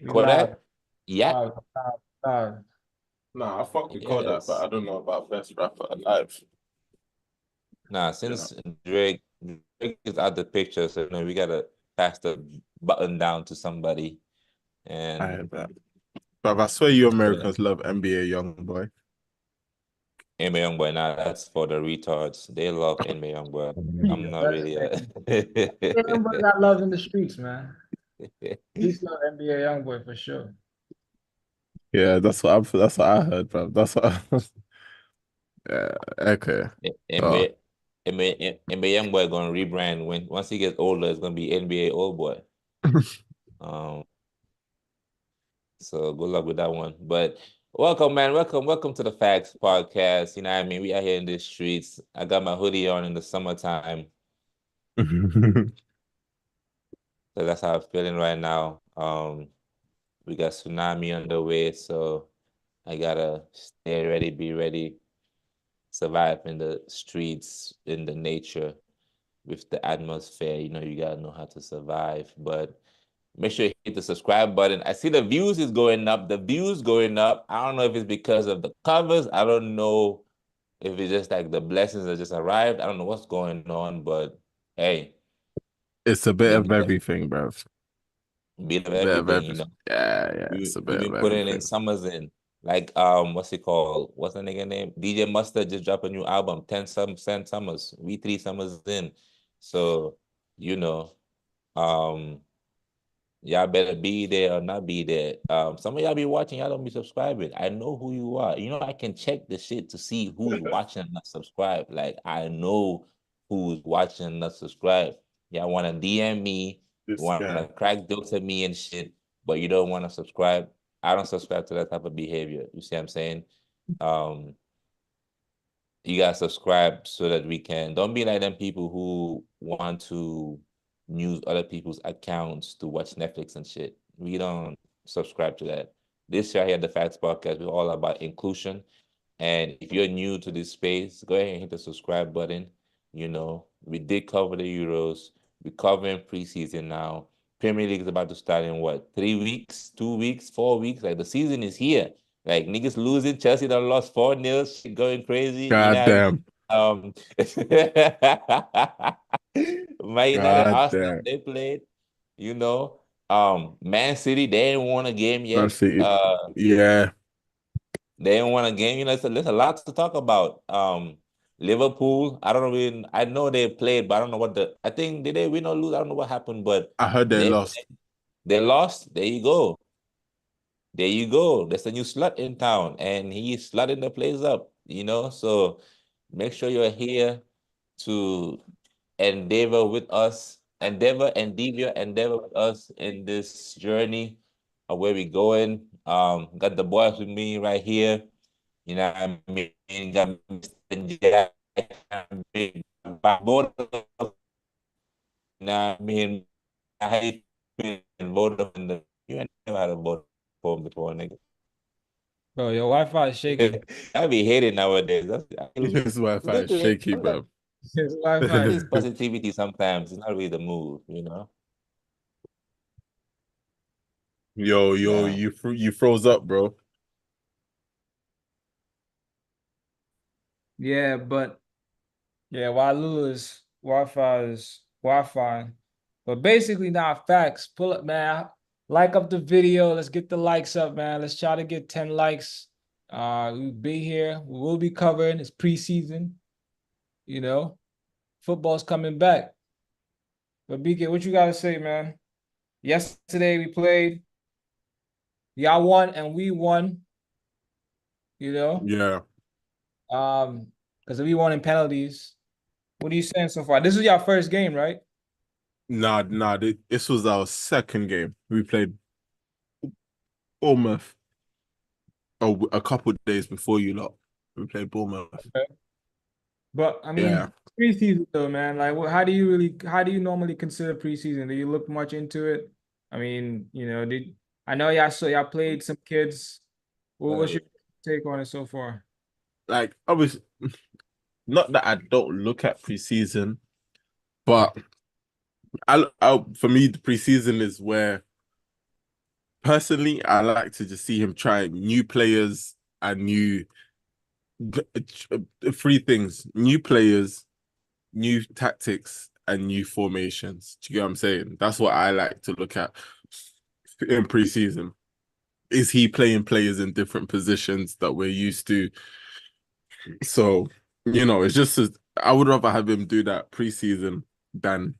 You live. Kodak? Yeah. Live. Live. Nah, I fuck with Kodak, but Yes. I don't know about best rapper alive. Nah, You know, since Drake is out the picture, so we gotta pass the button down to somebody. I And heard that. But I swear you yeah, Americans love NBA young boy. NBA Youngboy, nah, that's for the retards. They love NBA Youngboy. I'm not really a Young boy got love in the streets, man. Streets love NBA Youngboy for sure. Yeah, that's what I heard, bro. That's what yeah, okay. Oh, NBA Youngboy gonna rebrand when once he gets older, it's gonna be NBA Old Boy. Um, so good luck with that one. But welcome, man. Welcome to the Factz podcast. You know what I mean? We out here in the streets. I got my hoodie on in the summertime. So that's how I'm feeling right now. We got tsunami on the way, so I gotta stay ready, be ready, survive in the streets, in the nature, with the atmosphere. You gotta know how to survive. But make sure you hit the subscribe button. I see the views is going up. The views going up. I don't know if it's because of the covers. I don't know if it's just like the blessings that just arrived. I don't know what's going on, but hey, it's a bit of everything, bro. bit of A bit of everything, everything. Yeah, yeah, it's a We've bit of been putting in everything. summers in. Like what's it called? What's the nigga name? DJ Mustard just dropped a new album, 10 summers. We 3 summers in. So, you know, um, y'all better be there or not be there. Some of y'all be watching, y'all don't be subscribing. I know who you are. I can check the shit to see who's watching and not subscribe. Like I know who's watching and not subscribe. Y'all want to DM me, This want to guy. crack jokes at me and shit, but you don't want to subscribe. I don't subscribe to that type of behavior. You see what I'm saying? Um, you gotta subscribe so that we can don't be like them people who want to use other people's accounts to watch Netflix and shit. We don't subscribe to that. This year here at the Facts Podcast, we're all about inclusion. And if you're new to this space, go ahead and hit the subscribe button. We did cover the Euros. We're covering preseason now. Premier League is about to start in what, 3 weeks, 2 weeks, 4 weeks? Like the season is here. Like niggas losing. Chelsea done lost 4-0, shit going crazy. God damn. Man United, God Arsenal, damn. they played. You know, Man City, they ain't won a game Man yet. City. Yeah. They didn't win a game. There's a lot to talk about. Liverpool, I don't know. I know they played, but I don't know I think did they win or lose? I don't know what happened, but I heard they they lost. they lost. There you go. There you go. There's a new slut in town, and he's slutting the place up. So make sure you're here to endeavor with us in this journey of where we going. Got the boys with me right here. You know what I mean? Got Mr. Jack, big both of us, you know what I mean? I hate being both of them. You ain't never had a boat before, nigga. Bro, your Wi-Fi is shaky. I be hating nowadays. His Wi-Fi is shaky, bro. His Wi-Fi. It's positivity sometimes. It's not really the move. Yo, Yeah. you froze up, bro. Yeah, but yeah, Walu is Wi-Fi. But basically now facts. Pull up, man. Like up the video. Let's get the likes up, man. Let's try to get 10 likes. We'll be here. We will be covering. It's preseason. You know, football's coming back. But BK, what you gotta say, man? Yesterday we played. Y'all won and we won. You know, Yeah. because we won in penalties. What are you saying so far? This is your first game, right? Nah. This was our second game. We played Bournemouth a couple of days before you lot. We played Bournemouth. Okay. But I Yeah. mean, preseason though, man. Like, how do you normally consider preseason? Do you look much into it? I mean, I know y'all played some kids. What's your take on it so far? Like, obviously, not that I don't look at preseason, but for me, the preseason is where personally, I like to just see him try new players and new three things: new players, new tactics, and new formations. Do you get what I'm saying? That's what I like to look at in preseason. Is he playing players in different positions that we're used to? So, it's just I would rather have him do that preseason than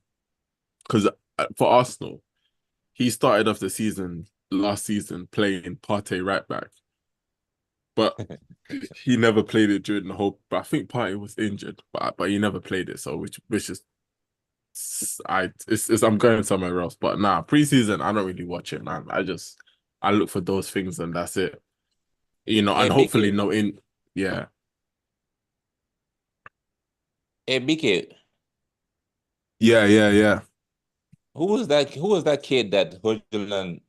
because for Arsenal, he started off the season last season playing Partey right back, but he never played it during the whole. But I think Partey was injured, but he never played it. So which is I'm going somewhere else. But nah, preseason I don't really watch it, man. I look for those things and that's it. Hey, And hopefully BK. no in yeah. Hey, BK. Yeah, yeah, yeah. Who was that? Who was that kid that Hoyland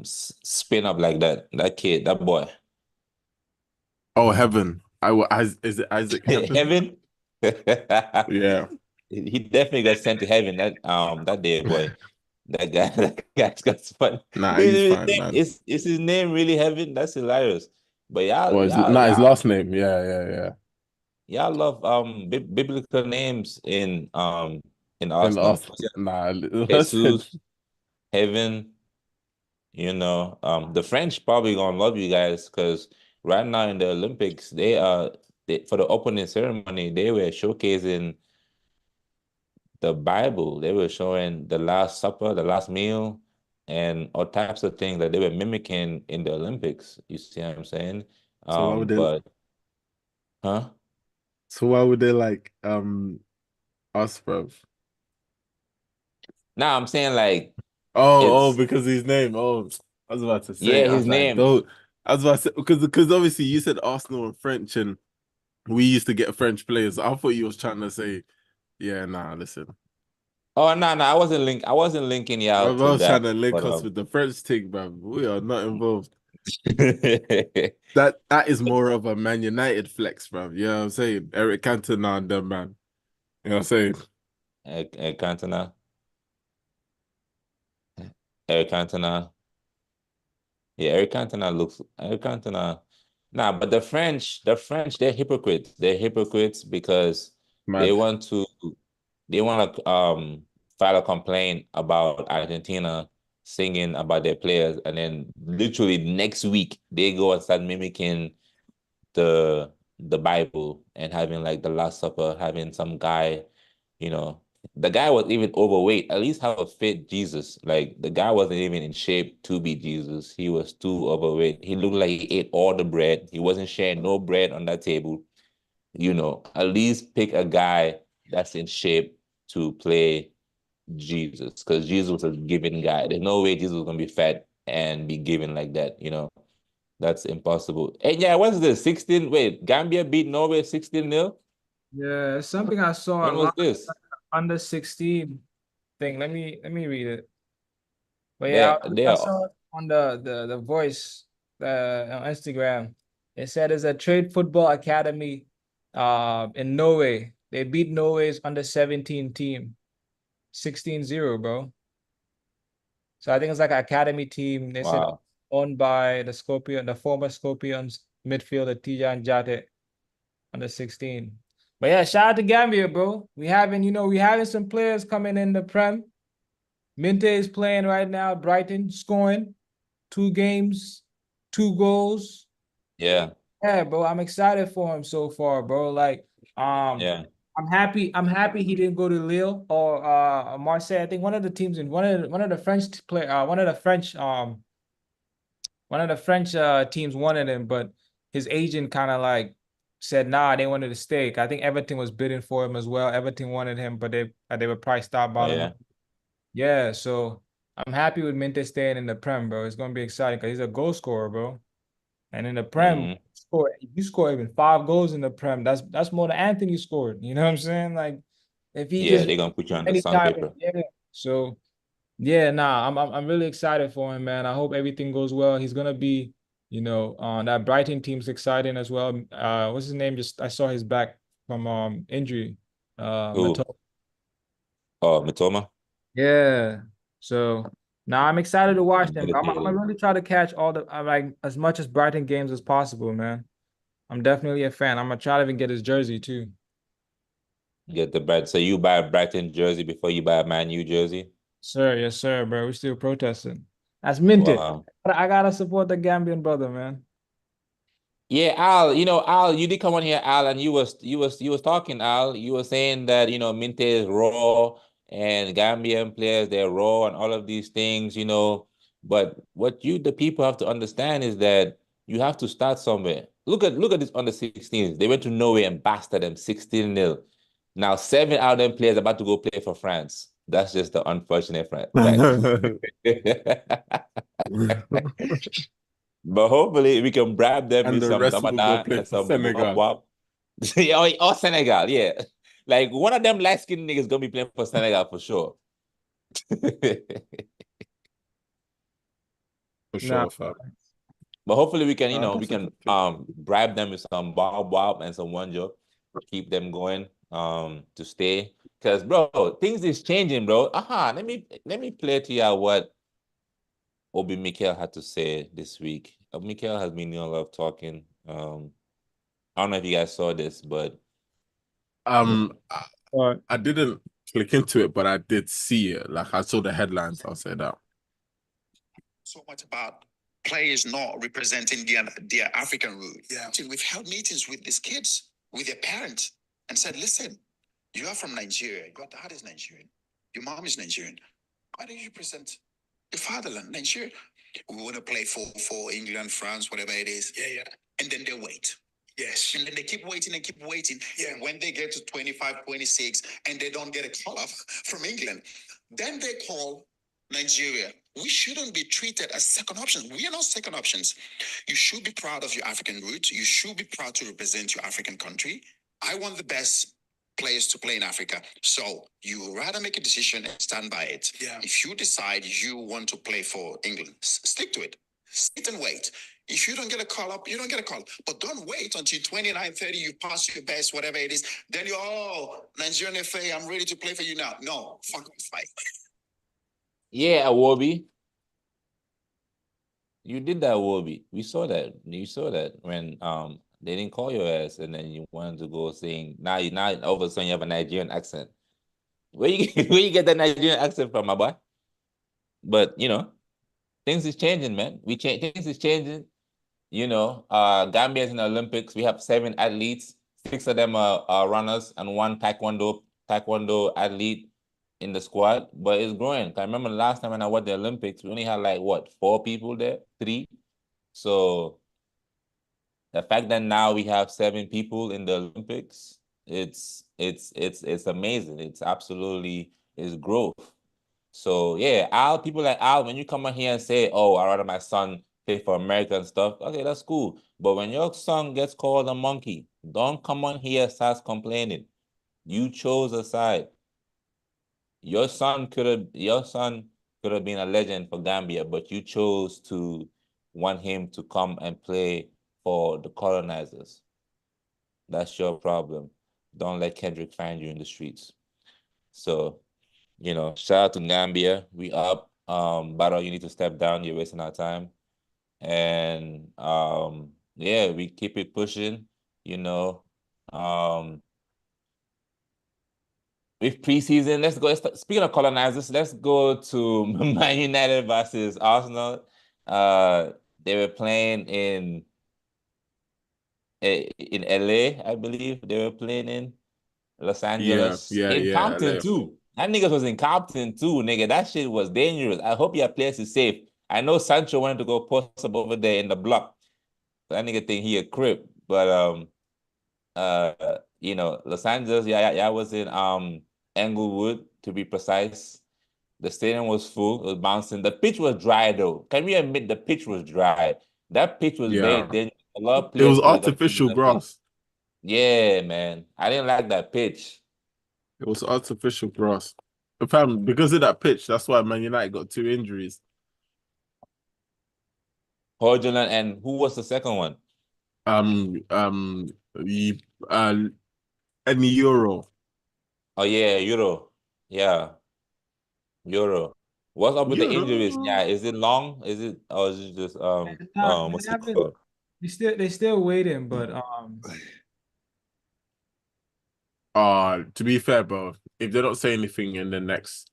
spin up like that? That kid, that boy. Oh, Heaven. Is it Isaac Heaven? Heaven. Yeah. He definitely got sent to heaven that day, boy. That guy, that guy's got fun. Nah, he's fine, man. Is his name really Heaven? That's hilarious. But Or his last name. Yeah, yeah, yeah. y'all love biblical names in And Arsenal. last nah, listen. Jesus, Heaven, the French probably gonna love you guys because right now in the Olympics, for the opening ceremony, they were showcasing the Bible. They were showing the Last Supper, the last meal, and all types of things that they were mimicking in the Olympics. You see what I'm saying? So why would they But huh? so why would they like us, bro? Now I'm saying like Oh, it's because his name. Oh, I was about to say, yeah, I his was like, name. don't I was about to say because obviously you said Arsenal and French and we used to get French players. I thought you was trying to say, yeah, nah, listen. Oh no, I wasn't linking I y'all to was trying that. to link But us with the French thing, bro. We are not involved. Er That is more of a Man United flex, bro. You know what I'm saying? Eric Cantona and them, man. You know what I'm saying? Cantona. Eric Cantona. Yeah, Eric Cantona. Nah, but the French, they're hypocrites. They're hypocrites because they Mad. want to they want to file a complaint about Argentina singing about their players, and then literally next week they go and start mimicking the Bible and having like the Last Supper, having some guy, you know, the guy was even overweight. At least have a fit Jesus. Like the guy wasn't even in shape to be Jesus. He was too overweight. He looked like he ate all the bread. He wasn't sharing no bread on that table. At least pick a guy that's in shape to play Jesus, because Jesus was a giving guy. There's no way Jesus was gonna be fat and be given like that. That's impossible. And yeah, what's this? 16. Wait, Gambia beat Norway 16-0? Yeah, it's something I saw When was online, this? under 16 thing. Let me read it. But yeah, They they I are saw it on the voice on Instagram. It said it's a trade football academy in Norway. They beat Norway's under 17 team 16-0, bro. So I think it's like an academy team. They said wow. owned by the former Scorpions midfielder Tijan Jate under 16. But yeah, shout out to Gambia, bro. We having some players coming in the Prem. Minte is playing right now, Brighton, scoring 2 games, 2 goals. Yeah, Yeah, bro. I'm excited for him so far, bro. Like, yeah, I'm happy he didn't go to Lille or Marseille. I think one of the teams in one of the French play one of the French teams wanted him, but his agent kind of like said nah, they wanted to stay. I think Everton was bidding for him as well. Everton wanted him, but they were priced out oh by him. yeah. Yeah, so I'm happy with Minte staying in the Prem, bro. It's gonna be exciting because he's a goal scorer, bro. And in the Prem, Hmm. if you score even 5 goals in the Prem, that's more than Anthony scored. You know what I'm saying? Like if he Yeah, just they're gonna put you on the anytime, sandpaper. yeah. So yeah, nah, I'm really excited for him, man. I hope everything goes well. He's gonna be, that Brighton team's exciting as well. What's his name? Just I saw his back from injury. Who? Mato. Oh, Mitoma. Yeah. So Now I'm excited to watch them. I'm Dedicated. gonna really try to catch all the like as much as Brighton games as possible, man. I'm definitely a fan. I'm gonna try to even get his jersey too. Get the Brighton. So you buy a Brighton jersey before you buy a Man U jersey? Sir, yes, sir, bro. We still protesting. That's minted. Wow. I gotta support the Gambian brother, man. Yeah, Al, Al, you did come on here, Al, and you was talking, Al. You were saying that, Minte is raw and Gambian players, they're raw and all of these things. But what the people have to understand is that you have to start somewhere. Look at this under 16s. They went to Norway and bastard them 16-0. Now 7 out of them players are about to go play for France. That's just the unfortunate fact. But hopefully we can bribe them And with the some rest will go Ramadan play and for some wop Senegal. wop. Yeah, or Senegal, yeah. Like one of them light skinned niggas gonna be playing for Senegal for sure. For Nah, sure, fam. But hopefully we can, we That's a can good thing. bribe them with some bob bob and some one job, keep them going to stay. Cause bro, things is changing, bro. Let me play to you what Obi Mikel had to say this week. Obi Mikel has been doing a lot of talking. I don't know if you guys saw this, but Um, I, but I didn't click into it, but I did see it. Like I saw the headlines. I'll say that. So much about players not representing their African root. Yeah. We've held meetings with these kids, with their parents, and said, listen, you are from Nigeria. Your dad is Nigerian. Your mom is Nigerian. Why don't you present your fatherland, Nigeria? We want to play for England, France, whatever it is. Yeah, yeah. And then they wait. Yes. And then they keep waiting and keep waiting. Yeah. And when they get to 25, 26, and they don't get a call up from England, then they call Nigeria. We shouldn't be treated as second options. We are not second options. You should be proud of your African roots. You should be proud to represent your African country. I want the best players to play in Africa. So you rather make a decision and stand by it. Yeah. If you decide you want to play for England, stick to it. Sit and wait. If you don't get a call up, you don't get a call. But don't wait until 29, 30, you pass your best, whatever it is. Then Nigerian FA, I'm ready to play for you now. No, fuck off, fight. yeah, Awobi. You did that, Awobi. We saw that. You saw that when they didn't call your ass and then you wanted to go sing. Now all of a sudden you have a Nigerian accent. Where you where you get that Nigerian accent from, my boy? But things is changing, man. Things is changing. Gambia's in the Olympics. We have 7 athletes. 6 of them are runners and 1 taekwondo athlete in the squad. But it's growing. I remember the last time when I watched the Olympics, we only had like what, 4 people there, 3. So the fact that now we have 7 people in the Olympics, it's amazing. It's growth. So yeah, people like Al, when you come on here and say, "Oh, I'd rather my son play for America and stuff," okay, that's cool. But when your son gets called a monkey, don't come on here and start complaining. You chose a side. Your son could have been a legend for Gambia, but you chose to want him to come and play for the colonizers. That's your problem. Don't let Kendrick find you in the streets. So, shout out to Gambia. We up. Battle, you need to step down. You're wasting our time. And yeah, we keep it pushing, you know. With preseason, let's go. Speaking of colonizers, let's go to Man United versus Arsenal. They were playing in LA, I believe. They were playing in Los Angeles, in Yeah. Compton LA. too. That nigga was in Compton too, nigga. That shit was dangerous. I hope your place is safe. I know Sancho wanted to go post up over there in the block. That nigga think he a crip, but Los Angeles, yeah, was in Englewood to be precise. The stadium was full. It was bouncing. The pitch was dry though. Can we admit the pitch was dry? That pitch was very Yeah. dangerous. A lot of It players was could have got injured in artificial that pitch. grass. Yeah, man. I didn't like that pitch. It was artificial grass. Fam, because of that pitch, that's why Man United got 2 injuries. Hoyland, and who was the second one? The any Euro. Oh yeah, Euro. Yeah, Euro. What's up with the injuries? Yeah. Yeah, is it long? Is it or is it just It's not, what's they it haven't. called? They still waiting, but To be fair, bro, if they don't say anything in the next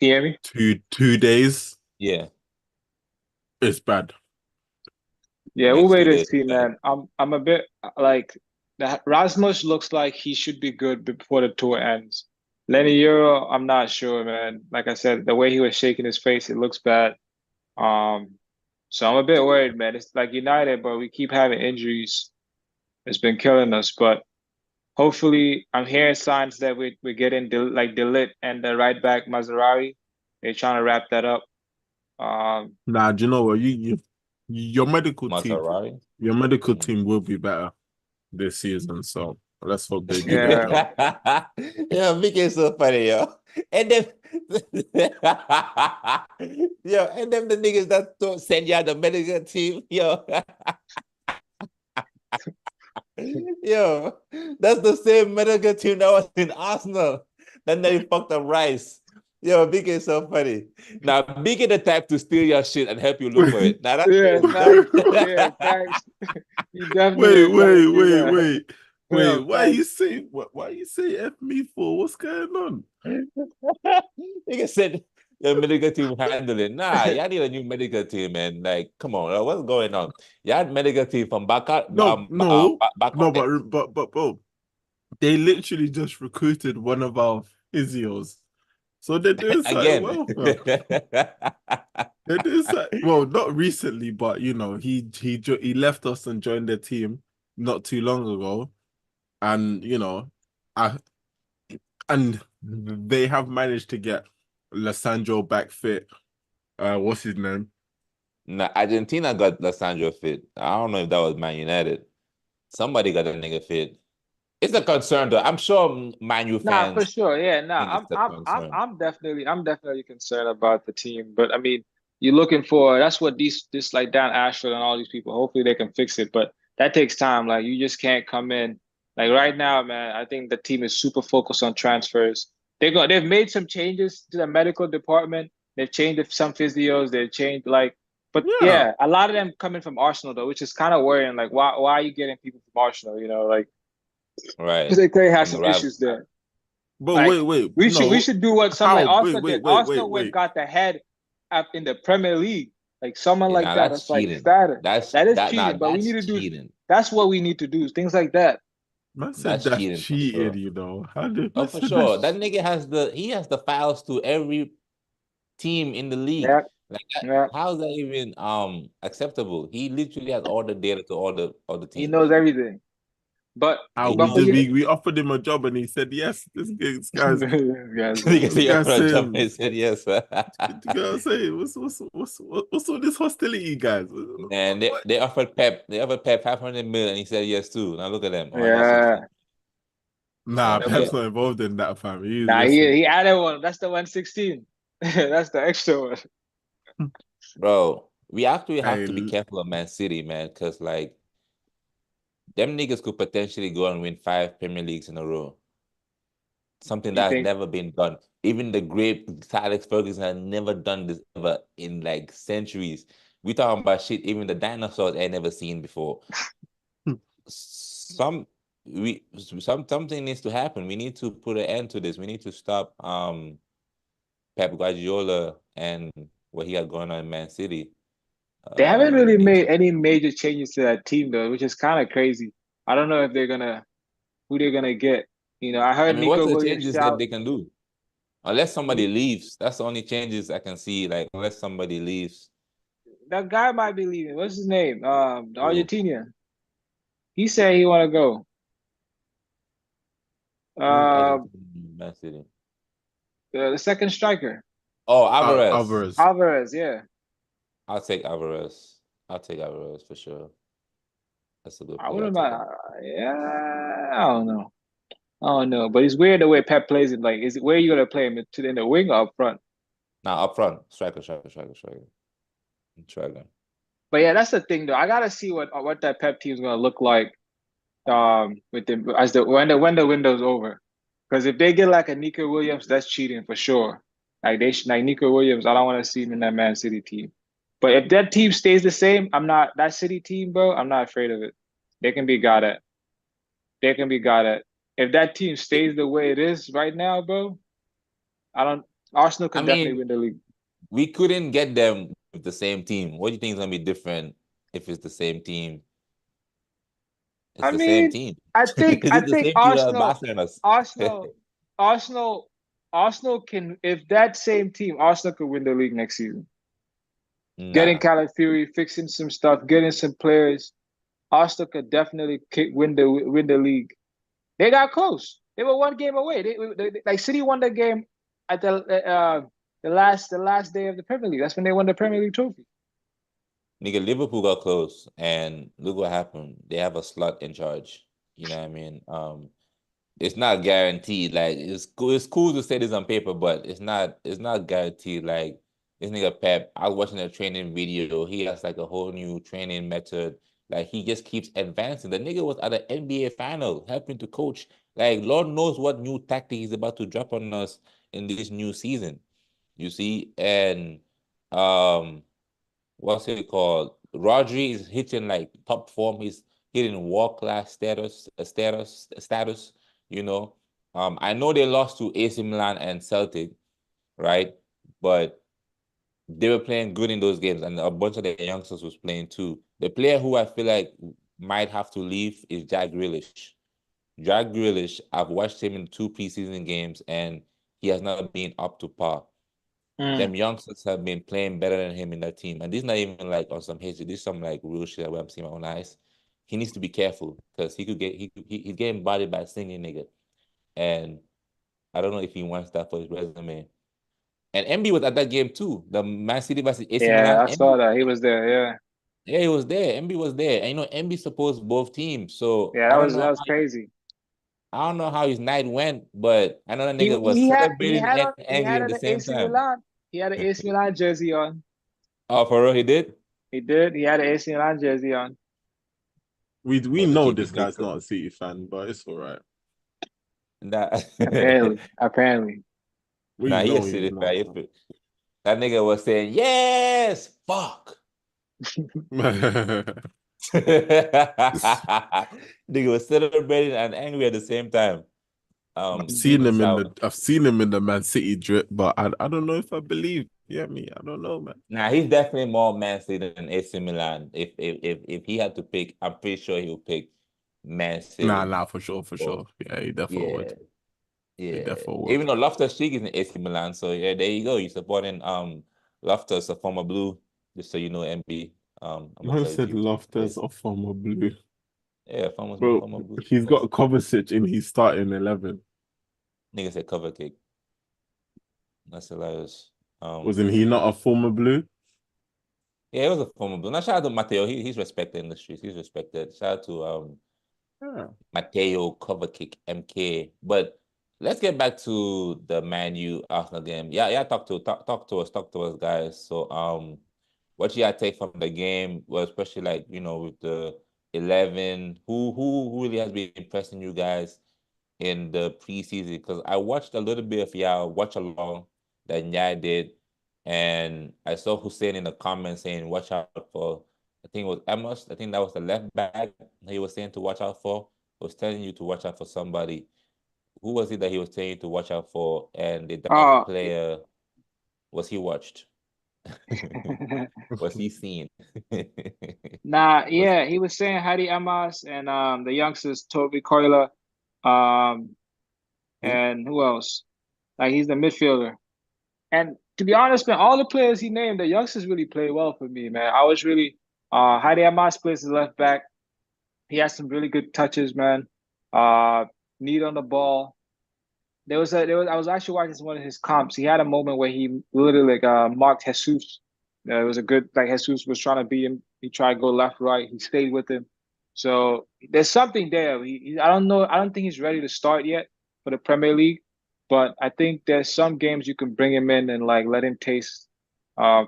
Can you hear me? two days, Yeah, it's bad. Yeah, we'll next wait 2 days. and see, man. I'm a bit like that. Rasmus looks like he should be good before the tour ends. Lenny Euro, I'm not sure, man. Like I said, the way he was shaking his face, it looks bad. Um, so I'm a bit worried, man. It's like United, but we keep having injuries. It's been killing us. But hopefully, I'm hearing signs that we're getting like Delit and the right back Maserati. They're trying to wrap that up. Nah, do you know what? Your medical team, Maserati. your medical team will be better this season. So let's hope they give it a Yeah. go. Yeah, Vicky is so funny, yo. And then, yo, and then the niggas that don't send you out the medical team, yo. Yo, that's the same medical team that was in Arsenal. Then they fucked up Rice. Yo, Vicky is so funny. Now, Vicky the type to steal your shit and help you look for it. Now that's Yeah, crazy. facts. Yeah, facts. You definitely Wait, was trying to wait, do wait, that. wait, wait. Yeah, Why facts. you say why you say F me for? What's going on? Nigga said your medical team handle it. Nah, y'all need a new medical team, man. Like, come on, what's going on? Y'all had medical team from back out, No, back no, on it. but bro, they literally just recruited one of our physios, so they're doing something Again. well. They're doing something well, not recently, but you know, he left us and joined the team not too long ago, and you know, I and they have managed to get Lissandro back fit. What's his name? Nah, Argentina got Lissandro fit. I don't know if that was Man United. Somebody got a nigga fit. It's a concern though. I'm sure Man U Nah, for fans sure. Yeah, think nah. it's a concern. I'm definitely concerned about the team. But I mean, you're looking for that's what this like Dan Ashford and all these people. Hopefully they can fix it, but that takes time. Like you just can't come in like right now, man. I think the team is super focused on transfers. They've made some changes to the medical department. They've changed some physios. They've changed like, but Yeah, yeah, a lot of them coming from Arsenal though, which is kind of worrying. Like why are you getting people from Arsenal? You know, like because Right. they clearly have From the some rival. issues there. but Like wait, we no, should do what something like how? Arsenal did. Arsenal went Wait. got the head up in the Premier League. Like someone Yeah, like now that. that's That's like cheating. status. That's That is that now cheating. But we need that's to do. cheating. That's what we need to do. Things like that. Man said That's that's cheating for cheated, sure. you know. How did Oh, man for said sure. That that's nigga has the files to every team in the league. Yeah, Like that, yeah. how is that even acceptable? He literally has all the data to all the He teams. knows everything. But how He we for knows just you, it. we offered him a job and he said yes. This guy's guys, Nigga this said, "Yeah, guy's for a job," saying he said yes. the guy saying what's all this hostility, guys? And they offered Pep 500 million and he said yes too. Now look at them, yeah. 160. Nah, Fuck Okay. Pep's up. not involved in that, fam. He's Nah, listen. he added one. That's the 116. That's the extra one. Bro, we actually have to be Hey, careful of Man City, man, because like them niggas could potentially go and win 5 Premier Leagues in a row. Something You that's think? never been done. Even the great Sir Alex Ferguson has never done this ever in like centuries. We talking about shit even the dinosaurs ain't never seen before. Some something needs to happen. We need to put an end to this. We need to stop Pep Guardiola and what he got going on in Man City. They haven't We really need made to. any major changes to that team though, which is kind of crazy. I don't know if they're gonna who they're gonna get. You know, I I heard mean, what's Nico the Williams changes that shout. they can do? Unless somebody leaves, that's the only changes I can see. Like unless somebody leaves. That guy might be leaving. What's his name? The Who? Argentinian. He said he want to go. Who's Uh, Argentina in Man City? the second striker, Oh, Alvarez. Alvarez. Alvarez. Yeah, I'll take Alvarez. I'll take Alvarez for sure. That's a good I player. I'll wouldn't take mind. him. Yeah, I don't know. I don't know, but it's weird the way Pep plays it. Like, is it where you gonna play him in the wing or up front? Now up front, striker. But yeah, that's the thing though. I gotta see what that Pep team's gonna look like. With the as the when the window's over, because if they get like a Nico Williams, that's cheating for sure. Like they should, like Nico Williams, I don't want to see him in that Man City team. But if that team stays the same, I'm not that City team, bro. I'm not afraid of it. They can be got at. They can be got at. If that team stays the way it is right now, bro, I don't. Arsenal I can definitely mean, win the league. we couldn't get them with the same team. What do you think is gonna be different if it's the same team? It's I the same mean, team. I think Is I it the think same team that Barcelona? Arsenal, Arsenal, Arsenal can. If that same team, Arsenal could win the league next season. Getting Nah. Calafiori, fixing some stuff, getting some players, Arsenal could definitely win the league. They got close. They were one game away. Like City won the game at the last day of the Premier League. That's when they won the Premier League trophy. Nigga, Liverpool got close, and look what happened. They have a slut in charge. You know what I mean? It's not guaranteed. Like it's cool to say this on paper, but it's not guaranteed. Like this nigga Pep, I was watching a training video. He has like a whole new training method. Like he just keeps advancing. The nigga was at an NBA final helping to coach. Like Lord knows what new tactic he's about to drop on us in this new season. You see, and um what's it called? Rodri is hitting like top form. He's hitting world class status. You know, I know they lost to AC Milan and Celtic, right? But they were playing good in those games, and a bunch of the youngsters was playing too. The player who I feel like might have to leave is Jack Grealish. Jack Grealish, I've watched him in 2 preseason games, and he has not been up to par. Mm. Them youngsters have been playing better than him in that team. And this is not even like on some history. This is some like real shit where I'm seeing my own eyes. He needs to be careful because he's getting bodied by a singing nigga. And I don't know if he wants that for his resume. And MB was at that game too. The Man City versus AC Yeah, Milan. I saw that. He was there. Yeah, Yeah, he was there. MB was there. And MB supports both teams. So yeah, that was crazy. I don't know how his night went, but I know that He nigga was celebrating and he angry had at an the same AC time. Milan. He had an AC Milan jersey on. Oh, for real, he did? He did. He had an AC Milan jersey on. We But to know keep this his guy's liquor. not a City fan, but it's all right. Nah. Apparently, apparently. We Nah, he a know he's City not. fan. That nigga was saying, yes, fuck. Nigga was celebrating and angry at the same time. Deep inside. I've seen him in the Man City drip, but I don't know if I believe. Yeah, me, I don't know, man. Nah, he's definitely more Man City than AC Milan. If he had to pick, I'm pretty sure he would pick Man City. Nah, for sure, for Or sure. Yeah, he definitely yeah, would. He yeah. definitely would. Even though Loftus Cheek is in AC Milan, so yeah, there you go. You're supporting Loftus, a former Blue, just so you know, MB. I'm gonna Man tell you said people to Loftus a former blue. yeah, Bro, former Blue he's got supporters. Kovacic in his starting 11. Nigga said cover kick. That's hilarious. Wasn't he not a former blue? Yeah, he was a former Blue. Now shout out to Matteo. He's respected in the streets. He's respected. Shout out to Yeah. Matteo cover kick MK. But let's get back to the Man U Arsenal game. Yeah. Talk to us, guys. So what you take from the game, well, especially like with the 11, who really has been impressing you guys in the preseason? Because I watched a little bit of y'all watch along that Nyai did, and I saw Hussein in the comments saying watch out for. I think it was Amos. I think that was the left back he was saying to watch out for. He was telling you to watch out for somebody. Who was it that he was telling you to watch out for? And did that Oh, player was he watched? Was he seen? nah, Was yeah, he was saying Hadi Amas and the youngsters Toby Coyla, um who? and who else? Like he's the midfielder. And to be honest, man, all the players he named, the youngsters really played well for me, man. I was really Hadi Amas plays the left back. He has some really good touches, man. Uh Need on the ball. I was actually watching one of his comps. He had a moment where he literally like marked Jesus. It was a good like Jesus was trying to beat him. He tried to go left, right. He stayed with him. So there's something there. I don't know. I don't think he's ready to start yet for the Premier League, but I think there's some games you can bring him in and like let him taste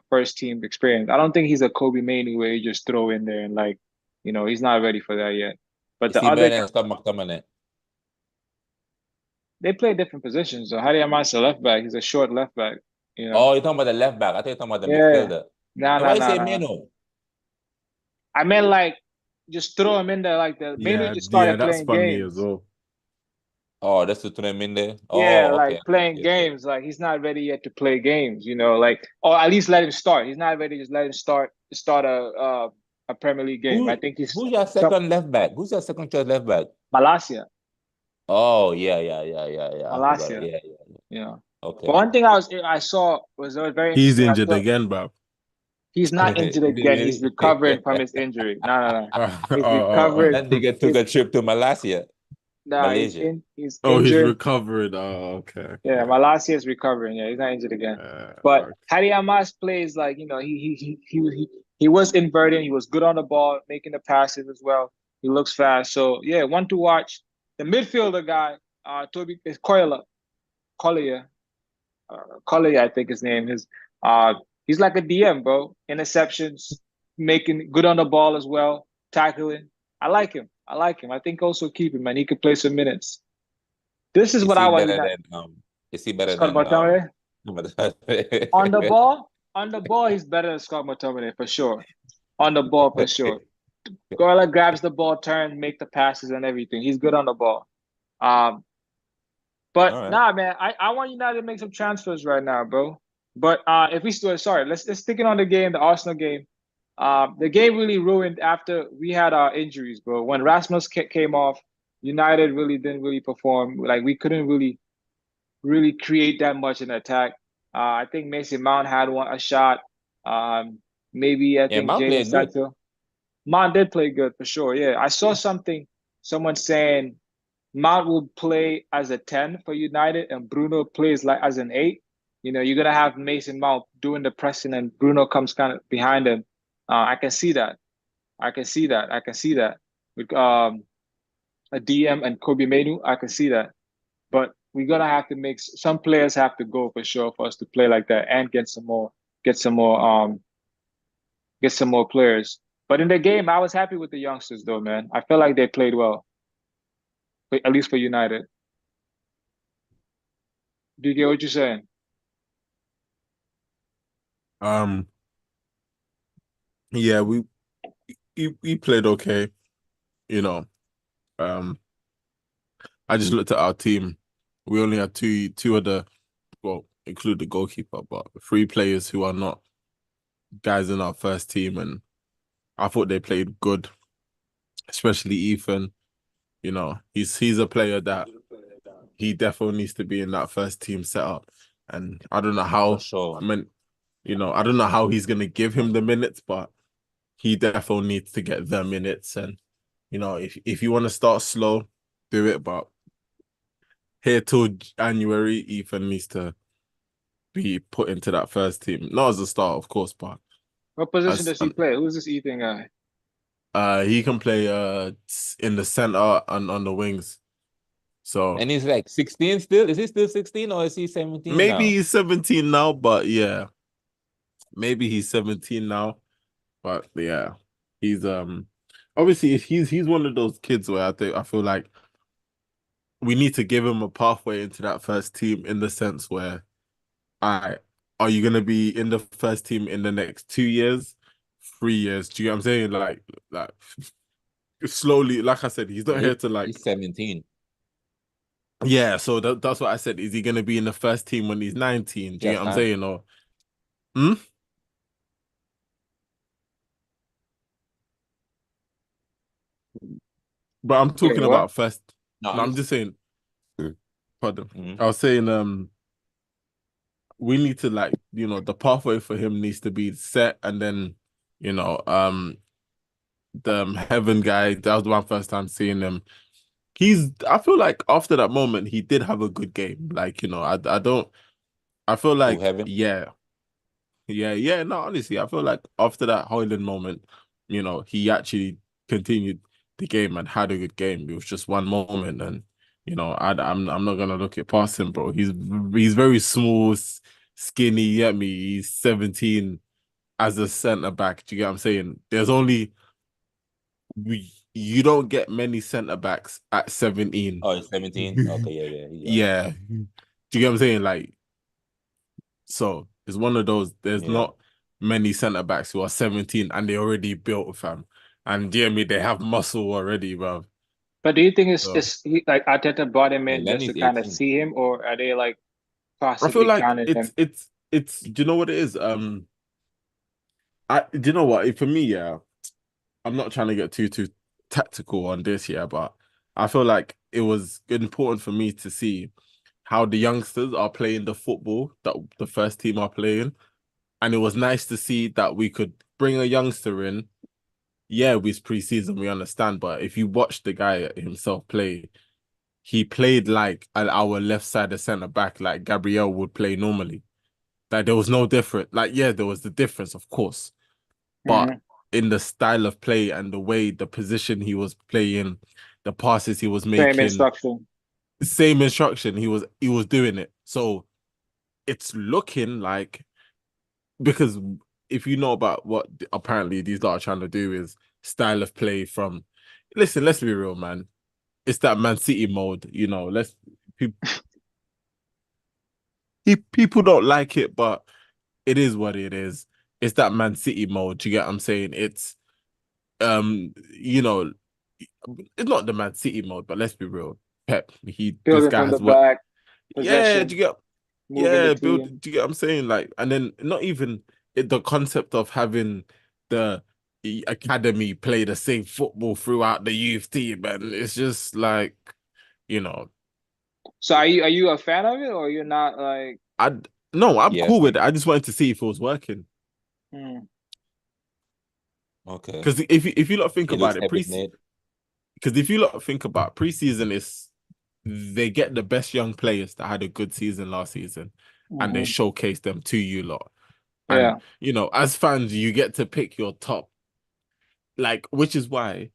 first team experience. I don't think he's a Kobe Mainoo where you just throw in there and like, he's not ready for that yet. But Is the he better other than Scott McTominay? they play different positions. So Hadi Amas a left back. He's a short left back. You know? Oh, you're talking about the left back. I thought you were talking about the Yeah. midfielder. No, So no, why you no, say no. Meno? I meant like just throw him in there like the Manu Yeah, just yeah, started that's playing funny as games. well. Oh, that's to throw him in there. Yeah, Oh, okay. like playing Okay. games. Like he's not ready yet to play games, you know, like or at least let him start. He's not ready, just let him start a Premier League game. I think he's Who's your some second left back? Who's your second choice left back? Malasia. Oh, yeah. I forgot it. Malasia, Yeah. you know. But Okay. one thing I saw was very He's interesting. I injured saw again, bro. he's not injured Is it again. He's really? recovering from his injury. No. He's Oh. recovering. That nigga took He's a trip to Malaysia. nah, Malaysia. he's Oh, he's injured. recovered. Oh, okay. Yeah, Malasia is recovering. Yeah, he's not injured again. But Okay. Hadi Hamas plays like, you know, he was inverting. He was good on the ball, making the passes as well. He looks fast. So yeah, one to watch. The midfielder guy, Toby is Collier, Collier, I think his name is. He's like a DM, bro. Interceptions, making good on the ball as well, tackling. I like him. I think also keep him, man. He could play some minutes. This is Is what I he want. better than is he better Scott than McTominay on the ball, he's better than Scott McTominay for sure. On the ball for Okay. sure. Gorilla grabs the ball, turn, make the passes and everything. He's good on the ball. Um, but All right. nah, man, I want United to make some transfers right now, bro. But if we still sorry, let's stick it on the game, the Arsenal game. The game really ruined after we had our injuries, bro. When Rasmus came off, United really didn't really perform. Like we couldn't really create that much in attack. I think Mason Mount had a shot. Maybe I Yeah, think Mount Jadon played good. Sancho. Mount did play good for sure. Yeah, I saw someone saying Mount will play as a 10 for United and Bruno plays like as an 8. You know, you're gonna have Mason Mount doing the pressing and Bruno comes kind of behind him. I can see that. I can see that. I can see that. With a DM and Kobe Menu, I can see that. But we're gonna have to make some players have to go for sure for us to play like that and get some more get some more players. But in the game, I was happy with the youngsters though, man. I felt like they played well, at least for United. Do you get what you're saying? Um, yeah, we played okay, you know. Um, I just looked at our team. We only had two other, well, include the goalkeeper, but 3 players who are not guys in our first team, and I thought they played good, especially Ethan. You know, he's a player that he definitely needs to be in that first team setup. And I don't know how, For sure. I don't know how he's gonna give him the minutes, but he definitely needs to get the minutes. And if you want to start slow, do it. But here till January, Ethan needs to be put into that first team. Not as a start, of course, but What position as does he play? Who's this Ethan guy? he can play in the center and on the wings. So And he's like 16 still. Is he still 16 or is he 17 maybe now? he's 17 now, but yeah, maybe he's 17 now. But yeah, he's obviously he's one of those kids where I feel like we need to give him a pathway into that first team in the sense where are you gonna be in the first team in the next 2 years, 3 years? Do you get what I'm saying? Like slowly, like I said, he's not here to He's 17. yeah, so that's what I said. Is he gonna be in the first team when he's 19? Do you get Yes, what I'm time. saying? Or hmm? But I'm Wait, talking what? about first. No, No, I'm just saying, pardon. Mhm. I was saying we need to the pathway for him needs to be set, and then the Heaven guy, that was my first time seeing him. I feel like after that moment he did have a good game. Like, I feel Who like Heaven? yeah, no, honestly, I feel like after that Hoyland moment, he actually continued the game and had a good game. It was just one moment, and I'm not gonna look it past him, bro. He's very small, skinny. You get me? He's 17 as a centre back. Do you get what I'm saying? You don't get many centre backs at 17. Oh, he's 17. Okay, yeah. Yeah. Do you get what I'm saying? Like So it's one of those. There's Yeah. not many centre backs who are 17 and they already built, fam. And Jamie, they have muscle already, bro. But do you think So like Arteta brought him Yeah, in just to Lenny's kind of 18. see him, or are they like I feel possibly like counting him? it's. Do you know what it is? Do you know what? For me, yeah, I'm not trying to get too tactical on this, yeah, but I feel like it was important for me to see how the youngsters are playing the football that the first team are playing. And it was nice to see that we could bring a youngster in. Yeah, we pre-season, we understand, but if you watch the guy himself play, he played like our left side of centre back, like Gabriel would play normally. Like there was no difference. Like, yeah, there was the difference, of course, but Mhm. in the style of play and the way the position he was playing, the passes he was Same making, instruction. same instruction, he was doing it. So it's looking like, because if you know about what apparently these lot are trying to do is style of play from, listen, let's be real, man. It's that Man City mode, people don't like it, but it is what it is. It's that Man City mode. Do you get what I'm saying? It's um, you know, it's not the Man City mode, but let's be real. Pep, this Building guy from the has what? back, Yeah, possession, moving the build. team. Do you get what I'm saying? Like, and then not even the concept of having the academy play the same football throughout the youth team, and it's just like, you know, So are you a fan of it, or you're not like? I no, I'm Yes. cool with it. I just wanted to see if it was working. Hmm. Okay. Because if you not think It about looks it, heavy, Nate. because if you lot think about preseason, is they get the best young players that had a good season last season, and they Hmm. showcase them to you lot. And Yeah. as fans, you get to pick your top, like, which is why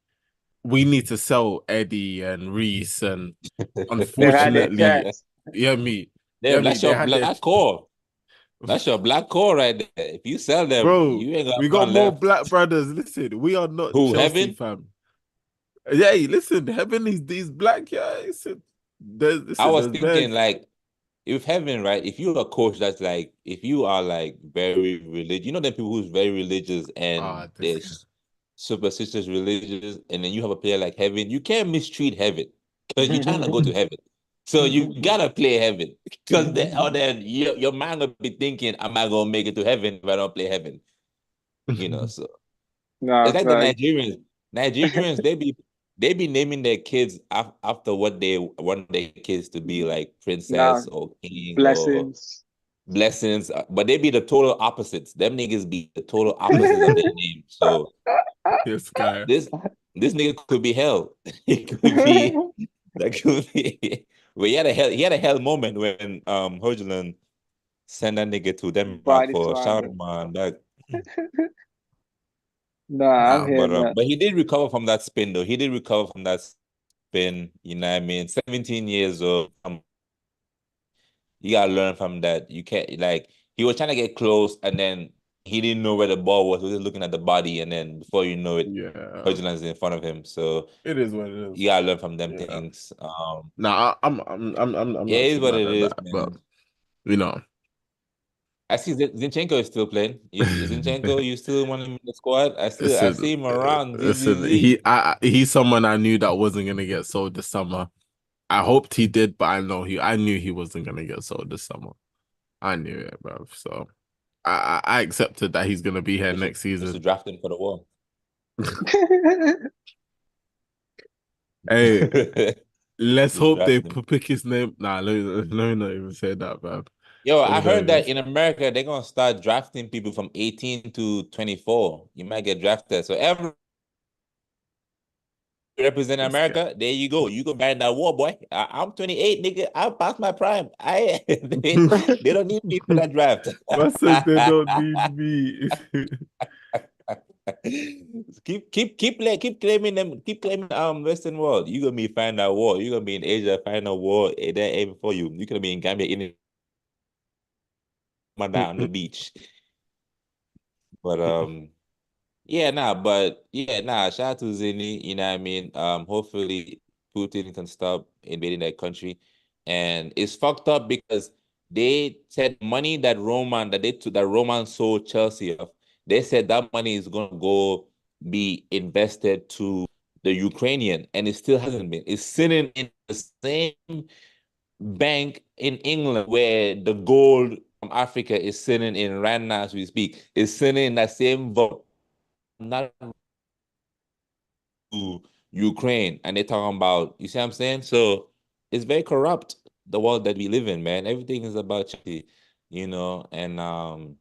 we need to sell Eddie and Reese, and They've had their unfortunately, chance. Damn, me, that's they your had their black core. That's your black core right there. If you sell them, bro. you ain't We got got none more left. black brothers. Listen, we are not Who, Chelsea, Heaven? fam. Yeah, listen, Heaven is these black guys. I was There's thinking bears. like, if Heaven, right? If you're a coach that's like, if you are like very religious, you know, the people who's very religious and Ah, they're this guy. superstitious religious, and then you have a player like Heaven, you can't mistreat Heaven because you're trying to go to heaven. So you gotta play Heaven because then your mind will be thinking, am I gonna make it to heaven if I don't play Heaven? So Nah, it's like the fact. Nigerians. Nigerians, they be naming their kids after what they want their kids to be, like Nah, princess or king or blessings. blessings, but they be the total opposites. Them niggas be the total opposites of their name. So This guy. this this nigga could be hell. It could be that could be. But he had a hell moment when Hojuland sent that nigga to Denmark Body for slander. shawarma and that. Nah, I'm Nah, but hearing that. but he did recover from that spin though. He did recover from that spin. You know what I mean? 17 years old. You gotta learn from that. You can't like he was trying to get close and then he didn't know where the ball was. He was just looking at the body and then before you know it, Yeah, Hojuland's in front of him. So it is what it you is. gotta learn from them Yeah. things. Nah, I'm Yeah, not it is too what mad it at is, that, but man. you know, I see Zinchenko is still playing. Zinchenko, you still want him in the squad? I listen, see him around listen. ZZZ. He's someone I knew that wasn't gonna get sold this summer. I hoped he did, but I knew he wasn't gonna get sold this summer. I knew it, bro. So I accepted that he's gonna be here next We season. should draft him for the war. Hey, let's Just hope they draft him. pick his name. Nah, let me not even say that, man. Yo, Let I me not heard even. that in America they're gonna start drafting people from 18 to 24. You might get drafted. So every represent This guy. America, there you go. You go buy that war, boy. I'm 28, nigga. I'm past my prime. They don't need me for that draft. I said they don't need me. Keep claiming them. Keep claiming Western world. You gonna be find that war. You gonna be in Asia, find a war. They're aiming for you. You gonna be in Gambia, in on the beach. But shout out to Zini, you know what I mean? Hopefully Putin can stop invading that country. And it's fucked up because they said money that Roman sold Chelsea of, they said that money is gonna go be invested to the Ukrainian, and it still hasn't been. It's sitting in the same bank in England where the gold from Africa is sitting in right now as we speak. It's sitting in that same vault, not to Ukraine, and they're talking about, you see what I'm saying? So it's very corrupt, the world that we live in, man. Everything is about charity, and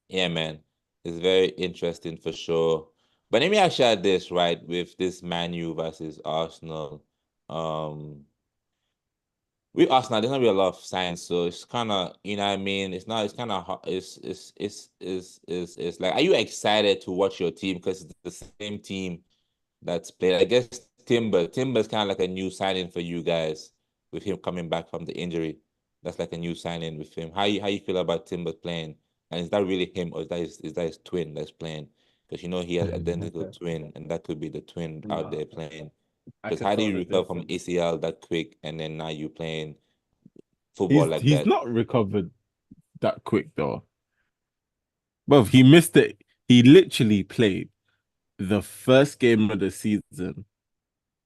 yeah, man, it's very interesting for sure. But let me ask you this, right? With this Man U versus Arsenal, with Arsenal, there's not really a lot of science, so it's kind of, you know what I mean. It's not. It's kind of. It's like, are you excited to watch your team because it's the same team that's played? I guess Timber's kind of like a new signing for you guys with him coming back from the injury. That's like a new signing with him. How you feel about Timber playing? And is that really him, or is that his twin that's playing? Because he has identical twin, and that could be the twin out there playing. I Because can how do tell you the recover from difference. ACL that quick, and then now you playing football He's like he's that? not recovered that quick though. But he missed it. He literally played the first game of the season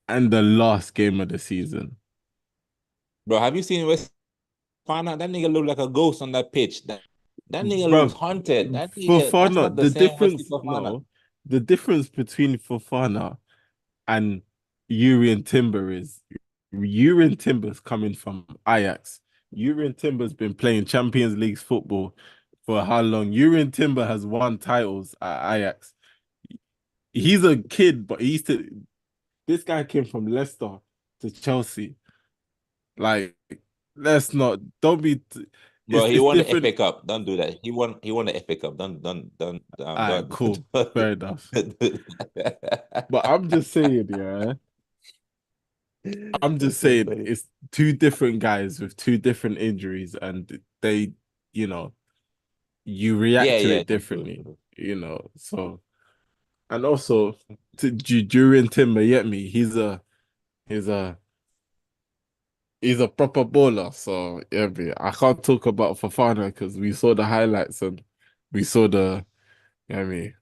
and the last game of the season. Bro, have you seen West Fana? That nigga look like a ghost on that pitch. That nigga looks Bro, haunted. That's Fofana, not the the same Wesley difference, Fofana. no, the difference between Fofana and Urian Timber is Urian Timber's coming from Ajax. Urian Timber's been playing Champions League football for how long? Urian Timber has won titles at Ajax. He's a kid, but this guy came from Leicester to Chelsea. Like, let's not, don't be, Bro, he it's won the different. FA Cup. Don't do that. He won the FA Cup. All right, Don't cool. Fair enough. don't do But I'm just saying, yeah. I'm just That's so saying funny. it's two different guys with two different injuries, and they, you know, you Yeah, react to yeah, it true, true, differently, true. So, and also during Timber, yet me, he's a he's a proper baller. So yeah, I can't talk about Fafana because we saw the highlights and we saw I mean,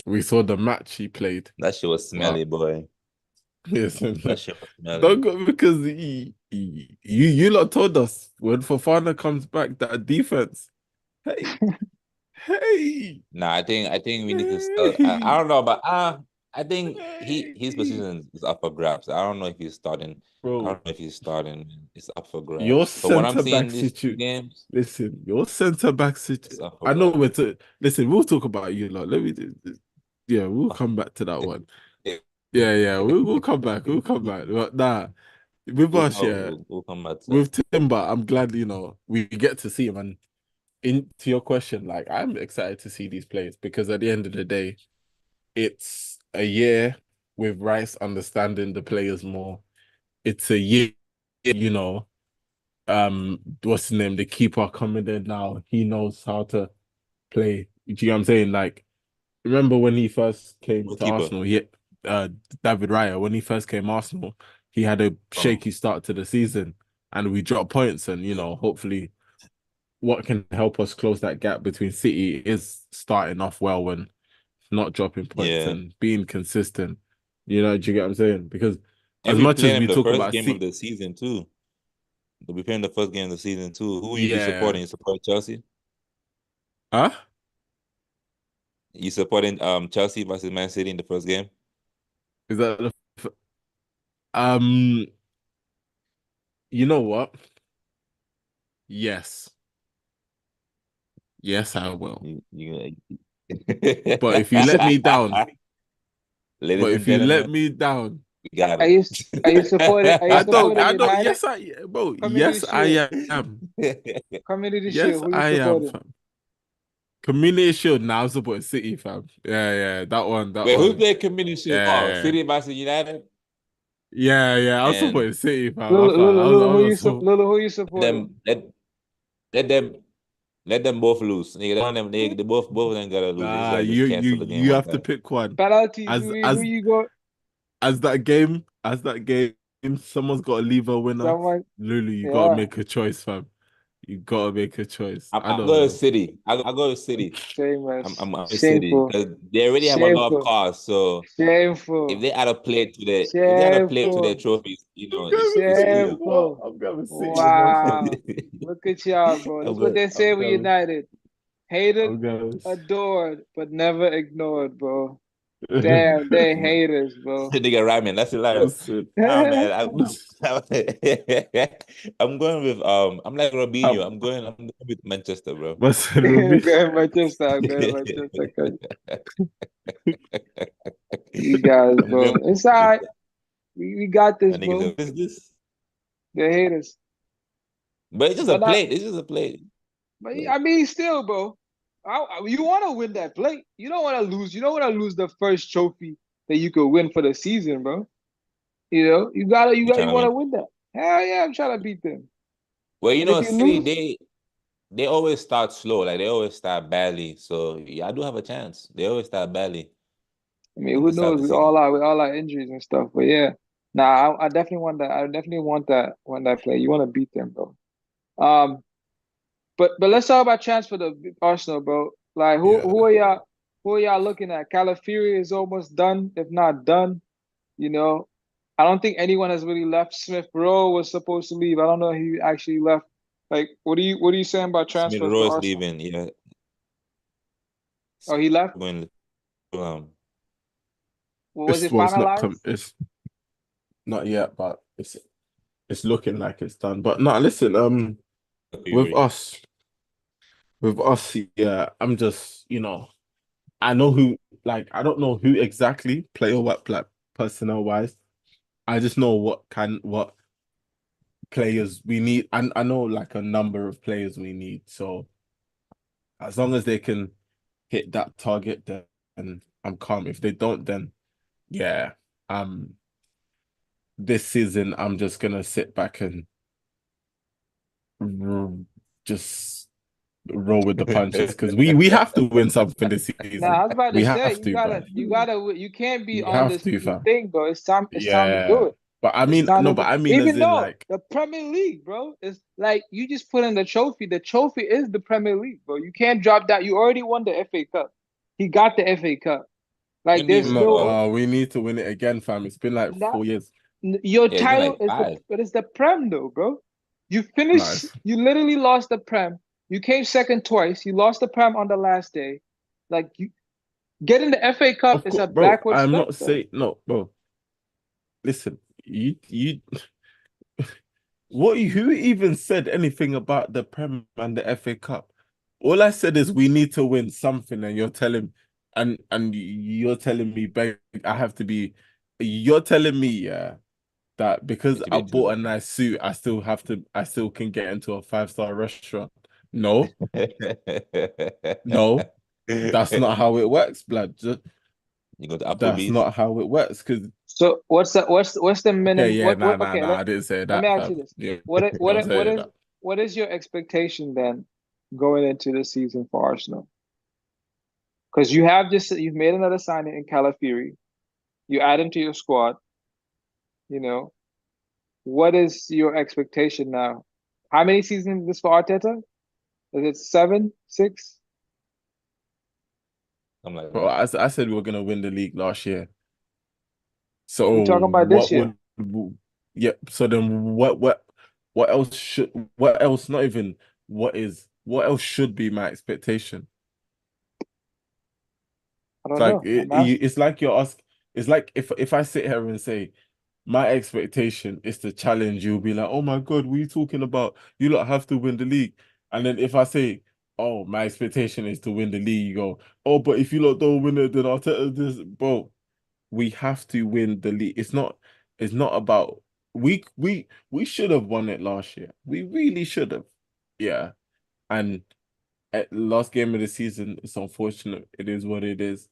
we saw the match he played. That shit was But smelly, boy. listen, That shit was smelly. don't go because you lot told us when Fafana comes back that defense. Hey, hey, Nah, I think we need to sell. I hey, don't know, but I think his hey, position is up for grabs. I don't know if he's starting. I bro. don't know if he's starting. It's up for Your grabs. From what I'm centre back seeing these two situ. games, Listen, your centre back situ. it's up for I know grabs. we're to listen. We'll talk about you lot. Let me. Yeah, we'll come back to that one. Yeah, we'll come back. We'll come back. But nah, with We'll, us, come- yeah, we'll come back to that. with Timber, I'm glad we get to see him. And into your question, like I'm excited to see these players because at the end of the day, it's a year with Rice understanding the players more. It's a year, you know, what's his name? The keeper coming in now. He knows how to play. Do you know what I'm saying? Like, remember when he first came to Goalkeeper. Arsenal? Uh, David Raya, when he first came Arsenal, he had a Oh, shaky start to the season and we dropped points. And, hopefully what can help us close that gap between City is starting off well when not dropping points yeah. and being consistent. Do you get what I'm saying? Because And as we much played as him we the talk first about game of City, the season too. We played him the first game of the season too. Who you yeah. supporting? You support Chelsea? Huh? You supporting Chelsea versus Man City in the first game? Is that um you know what? Yes. Yes, I will. You But if you let me down, Ladies but and if you let gentlemen, me down, we got Are it. you are you supporting are you supporting I don't, United? yes, bro, Community yes, Shield. I am. Community Yes, Shield. Who you I am, supporting? fam. Community Shield now, I'm supporting City, fam. Yeah, that Wait, who's one. playing Community Shield? Oh, Yeah, City versus United, yeah, I'm and supporting City, fam. Lulu, Lulu, Lulu, I'm not so. Lulu, who you supporting? them let them let them both lose. Nigga, they both of them gotta lose. They just Nah, gotta just cancel the game you one have to time. pick one. Penalties. As Who you got? as that game, someone's got to leave a winner. Someone. Lulu, you got to Yeah. make a choice, fam. You gotta make a choice. I I'll don't go to know. City. I'll go to City. Shameless. I'm a City Shameful. because they already have a lot of Shameful. cars. So if Shameful. they add a plate to their Shameful. trophies, I'm it's going good. City as well. Shameful. I'm going City as well, fam. Wow. Look at y'all, bro. I'm That's what good. they say I'm with going. United. Hated, I'm going. adored, but never ignored, bro. Damn, they haters, bro. Nigga Ryman, that's the line. Listen, Nah, man, listen. I'm going with I'm like Robinho. I'm, I'm going with Manchester, bro. listen, I'm Ruby. going Manchester. I'm going Manchester. 'Cause you guys, I'm bro. going It's with all right. Manchester. We got this, My nigga bro. said, what is this? They haters. But it's just a But I, plate. It's just a plate. but I mean, still, bro. You want to win that plate. You don't want to lose. You don't want to lose the first trophy that you could win for the season, bro. You know, You trying you to want to win? win that. Hell yeah, I'm trying to beat them. Well, you And if know, you City, lose, they always start slow. Like they always start badly. So yeah, I do have a chance. They always start badly I mean, in who the start knows of the with season. all our injuries and stuff. But yeah, nah, I definitely want that. I definitely want that play. You want to beat them, bro. Um, but let's talk about transfer to Arsenal, bro. Like Yeah. who are y'all looking at? Calafiori is almost done, if not done. You know, I don't think anyone has really left. Smith Rowe was supposed to leave. I don't know if he actually left. Like, what are you saying about Smith transfers to Rowe is Arsenal? leaving. Yeah, Oh, he left. going Well, was it It's not finalized? it's not yet, but it's looking like it's done. But no, listen, with Fury. us, yeah, I'm just, I know who, like, I don't know who exactly, player what, like, personnel wise. I just know what players we need. I know like a number of players we need. So as long as they can hit that target, then I'm calm. If they don't, then yeah, this season I'm just gonna sit back and just roll with the punches because we have to win something this Nah, season. I was about to We say have to, bro. you can't be We on have this to, new fam. thing, bro. It's time to do Yeah. it. But I It's mean, time no, to but do I mean as even in though like, the Premier League, bro, is like you just put in the trophy. The trophy is the Premier League, bro. You can't drop that. You already won the FA Cup. He got the FA Cup. Like Didn't there's even no, no we need to win it again, fam. It's been like not 4 years. your yeah, it's been title like is five. but it's the Prem though, bro. You finished. Nice. You literally lost the Prem. You came second twice. You lost the Prem on the last day. Like you getting the FA Cup Of is course, a bro. backward I'm step, not bro. saying no, bro. Listen, you who even said anything about the Prem and the FA Cup? All I said is we need to win something, and you're telling me, beg, I have to be. You're telling me, yeah, that because Need to be I a bought two. a nice suit, I still can get into a 5-star restaurant. No, no, that's not how it works, blood. You go to That's Applebee's. not how it works. Because So what's the okay, minimum? yeah, nah, What? nah, Okay, nah. I didn't say let me that, ask you fam. this: Yeah, I'm what saying is that. what is your expectation then going into the season for Arsenal? Because you've made another signing in Calafiori. You add him to your squad. You know what is your expectation now? How many seasons is this for Arteta? Is it seven, six? I'm like Bro, that. I said we were gonna win the league last year. We're So talking about this what year. would yeah, so then what else not even what else should be my expectation? I It's don't like know. I'm asking. it's like you're asking, it's like if I sit here and say my expectation is to challenge, you'll be like, oh my God, what are you talking about? You lot have to win the league. And then if I say, oh, my expectation is to win the league, you go, oh, but if you lot don't win it, then I'll tell this, bro. We have to win the league. It's not about we should have won it last year. We really should have. Yeah. And at last game of the season, it's unfortunate. It is what it is.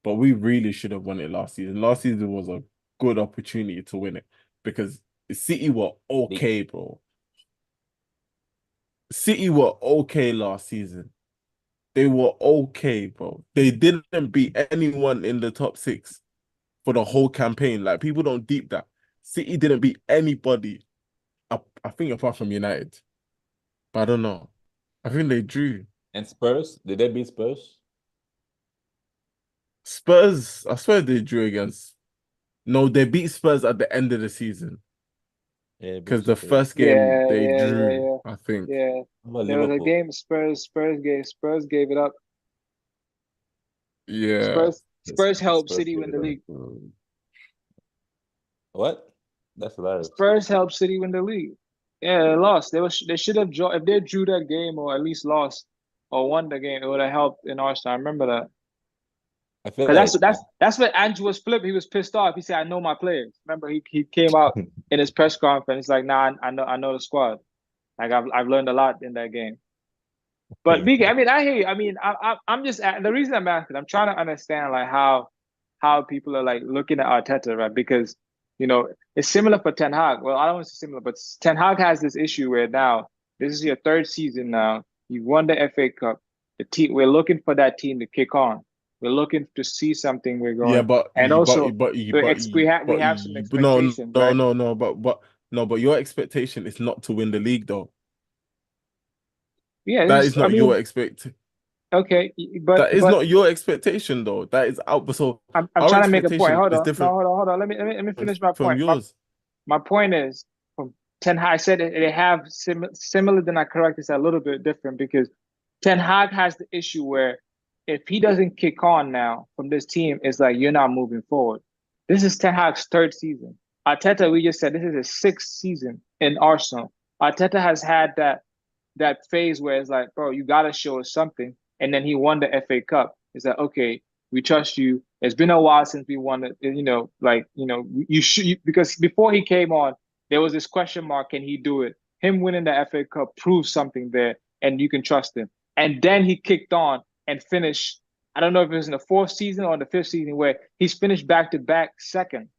But we really should have won it last season. Last season was a good opportunity to win it because City were They, okay, bro. City were okay last season. They were okay, bro. They didn't beat anyone in the top six for the whole campaign. Like people don't deep that. City didn't beat anybody. I think apart from United. but I don't know. I think they drew. And Spurs, did they beat Spurs? Spurs, I swear they drew against. No, they beat Spurs at the end of the season Yeah, they beat because the Spurs. first game Yeah, they yeah, yeah, drew, yeah. I think. Yeah. How about There was a Liverpool? game Spurs gave it up. Yeah. Spurs helped Spurs City gave win it the up. league. What? That's hilarious. Spurs helped City win the league. Yeah, they lost. They should have draw if they drew that game or at least lost or won the game, it would have helped in Arsenal. I remember that. I feel Because like that's what Andrew was flipped. He was pissed off. He said, "I know my players." Remember, he came out in his press conference like, "Nah, I know the squad. Like I've learned a lot in that game." But BK, I mean, I hear you. I mean, I'm just the reason I'm asking. I'm trying to understand like how people are like looking at Arteta, right? Because it's similar for Ten Hag. Well, I don't want to say similar, but Ten Hag has this issue where now this is your third season now. You won the FA Cup. The team we're looking for that team to kick on. We're looking to see something we're Yeah, going, and also we have some no, expectations, right? but your expectation is not to win the league, though. Yeah, That this is is. I not your mean, expect. okay, That is but not your expectation, though. That is out. So I'm our trying to make a point. expectation Hold is on. No, different hold on. Let me finish my from point. yours. My point is from Ten Hag. I said they have similar. Then I correct this a little bit different because Ten Hag has the issue where if he doesn't kick on now from this team, it's like you're not moving forward. This is Ten Hag's third season. Arteta, we just said this is his sixth season in Arsenal. Arteta has had that phase where it's like, bro, you gotta show us something. And then he won the FA Cup. It's like, okay, we trust you. It's been a while since we won it. You should because before he came on, there was this question mark: can he do it? Him winning the FA Cup proves something there, and you can trust him. And then he kicked on and finished. I don't know if it was in the fourth season or the fifth season where he's finished back to back second,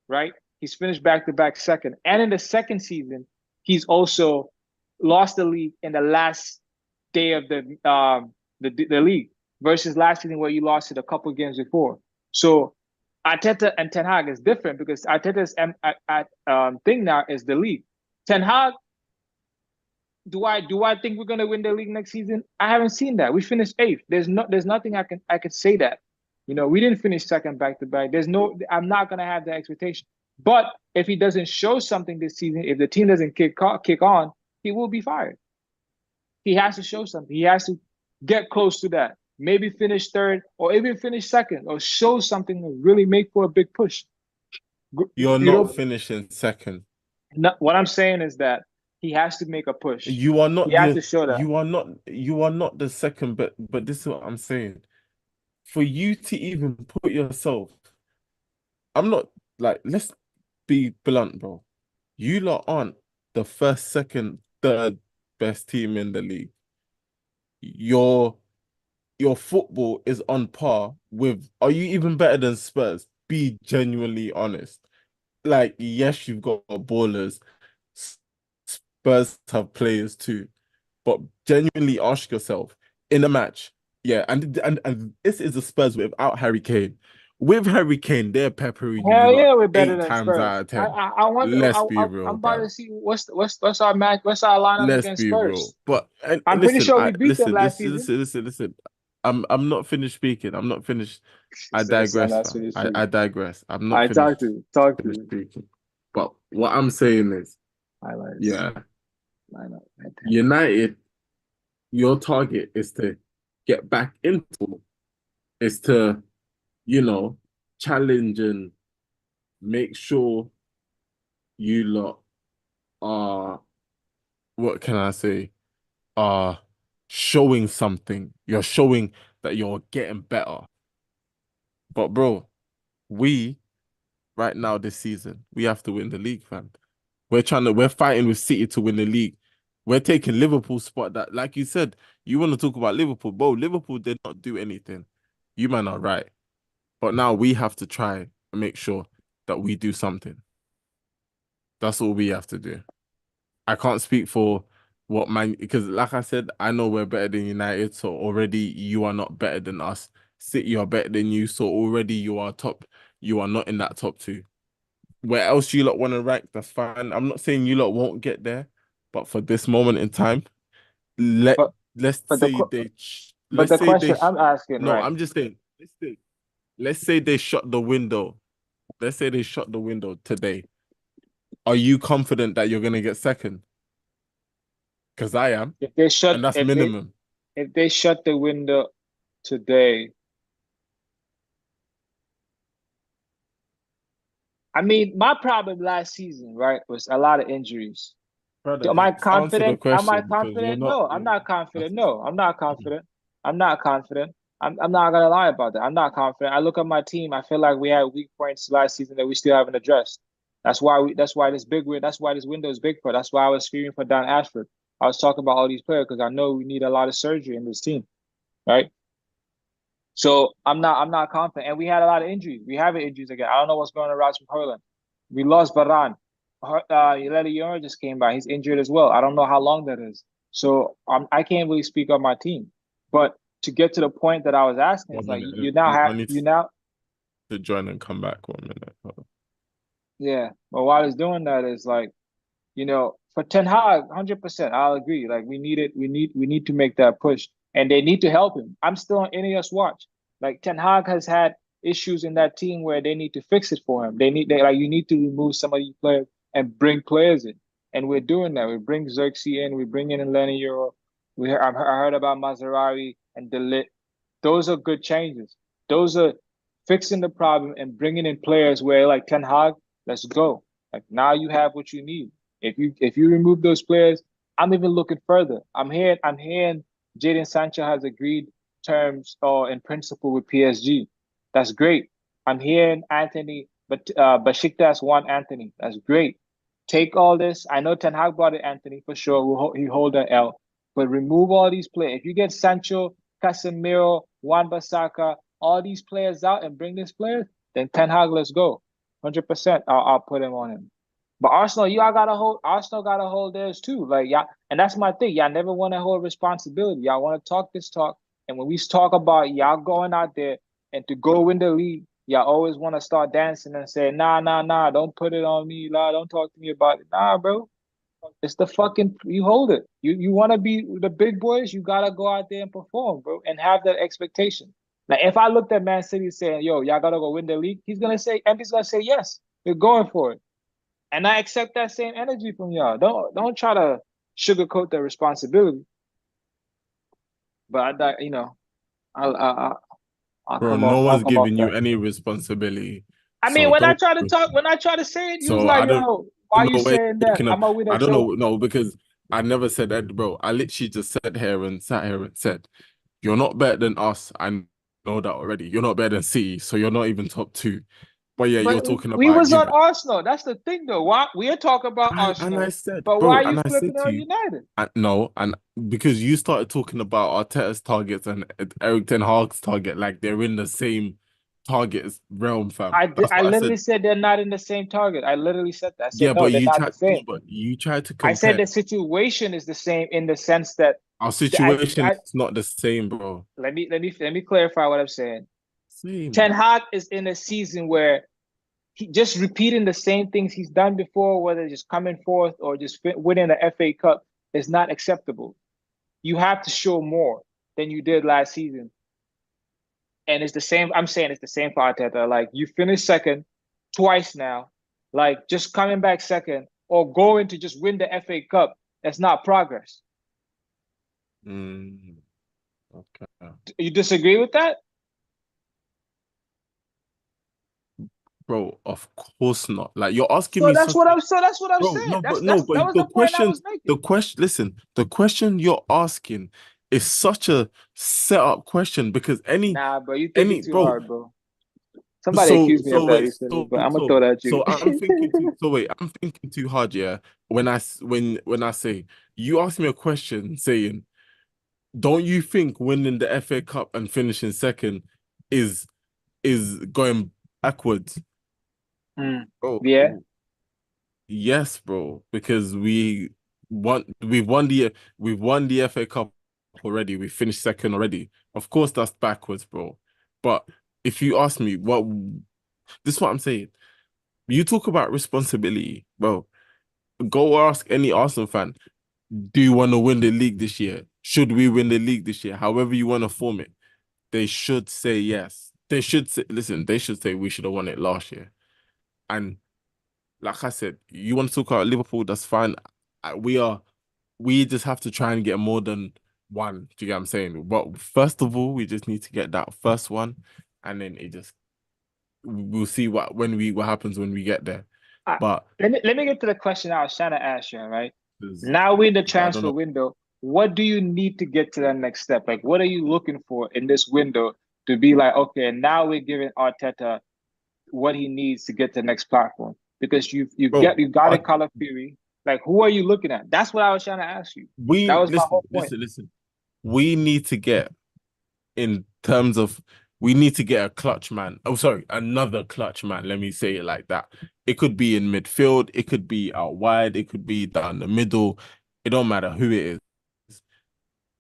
right? He's finished back to back second, and in the second season, he's also lost the league in the last day of the league versus last season where you lost it a couple of games before. So Arteta and Ten Hag is different because Arteta's thing now is the league. Ten Hag, do I think we're gonna win the league next season? I haven't seen that. We finished eighth. There's nothing I could say that. We didn't finish second back to back. I'm not gonna have that expectation. But if he doesn't show something this season, if the team doesn't kick on, he will be fired. He has to show something. He has to get close to that. Maybe finish third or even finish second or show something to really make for a big push. You're not finishing second. What I'm saying is that he has to make a push. You are not. He has to show that. You are not. You are not the second. But this is what I'm saying. For you to even put yourself, I'm not like. Let's be blunt, bro. You lot aren't the first, second, third best team in the league. Your football is on par with. Are you even better than Spurs? Be genuinely honest. Like, yes, you've got ballers. Spurs have players too, but genuinely ask yourself in a match, yeah, and this is the Spurs without Harry Kane. With Harry Kane, they're peppering you Hell lot yeah, we're better 8 than times Spurs. out of I 10. I, I want. Let's be I'm real, about to bro. see what's our match. What's our lineup Let's against be real. Spurs? But and I'm pretty listen, sure we I beat them listen, last season. listen. I'm not finished speaking. I'm not finished. I Says I'm digress, not fam. finished I speaking. digress. I'm not I finished talk to finished you. speaking. But what I'm saying is, Highlights. yeah, Lineup. United, your target is to get back into, is to, challenge and make sure you lot are, what can I say, are showing something. You're showing that you're getting better. But bro, we right now this season, we have to win the league, fam. We're fighting with City to win the league. We're taking Liverpool's spot that, like you said, you want to talk about Liverpool. Bro, Liverpool did not do anything. You man are right. But now we have to try and make sure that we do something. That's all we have to do. I can't speak for what man, because like I said, I know we're better than United, so already you are not better than us. City are better than you, so already you are top. You are not in that top two. Where else you lot want to rank, that's fine. I'm not saying you lot won't get there, but for this moment in time, let's but say they but let's the say they question I'm asking, no, right? I'm just saying, let's say they shut the window. Let's say they shut the window today. Are you confident that you're gonna get second? Because I am, If they shut and that's minimum. if they shut the window today, I mean, my problem last season, right, was a lot of injuries. Brother, Am I just answer the confident? Am I question because you're confident? not. No, I'm not confident. No, I'm not confident. I'm not confident. I'm not gonna lie about that. I'm not confident. I look at my team. I feel like we had weak points last season that we still haven't addressed. That's why this big win. That's why this window is big for. That's why I was screaming for Don Ashford. I was talking about all these players because I know we need a lot of surgery in this team, right? So I'm not confident. And we had a lot of injuries. We have injuries again. I don't know what's going on with Rasmus Højlund. We lost Baran. Yelena just came by. He's injured as well. I don't know how long that is. So I can't really speak on my team. But to get to the point that I was asking, it's 1 like minute. I need you now to join and come back 1 minute. yeah. But while he's doing that, is like, for Ten Hag, 100%, I'll agree. Like we need to make that push, and they need to help him. I'm still on NAS watch. Like Ten Hag has had issues in that team where they need to fix it for him. You need to remove some of these players and bring players in, and we're doing that. We bring Xerxes in, we bring in Lenny Euro. I heard about Maserati and Delit. Those are good changes. Those are fixing the problem and bringing in players where like Ten Hag, let's go. Like now you have what you need. If you remove those players, I'm even looking further. I'm hearing Jadon Sancho has agreed terms or in principle with PSG. That's great. I'm hearing Anthony, but Besiktas want Anthony. That's great. Take all this. I know Ten Hag brought it Anthony for sure. He hold an L, but remove all these players. If you get Sancho, Casemiro, Wan-Bissaka, all these players out and bring these players, then Ten Hag, let's go. 100%. I'll put him on him. But Arsenal, y'all gotta hold. Arsenal gotta hold theirs too. Like y'all, and that's my thing. Y'all never want to hold responsibility. Y'all want to talk this talk, and when we talk about y'all going out there and to go win the league, y'all always want to start dancing and say, nah, nah, nah, don't put it on me, lah, don't talk to me about it. Nah, bro, it's the fucking you hold it. You want to be the big boys, you gotta go out there and perform, bro, and have that expectation. Like if I looked at Man City saying, yo, y'all gotta go win the league, he's gonna say yes, they're going for it. And I accept that same energy from y'all. Don't try to sugarcoat the responsibility. But I'll Bro, come no off. I'll one's come off giving you that. any responsibility. I mean, So when I don't. try to talk, when I try to say it, you was So like, I don't "Yo, why you know where saying you're that? taking up. I'm gonna win a I don't know. trophy." No, because I never said that, bro. I literally just sat here and said, you're not better than us. I know that already. You're not better than City, so you're not even top two. But yeah, But you're talking we about was on giving. Arsenal. That's the thing, though. Why we are talking about And I Arsenal, said, but why bro, are you and I flipping said to on you, United? no, and because you started talking about Arteta's targets and Eric Ten Hag's target, like they're in the same target realm, fam. That's I what I literally said. said they're not in the same target. I literally said that. I said Yeah, no, but they're you not the tried. same. But you tried to I said compare. the situation is the same in the sense that Our I, situation I is not the same, bro. let me clarify what I'm saying. Same. Ten Hag is in a season where he just repeating the same things he's done before, whether just coming forth or just winning the FA Cup, is not acceptable. You have to show more than you did last season. And it's the same. I'm saying it's the same for Arteta. Like you finished second twice now. Like just coming back second or going to just win the FA Cup, that's not progress. Okay. You disagree with that? Bro, of course not. Like you're asking So me that's such what a I'm. So that's what I'm bro, saying. no, That's but no, that's but that was the point I was making. listen, the question you're asking is such a set up question because Nah, bro, you think any it too bro, hard, bro. Somebody accused me of that wait, recently, but I'm gonna throw that at you. I'm thinking too hard, yeah. When I say you ask me a question saying, don't you think winning the FA Cup and finishing second is going backwards? Mm, Bro, yeah. yes, bro, because we've won the FA Cup already. We finished second already. Of course, that's backwards, bro. But if you ask me, this is what I'm saying. You talk about responsibility, bro. Go ask any Arsenal fan. do you want to win the league this year? Should we win the league this year? However you want to form it, they should say yes. They should say, listen, they should say we should have won it last year. And like I said, you want to talk about Liverpool, that's fine. We just have to try and get more than one. Do you get what I'm saying? But first of all, we just need to get that first one, and then we'll see what happens when we get there. Uh, But let me get to the question I was trying to ask you, all right? Now we're in the I don't transfer know. window. What do you need to get to that next step? Like, what are you looking for in this window to be like, okay, now we're giving Arteta what he needs to get to the next platform? Because Bro, you got a color theory. Like, who are you looking at? That's what I was trying to ask you. That we was my listen, whole point. listen, listen. We need to get in terms of we need to get a clutch man. Oh, sorry, another clutch man. Let me say it like that. It could be in midfield, it could be out wide, it could be down the middle. It don't matter who it is.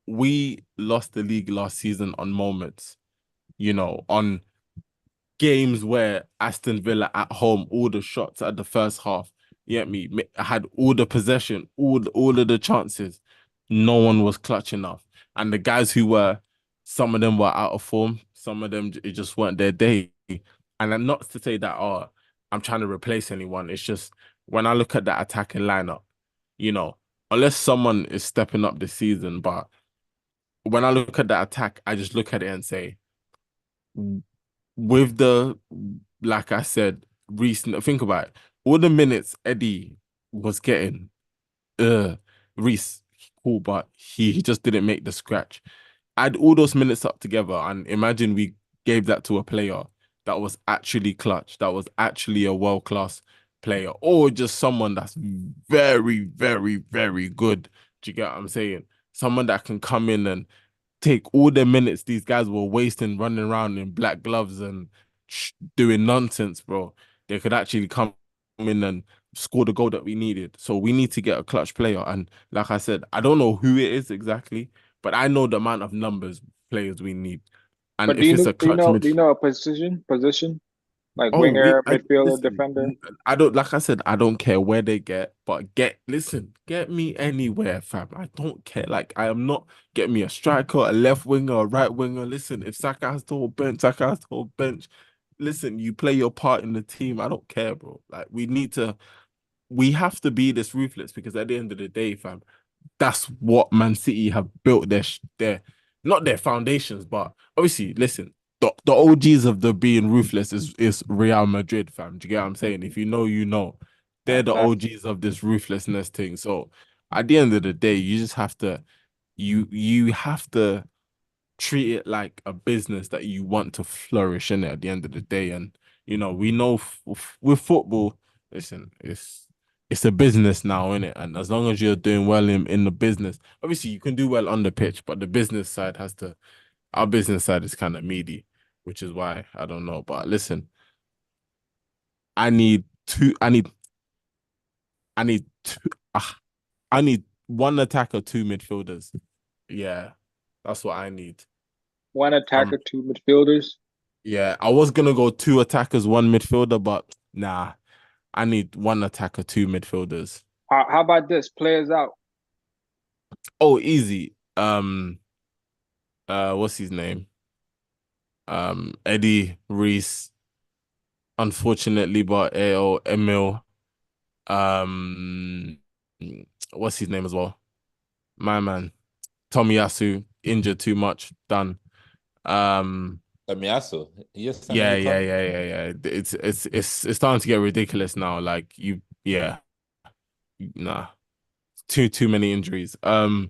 We lost the league last season on moments, on games where Aston Villa at home, all the shots at the first half, you get me, had all the possession, all of the chances. No one was clutch enough. And the guys some of them were out of form, some of them it just weren't their day. And I'm not to say that, I'm trying to replace anyone. It's just when I look at that attacking lineup, you know, unless someone is stepping up this season, but when I look at that attack, I just look at it and say, with like I said, think about it. All the minutes Eddie was getting, Reece, cool, but he just didn't make the scratch. Add all those minutes up together and imagine we gave that to a player that was actually clutch, that was actually a world-class player, or just someone that's very, very, very good. Do you get what I'm saying? Someone that can come in and take all the minutes these guys were wasting running around in black gloves and doing nonsense, bro. They could actually come in and score the goal that we needed. So we need to get a clutch player. And like I said, I don't know who it is exactly, but I know the amount of numbers players we need. And But if it's a clutch do you know a position like Oh, winger, I midfielder, listen. defender? I don't like I said. I don't care where they but get me anywhere, fam. I don't care. Like I am not get me a striker, a left winger, a right winger. Listen, if Saka has to hold bench, Saka has to hold bench. Listen, you play your part in the team. I don't care, bro. Like we have to be this ruthless because at the end of the day, fam, that's what Man City have built their not their foundations, but obviously, listen, the OGs of the being ruthless is Real Madrid, fam. Do you get what I'm saying? If you know, you know. They're the Factz. OGs of this ruthlessness thing. So at the end of the day, you just have to you have to treat it like a business that you want to flourish in it at the end of the day. And we know with football, listen, it's a business now, isn't it? And as long as you're doing well in the business, obviously you can do well on the pitch, but the business side our business side is kind of meaty, which is why I don't know. But listen, I need two, I need, I need two, I need one attacker, two midfielders. Yeah, that's what I need. One Um, attacker, two midfielders. yeah, I was gonna go two attackers, one midfielder, but nah, I need one attacker, two midfielders. How about this? Players out. Oh, easy. What's his name? Eddie Reese. Unfortunately, but Emil. Um, what's his name as well? My man, Tomiyasu, injured too much, done. Miyasu, he just signed a Yeah, new yeah, contract. yeah, yeah, yeah. It's starting to get ridiculous now. Like yeah, nah, too many injuries. And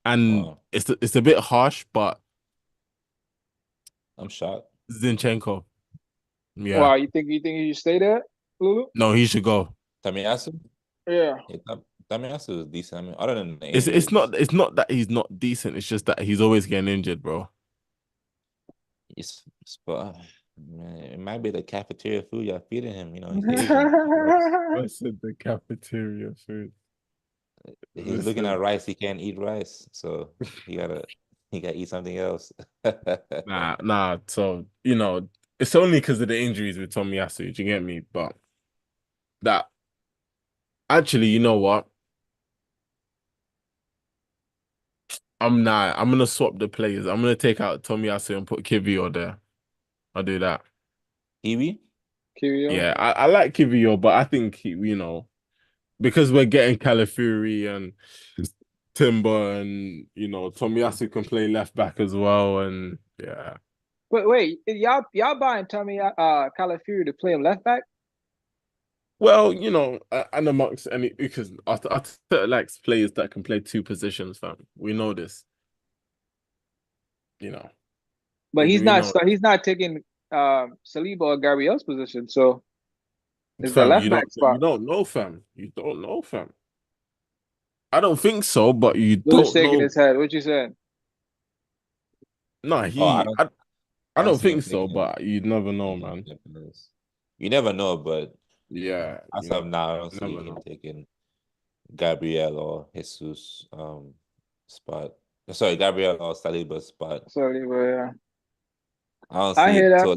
Wow, it's a bit harsh, but I'm shocked. Zinchenko, yeah, Wow, you think he should stay there, Lulu? no, he should go. Tamiyasu, Yeah. yeah, Tamiyasu is decent. I mean, other than the It's injuries, not that he's not decent. It's just that he's always getting injured, bro. but man, it might be the cafeteria food y'all feeding him. He's Asian. Listen, the cafeteria food. He's looking at Listen, rice. He can't eat rice, so he gotta eat something else. nah. So it's only because of the injuries with Tomiyasu. Do you get me? But that actually, you know what? I'm not. I'm gonna swap the players. I'm gonna take out Tomiyasu and put Kivio there. I'll do that. Kiwi? Curio. Yeah, I like Kivio, but I think because we're getting Calafuri and Timber and Tomiyasu can play left back as well, and yeah. Wait, y'all buying Tommy Calafiori to play left back? Well, and amongst any because Arteta likes players that can play two positions, fam. We know this. You know, But we know, he's not taking Saliba or Gabriel's position, so it's the fam. left back You spot. don't know, fam. You don't know, fam. I don't think so, but you Louis don't shaking know. his head. What you saying? No, Oh, I I don't don't see him think so, taking but you'd never know, taking man. Timbers. You never know, but Yeah, as of now, I don't see never him know. taking Gabriel or Jesus spot. Sorry, Gabriel or Saliba's spot. Saliba, yeah. I don't I see hear it. that. So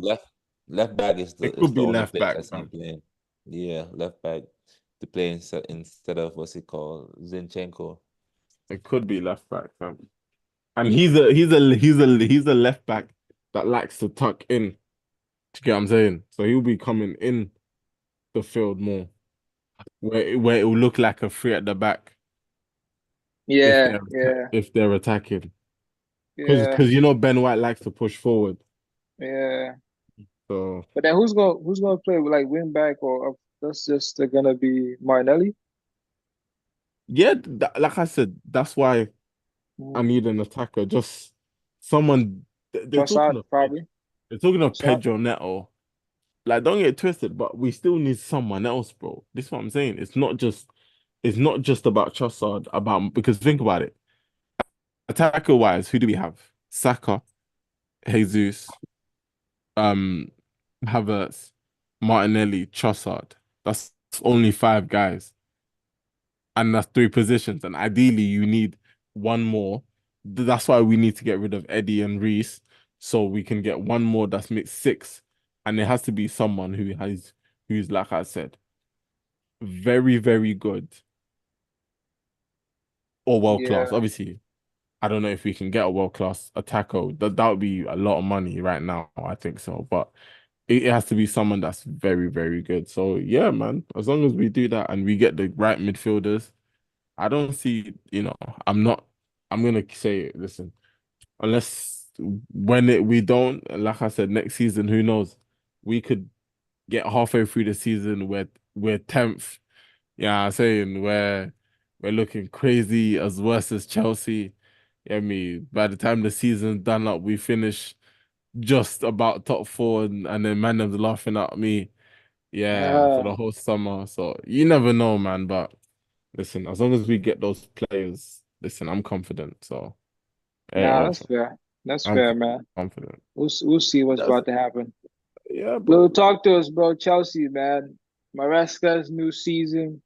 left back is It could the be only left place back, I see him fam. playing. Yeah, left back to play instead of what's it called, Zinchenko. It could be left back, fam. And he's a left back that likes to tuck in. Do you get what I'm saying? So he'll be coming in the field more, where it will look like a free at the back if Yeah, they're yeah, if they're attacking. yeah, Because Ben White likes to push forward. yeah. So But then who's gonna play with like wing back or that's just gonna be Martinelli? yeah, like I said, that's why I Mm, need an attacker. Just someone. They're talking Trossard of probably. they're talking of Trossard. Pedro Neto. Like, don't get it twisted, but we still need someone else, bro. This is what I'm saying. It's not just about Trossard, because think about it. Attacker wise, who do we have? Saka, Jesus, um, Havertz, Martinelli, Trossard. That's only five guys, and that's three positions. And ideally, you need one more. That's why we need to get rid of Eddie and Reese, so we can get one more that's mixed six, and it has to be someone who's like I said, very, very good or world class. Yeah. Obviously, I don't know if we can get a world class attacker. That would be a lot of money right now. I think so, but it has to be someone that's very, very good. So yeah, man. As long as we do that and we get the right midfielders, I don't see. I'm not. I'm gonna say, listen, unless we don't, like I said, next season, who knows? We could get halfway through the season where we're 10th. Yeah, I'm saying we're looking crazy as worse as Chelsea. Yeah, by the time the season's done up, we finish just about top four, and then man them's laughing at me. Yeah, for the Uh, whole summer. So you never know, man. But listen, as long as we get those players, listen, I'm confident. So hey, nah, oh, that's fair. That's I'm fair, man. confident. We'll see what's That's about to happen. yeah, Lou, bro. talk to us, bro. Chelsea, man. Maresca's new season.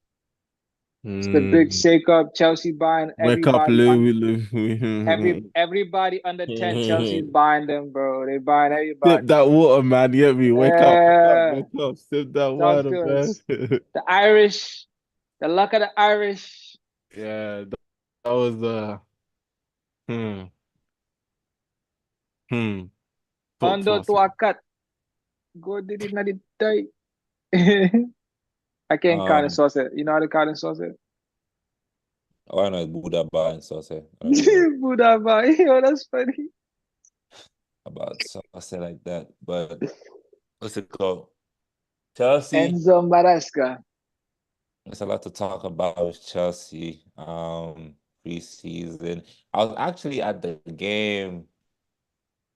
It's the big Mm. shakeup. Chelsea buying Wake up, Lou. everybody under 10. Chelsea's buying them, bro. They buying Sip everybody. that water, man. You get me? Wake up, wake up, Yeah. wake up. Sip that Talk water, to man. us. The Irish, the luck of the Irish. Yeah, that was hmm, hmm. Talk to Hondo us, to a man. cut. Go did it, not it die. I can't count and Um, sauce it. You know how to count and sauce it? why not Buddha Bar and Sauce? I don't even know Buddha, bye. Yo, that's funny. about Sauce like that. But what's it called? Chelsea. Enzo Maresca. There's a lot to talk about with Chelsea. Preseason. I was actually at the game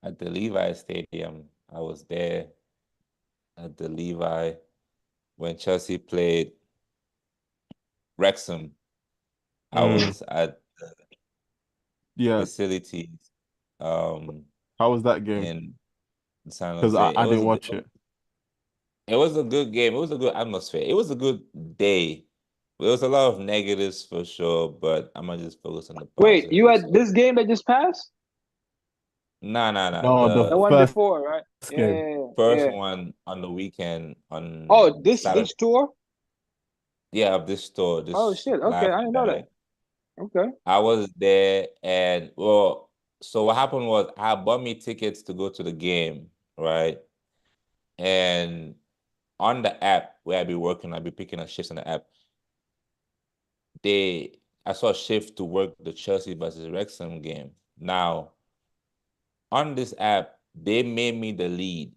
at the Levi Stadium. I was there at the Levi when Chelsea played Wrexham. I Mm, was at yeah. facilities How was that game? in San Because Jose. I didn't watch it. It was a good game. It was a good atmosphere. It was a good day. There was a lot of negatives for sure, but I'm gonna just focus on the Wait, you positives. had this game that just passed? Nah. No, the The The one first before, right? game. Yeah, first yeah. one on the weekend Oh, on this Saturday. tour? Yeah, of this store, Oh this shit. Okay, last I didn't know that. night. Okay. I was there, and well, so what happened was I bought me tickets to go to the game, right? And on the app where I be working, I be picking up shifts on the app. I saw a shift to work the Chelsea versus Wrexham game. Now, on this app, they made me the lead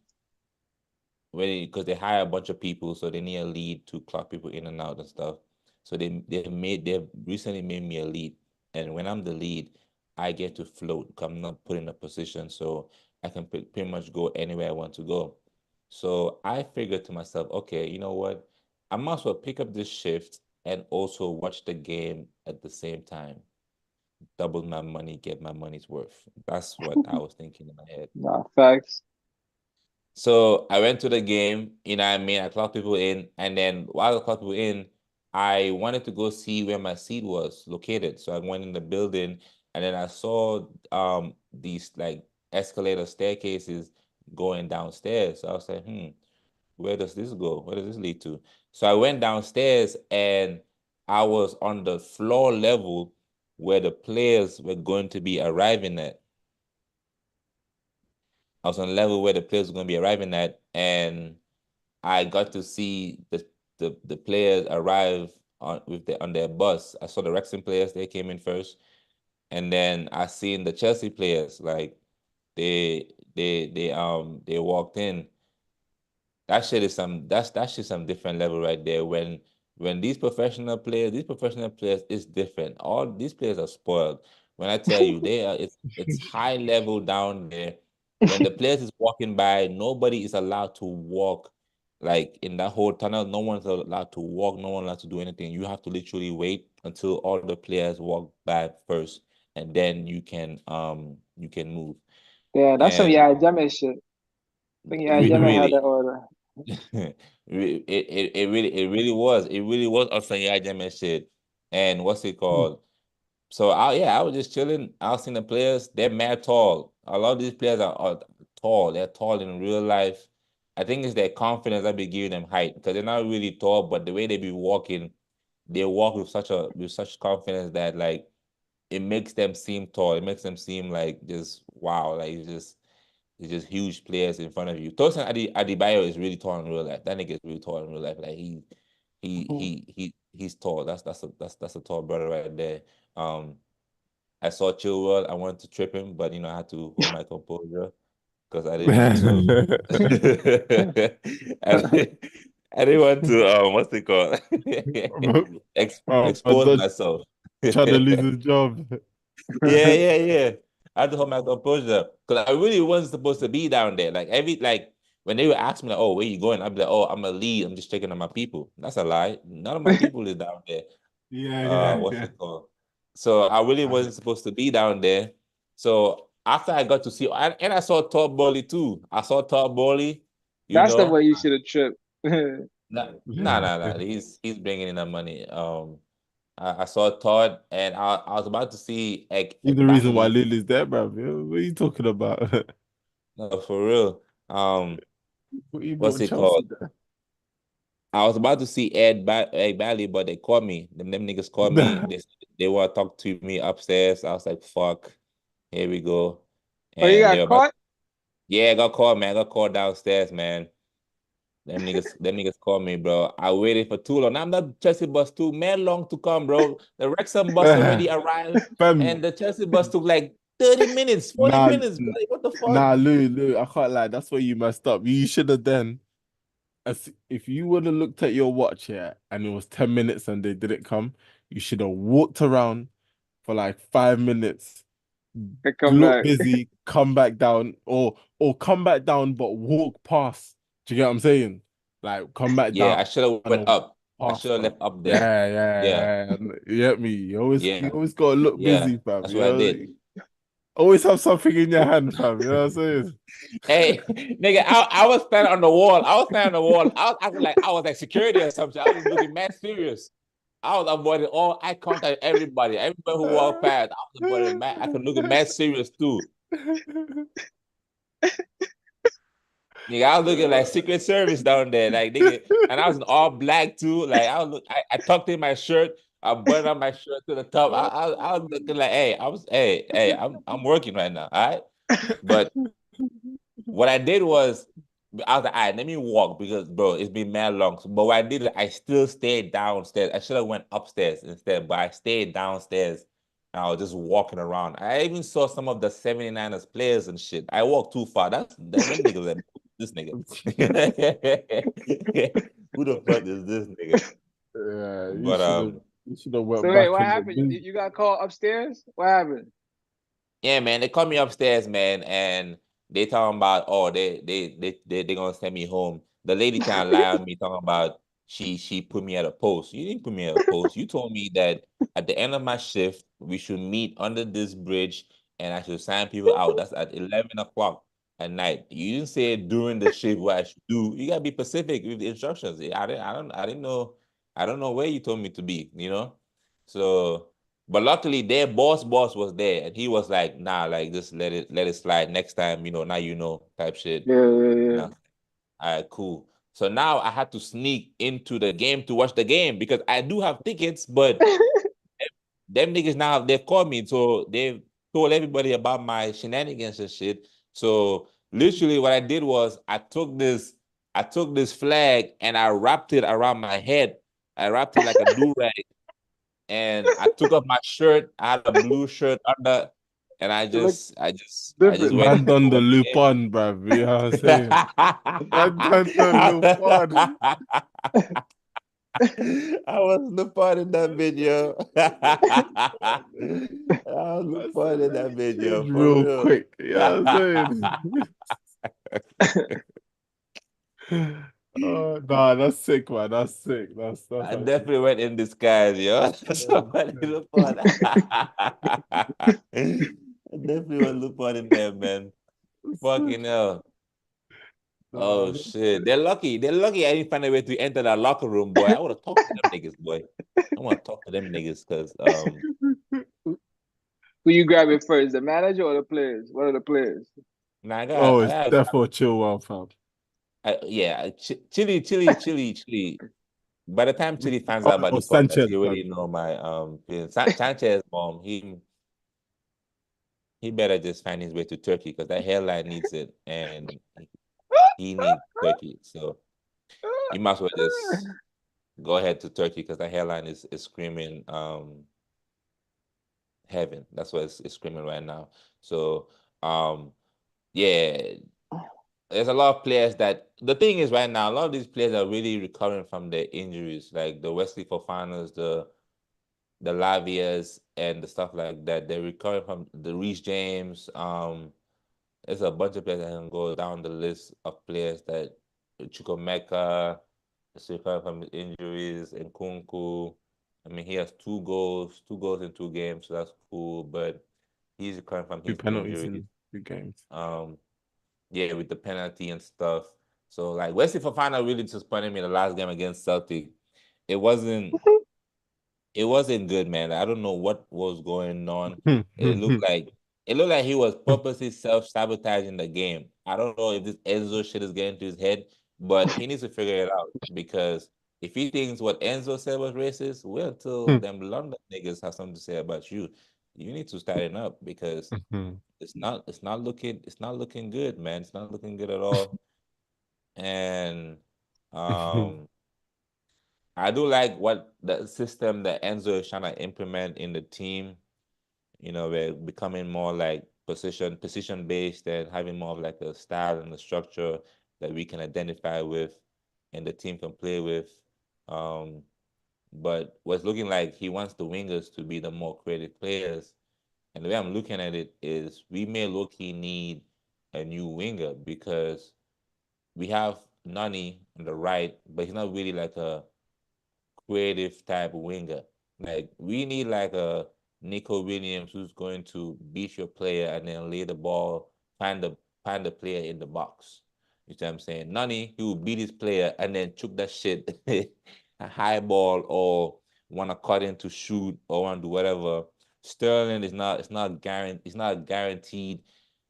because they hire a bunch of people, so they need a lead to clock people in and out and stuff. So they've recently made me a lead, and when I'm the lead, I get to float. I'm not put in a position, so I can pretty much go anywhere I want to go. So I figured to myself, okay, you know what? I might as well pick up this shift and also watch the game at the same time. Double my money, get my money's worth. That's what I was thinking in my head. Nah, facts. So I went to the game, you know what I mean? I clocked people in, and then while I clocked people in, I wanted to go see where my seat was located. So I went in the building, and then I saw these like escalator staircases going downstairs. So I was like, where does this go? Where does this lead to? So I went downstairs, and I was on the floor level where the players were going to be arriving at. I was on the level where the players were going to be arriving at, and I got to see the players arrive on their bus. I saw the Wrexham players; they came in first, and then I seen the Chelsea players. Like they walked in. That's just some different level right there. When these professional players is different. All these players are spoiled. When I tell you it's high level down there. When the players is walking by, nobody is allowed to walk like in that whole tunnel. No one's allowed to walk, no one allowed to do anything. You have to literally wait until all the players walk by first, and then you can move. Yeah, that's some And Yaya Jammeh shit. I think Yaya Jammeh had really, that order. it really was also Yajim and shit. And what's it called? So I was just chilling. I was seeing the players, they're mad tall. A lot of these players are tall. They're tall in real life. I think it's their confidence that be giving them height because they're not really tall, but the way they be walking, they walk with such confidence that like it makes them seem tall. It makes them seem like just wow, like it's just huge players in front of you. Tosin Adebayo is really tall in real life. That nigga is really tall in real life. Like he's tall. That's a tall brother right there. Um, I saw Chilwell. I wanted to trip him, but I had to hold my composure because I didn't want to. I, I didn't want to. What's it called? I Expose thought myself. trying to lose his job. Yeah. I had to hold my composure because I really wasn't supposed to be down there. Like when they would ask me like, "Oh, where you going?" I'd be like, "Oh, I'm a lead. I'm just checking on my people." That's a lie. None of my people is down there. What's Yeah. it called? So I really wasn't supposed to be down there. So after I got to see, and I saw Todd Bowley too. I saw Todd Bowley. You That's the know, way you should have tripped. nah. He's bringing in the money. I saw Todd, and I was about to see He's the reason why Bailey. Lily's there, bro. What are you talking about? No, for real. What you What's brought it Chelsea called? I was about to see Ed Bailey, but they called me. Them niggas called me. there? They want to talk to me upstairs. I was like, fuck, here we go. Oh, you And they got were about, caught? yeah, I got called, man. I got called downstairs, man. Them niggas called me, bro. I waited for too long. I'm not Chelsea bus too man long to come, bro. The Wrexham bus already arrived, Fam, and the Chelsea bus took like 30 minutes, 40 nah, minutes, bro. Like, what the fuck? nah, Lou, I can't lie. That's where you messed up. You should have done. If you would have looked at your watch here and it was 10 minutes and they didn't come, you should have walked around for like 5 minutes, They come look back. busy, come back down, or come back down but walk past. Do you get what I'm saying? Like come back Yeah, down I should have and went walk up. I should past have them. left up there. Yeah, Yeah, You get me? You yeah, always gotta look yeah. busy, fam. That's You what I know, did. always have something in your hand, fam. You know what I'm saying? Hey, nigga, I was standing on the wall. I was standing on the wall. I was acting like I was like security or something. I was looking mad serious. I was avoiding all eye contact with everybody. Everybody who walked past, I was avoiding mad. I could look at mad serious too. Nigga, I was looking like Secret Service down there. Like nigga, and I was in all black too. Like I tucked in my shirt. I buttoned up my shirt to the top. I was looking like, I'm working right now, all right? But what I did was, I was like, all right, let me walk because, bro, it's been mad long. But what I did, I still stayed downstairs. I should have went upstairs instead, but I stayed downstairs and I was just walking around. I even saw some of the 79ers players and shit. I walked too far. Them niggas, like, this nigga. Who the fuck is this nigga? Yeah, But you should have went So wait, back what in the happened? You, business. you got called upstairs? What happened? yeah, man, they called me upstairs, man, and they talking about, oh, they gonna send me home. The lady trying to lie on me, talking about she put me at a post. You didn't put me at a post. You told me that at the end of my shift, we should meet under this bridge and I should sign people out. That's at 11 o'clock at night. You didn't say during the shift what I should do. You gotta be specific with the instructions. I didn't know. I don't know where you told me to be, you know? So but luckily, their boss was there, and he was like, "Nah, like just let it slide. Next time, now you know type shit." Yeah, yeah, And yeah. all right, cool. So now I had to sneak into the game to watch the game because I do have tickets, but them niggas now they've called me, so they've told everybody about my shenanigans and shit. So literally, what I did was I took this flag and I wrapped it around my head. I wrapped it like a do rag and I took off my shirt. I had a blue shirt under, and You look I just different. went Man done to the watch loop the game. on, bruv. You know what I'm saying? Man done the loop on. I was the part in that video. I was the Man part said, in let that me video change for real real. quick. You know what I'm saying? Oh, nah, that's sick, man. That's sick. That's I actually definitely went in disguise, yo. sick. Somebody look for I definitely went look for in there, man. Sick. Fucking hell. Nah, Oh that's shit. sick. They're lucky. They're lucky I didn't find a way to enter that locker room, boy. I would have talked to them niggas, boy. I want to talk to them niggas because Who you grabbing first, the manager or the players? What are the players? nah, Oh, I it's got definitely chill one, fam. yeah, Chili. By the time Chili finds out about Oh, the podcast, Sanchez, he already fam. know my feelings. Sanchez mom, he better just find his way to Turkey because that hairline needs it and he needs Turkey. So you might as well just go ahead to Turkey because that hairline is screaming heaven. That's what it's screaming right now. So yeah, there's a lot of players that the thing is right now, a lot of these players are really recovering from their injuries, like the Wesley Fofanas, the Lavias, and the stuff like that. They're recovering from the Reece James. There's a bunch of players that can go down the list of players that Chukwemeka is recovering from injuries, and Kunku. I mean, he has two goals in 2 games, so that's cool. But he's recovering from Two his penalties injuries. in 2 games. Yeah, with the penalty and stuff. So like Wesley Fofana really disappointed me in the last game against Celtic. It wasn't it wasn't good, man. I don't know what was going on. It looked like it looked like he was purposely self-sabotaging the game. I don't know if this Enzo shit is getting to his head, but he needs to figure it out because if he thinks what Enzo said was racist, wait until them London niggas have something to say about you. You need to start it up because it's not looking good, man. It's not looking good at all. And um I do like what the system that Enzo is trying to implement in the team. We're becoming more like position based and having more of like a style and a structure that we can identify with and the team can play with. Um, but what's looking like he wants the wingers to be the more creative players. And the way I'm looking at it is we may look he need a new winger because we have Nani on the right, but he's not really like a creative type winger. Like we need like a Nico Williams who's going to beat your player and then lay the ball, find the player in the box. You see what I'm saying? Nani, he will beat his player and then choke that shit a high ball or wanna cut in to shoot or wanna do whatever. Sterling is not it's not guaranteed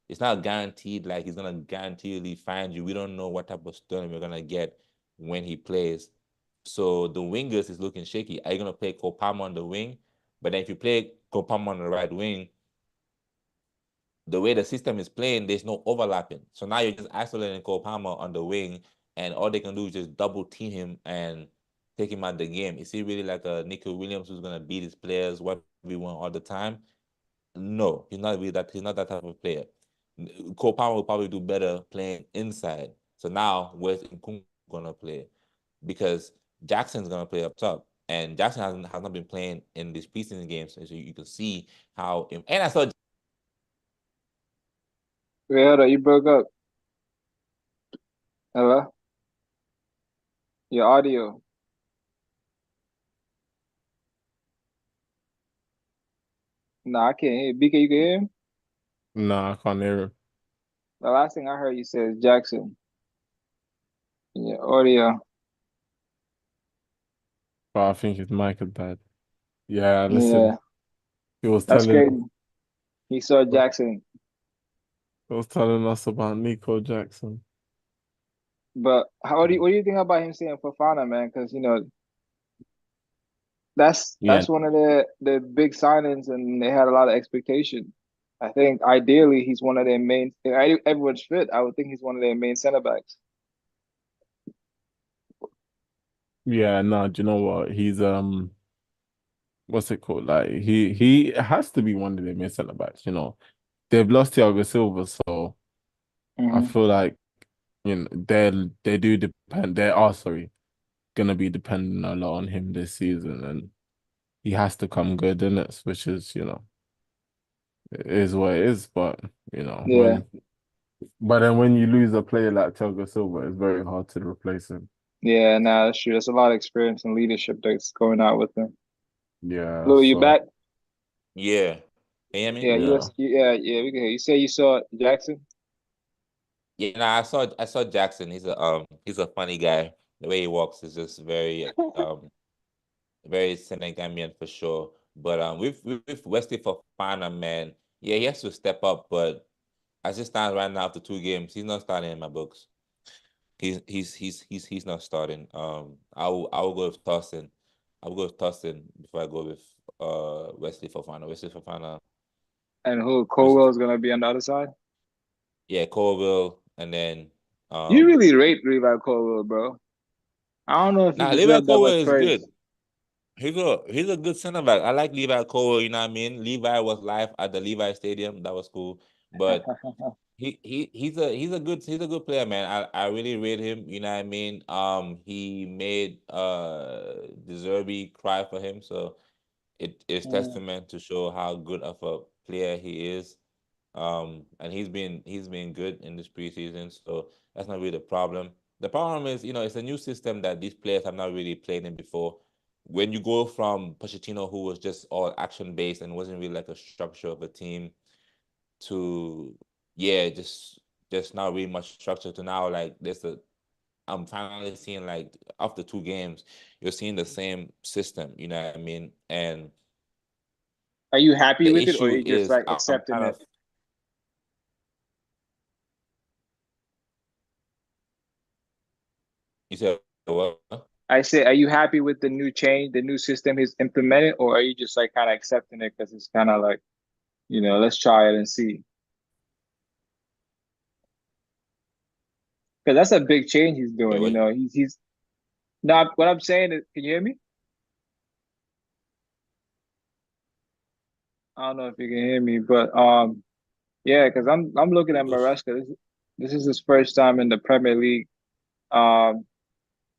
it's not guaranteed like he's gonna guaranteedly find you. We don't know what type of Sterling we're gonna get when he plays. So the wingers is looking shaky. Are you gonna play Cole Palmer on the wing? But then if you play Cole Palmer on the right wing, the way the system is playing, there's no overlapping. So now you're just isolating Cole Palmer on the wing, and all they can do is just double team him and take him out the game. Is he really like a Nico Williams who's gonna beat his players 1v1 all the time? No, he's not really that. He's not that type of player. Cole Palmer will probably do better playing inside. So now where's Nkunku gonna play? Because Jackson's gonna play up top, and Jackson has not been playing in these preseason games, so you can see how. And I saw. Wait, hold on, you broke up. Hello? Your audio. Nah, I can't hear. BK, you can hear him? Nah, I can't hear him. The last thing I heard you say is Jackson. Your audio. But I think his mic is bad. Yeah, listen, Yeah, he was that's telling crazy. He saw Jackson. he was telling us about Nico Jackson. But what do you think about him saying Fofana, man? Because Yeah, that's one of the big signings, and they had a lot of expectation. I think ideally he's one of their main. If everyone's fit, I would think he's one of their main center backs. yeah, no, do you know what? He's what's it called? Like he has to be one of their main centre backs, you know. They've lost Thiago Silva, so I Hmm. feel like they do depend they are sorry gonna be depending a lot on him this season, and he has to come good in it, which is, you know, it is what it is. But you know, Yeah, then when you lose a player like Thiago Silva, it's very hard to replace him. yeah, nah, that's true. There's a lot of experience and leadership that's going out with him. Yeah, Louis, you so back? Yeah. Can you hear me? Yeah, yeah. yeah, we can hear you. Say you saw Jackson. Yeah, no, I saw Jackson. He's a funny guy. The way he walks is just very Senegambian for sure. But with Wesley Fofana, man, yeah, he has to step up. But as it stands right now after 2 games, he's not starting in my books. He's not starting. I will go with Tossin. I will go with Tossin before I go with Wesley Fofana. Wesley Fofana And who just, Colwell is gonna be on the other side? yeah, Colville, and then You really rate Levi Colwell, bro. I don't know if he now Levi deserved that Colville much is praise. good. He's a good center back. I like Levi Cole, you know what I mean? Levi was live at the Levi Stadium. That was cool. But he's a good player, man. I really rate him, you know what I mean? He made Deserby cry for him, so it is Mm, testament to show how good of a player he is. And he's been good in this preseason, so that's not really the problem. The problem is, it's a new system that these players have not really played in before. When you go from Pochettino, who was just all action based and wasn't really like a structure of a team, to yeah, just not really much structure, to now like I'm finally seeing, like, after 2 games, you're seeing the same system, you know what I mean? And Are you happy the with it, or are issue you just is like I'm accepting kind it? of you said what? I say, are you happy with the new change, the new system he's implemented, or are you just like kind of accepting it because it's kind of like, let's try it and see? Because that's a big change he's Wait, doing. what? He's not. What I'm saying is, can you hear me? I don't know if you can hear me, but yeah, because I'm looking at Maresca. This is his first time in the Premier League. Um,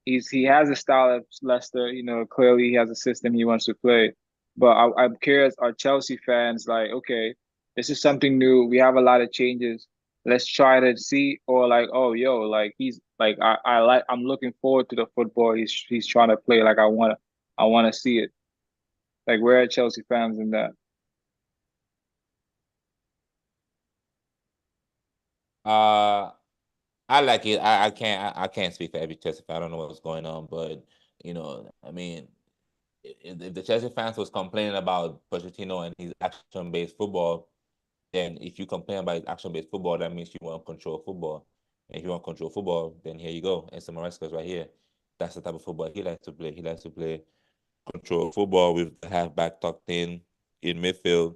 he has a style of Leicester. Clearly he has a system he wants to play. But I'm curious, are Chelsea fans like, okay, this is something new. We have a lot of changes. Let's try to see, or like, oh, yo, like he's like, I'm looking forward to the football he's trying to play. Like I want to see it. Like where are Chelsea fans in that? Uh, I like it. I can't speak for every Chelsea fan. I don't know what's going on, but I mean, if the Chelsea fans was complaining about Pochettino and his action-based football, then if you complain about his action-based football, that means you want to control football. And if you want to control football, then here you go. And some Maresca's right here. That's the type of football he likes to play. He likes to play control football with the halfback tucked in midfield,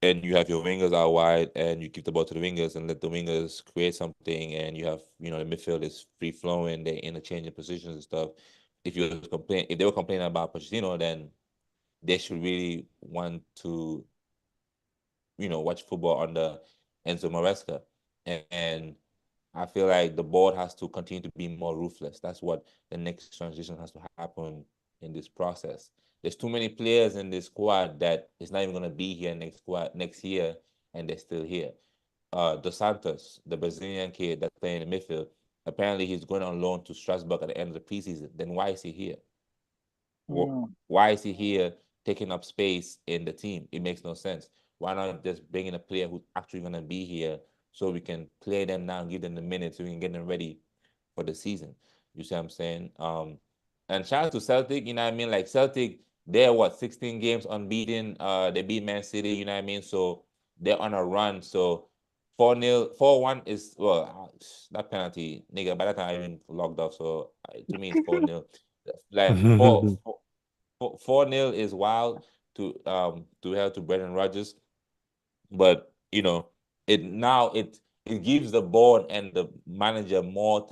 and you have your wingers out wide, and you give the ball to the wingers and let the wingers create something, and you have, the midfield is free flowing, they're interchanging positions and stuff. If they were complaining about Pochettino, then they should really want to, watch football under Enzo Maresca. And I feel like the board has to continue to be more ruthless. That's what the next transition has to happen in this process. There's too many players in this squad that is not even going to be here next year, and they're still here. Dos Santos, the Brazilian kid that's playing in the midfield, apparently he's going on loan to Strasbourg at the end of the preseason. Then why is he here? Why is he here taking up space in the team? It makes no sense. Why not just bring in a player who's actually going to be here so we can play them now, give them the minutes so we can get them ready for the season? You see what I'm saying? And shout out to Celtic, you know what I mean? Like Celtic, they're 16 games unbeaten. They beat Man City, you know what I mean? So they're on a run. So 4-0, 4-1 is, well, that penalty, nigga, by that time I even logged off. So to me, it's 4-0. Like 4-0 is wild to hell to Brendan Rodgers, but it gives the board and the manager more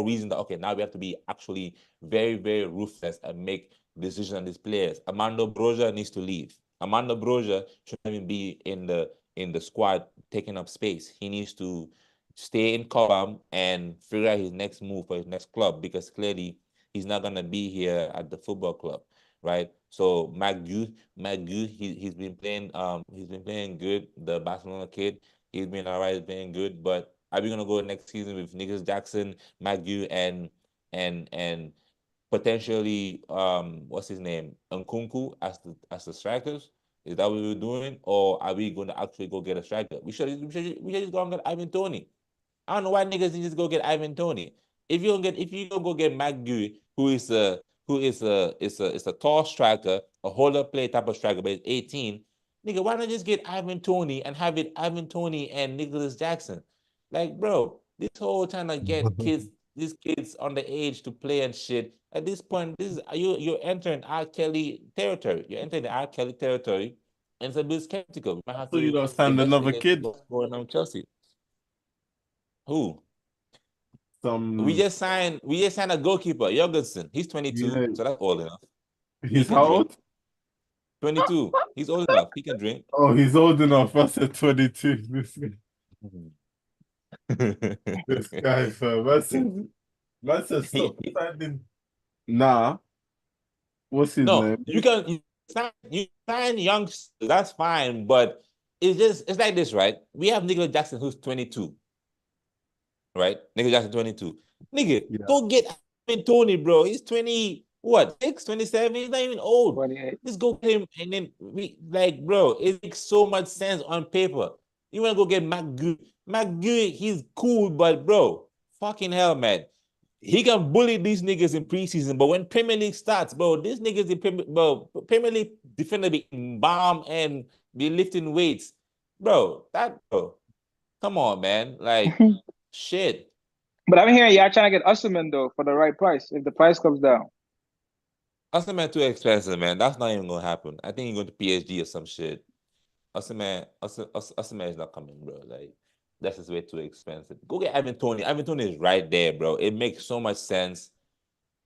reason that, okay, now we have to be actually very, very ruthless and make decisions on these players. Armando Broja needs to leave. Armando Broja shouldn't even be in the squad taking up space. He needs to stay in Cobham and figure out his next move for his next club, because clearly he's not gonna be here at the football club, right? So Magu, he's been playing good. The Barcelona kid, he's been all right, playing good. But are we gonna go next season with Nicholas Jackson, Magu, and potentially what's his name, Nkunku as the strikers? Is that what we're doing, or are we going to actually go get a striker? We should just go and get Ivan Toney. I don't know why niggas didn't just go get Ivan Toney. If you don't go get McGui, who is a tall striker, a hold up play type of striker, but he's 18, nigga, why not just get Ivan Toney and have it Ivan Toney and Nicholas Jackson? Like, bro, this whole time to get these kids on the age to play and shit. At this point, you're entering R. Kelly territory. You're entering the R. Kelly territory, and it's a bit skeptical. We might have So you to don't stand another investigate kid. what's going on with Chelsea. Who? Some We just signed a goalkeeper, Jorgensen. He's 22, Yeah. so that's old enough. He's how old? 22. He's old enough. He can drink. Oh, he's old enough. I said 22. This guy, fam. Man said stop signing. Nah. What's his No, name? you sign young, that's fine, but it's like this, right? We have Nicholas Jackson who's 22. Right? Nicholas Jackson 22. Nigga, Yeah. go get Tony, bro. He's 20, what, 6, 27? He's not even old. 28. Just go get him, and then bro, it makes so much sense on paper. You want to go get McGee. McGee, he's cool, but bro, fucking hell, man. He can bully these niggas in preseason, but when Premier League starts, bro, these niggas in Premier League defender be bomb and be lifting weights. Bro, come on, man. Like, shit. But I'm hearing y'all trying to get Usman though for the right price if the price comes down. Osimhen too expensive, man. That's not even gonna happen. I think he's going to PSG or some shit. Osimhen is not coming, bro. Like, that's just way too expensive. Go get Ivan Toney. Ivan Toney is right there, bro. It makes so much sense.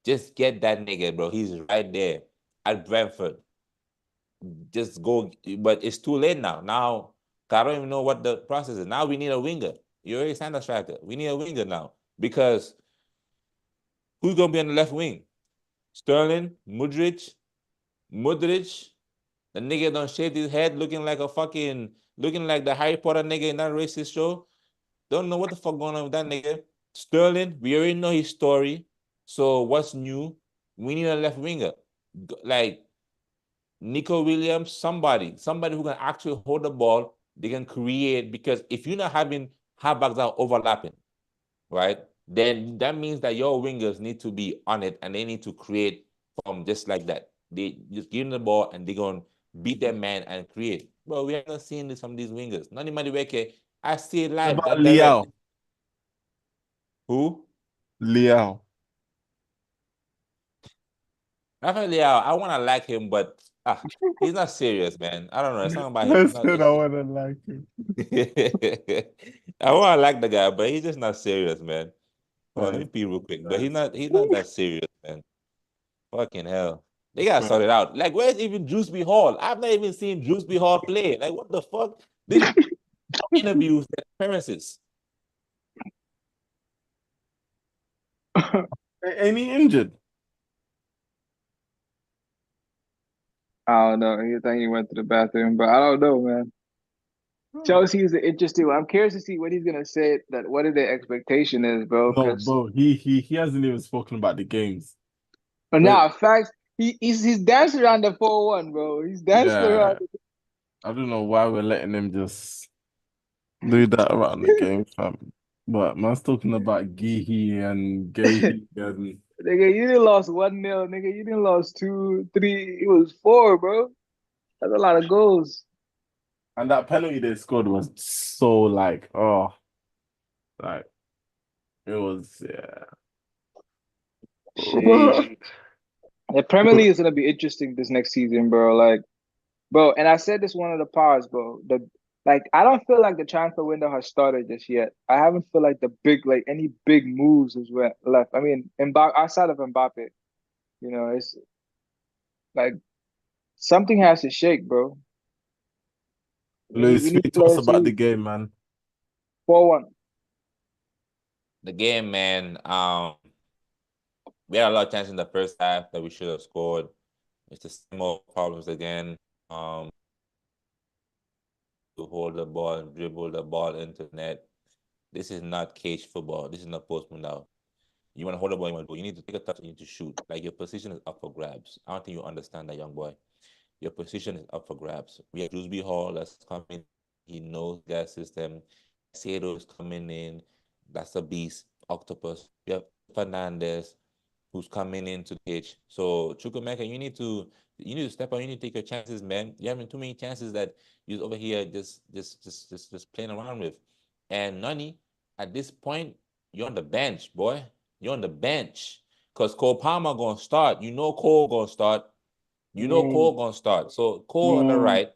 Just get that nigga, bro. He's right there at Brentford. Just go, but it's too late now. Now, I don't even know what the process is. Now we need a winger. You already signed a striker. We need a winger now, because who's gonna be on the left wing? Sterling, Modric. The nigga don't shave his head, looking like the Harry Potter nigga in that racist show. Don't know what the fuck going on with that nigga. Sterling, we already know his story. So what's new? We need a left winger. Like Nico Williams, somebody who can actually hold the ball. They can create, because if you're not having halfbacks that are overlapping, right? Then that means that your wingers need to be on it, and they need to create from just like that. They just give them the ball and they're going to beat their man and create. Bro, we haven't seen this from these wingers. Nani Madueke, I see it live. What about Liao? Who? Liao. Definitely, I want to like him, but he's not serious, man. I don't know. It's something about him. I He's not. said I want to like him. I want to like the guy, but he's just not serious, man. Hold on, let me Man, pee real quick. But he's not that serious, man. Fucking hell. They gotta sort it out. Like, where's even Juice B. Hall? I've not even seen Juice B. Hall play. Like, what the fuck? This interviews and appearances. ain't he injured? I don't know. I think he went to the bathroom, but I don't know, man. Chelsea is an interesting one. I'm curious to see what he's gonna say. That what is their expectation is, bro? No, Because bro, he hasn't even spoken about the games. but But now, facts. He's dancing around the 4-1, bro. He's dancing around. yeah, I don't know why we're letting him just do that around the game, fam. But man's talking about Geehy and Gahey and Nigga, you didn't lost 1-0, nigga. You didn't lost 2, 3. It was 4, bro. That's a lot of goals. that penalty they scored was so like, oh, like it was, yeah. Shit. The Premier League is gonna be interesting this next season, bro. Like, bro, and I said this one of the powers, bro. I don't feel like the transfer window has started just yet. I haven't feel like any big moves is left. I mean, outside of Mbappe, it's like something has to shake, bro. We Louis, need speak to us players about the who game, man. 4-1. The game, man. We had a lot of chances in the first half that we should have scored. It's the same old problems again. To hold the ball and dribble the ball into the net. This is not cage football. This is not postman now. You want to hold the ball, you need to take a touch and you need to shoot. Like, your position is up for grabs. I don't think you understand that, young boy. Your position is up for grabs. We have Dewsbury Hall that's coming. He knows that system. Caicedo is coming in. That's a beast. Octopus. We have Fernandez, who's coming into the pitch. So Chukwemeka, you need to step up. You need to take your chances, man. You're having too many chances that you're over here just playing around with. And Nani, at this point, you're on the bench, boy. You're on the bench. Because Cole Palmer gonna start. You know Cole gonna start. You know Cole Mm, gonna start. So Cole on the mm, right,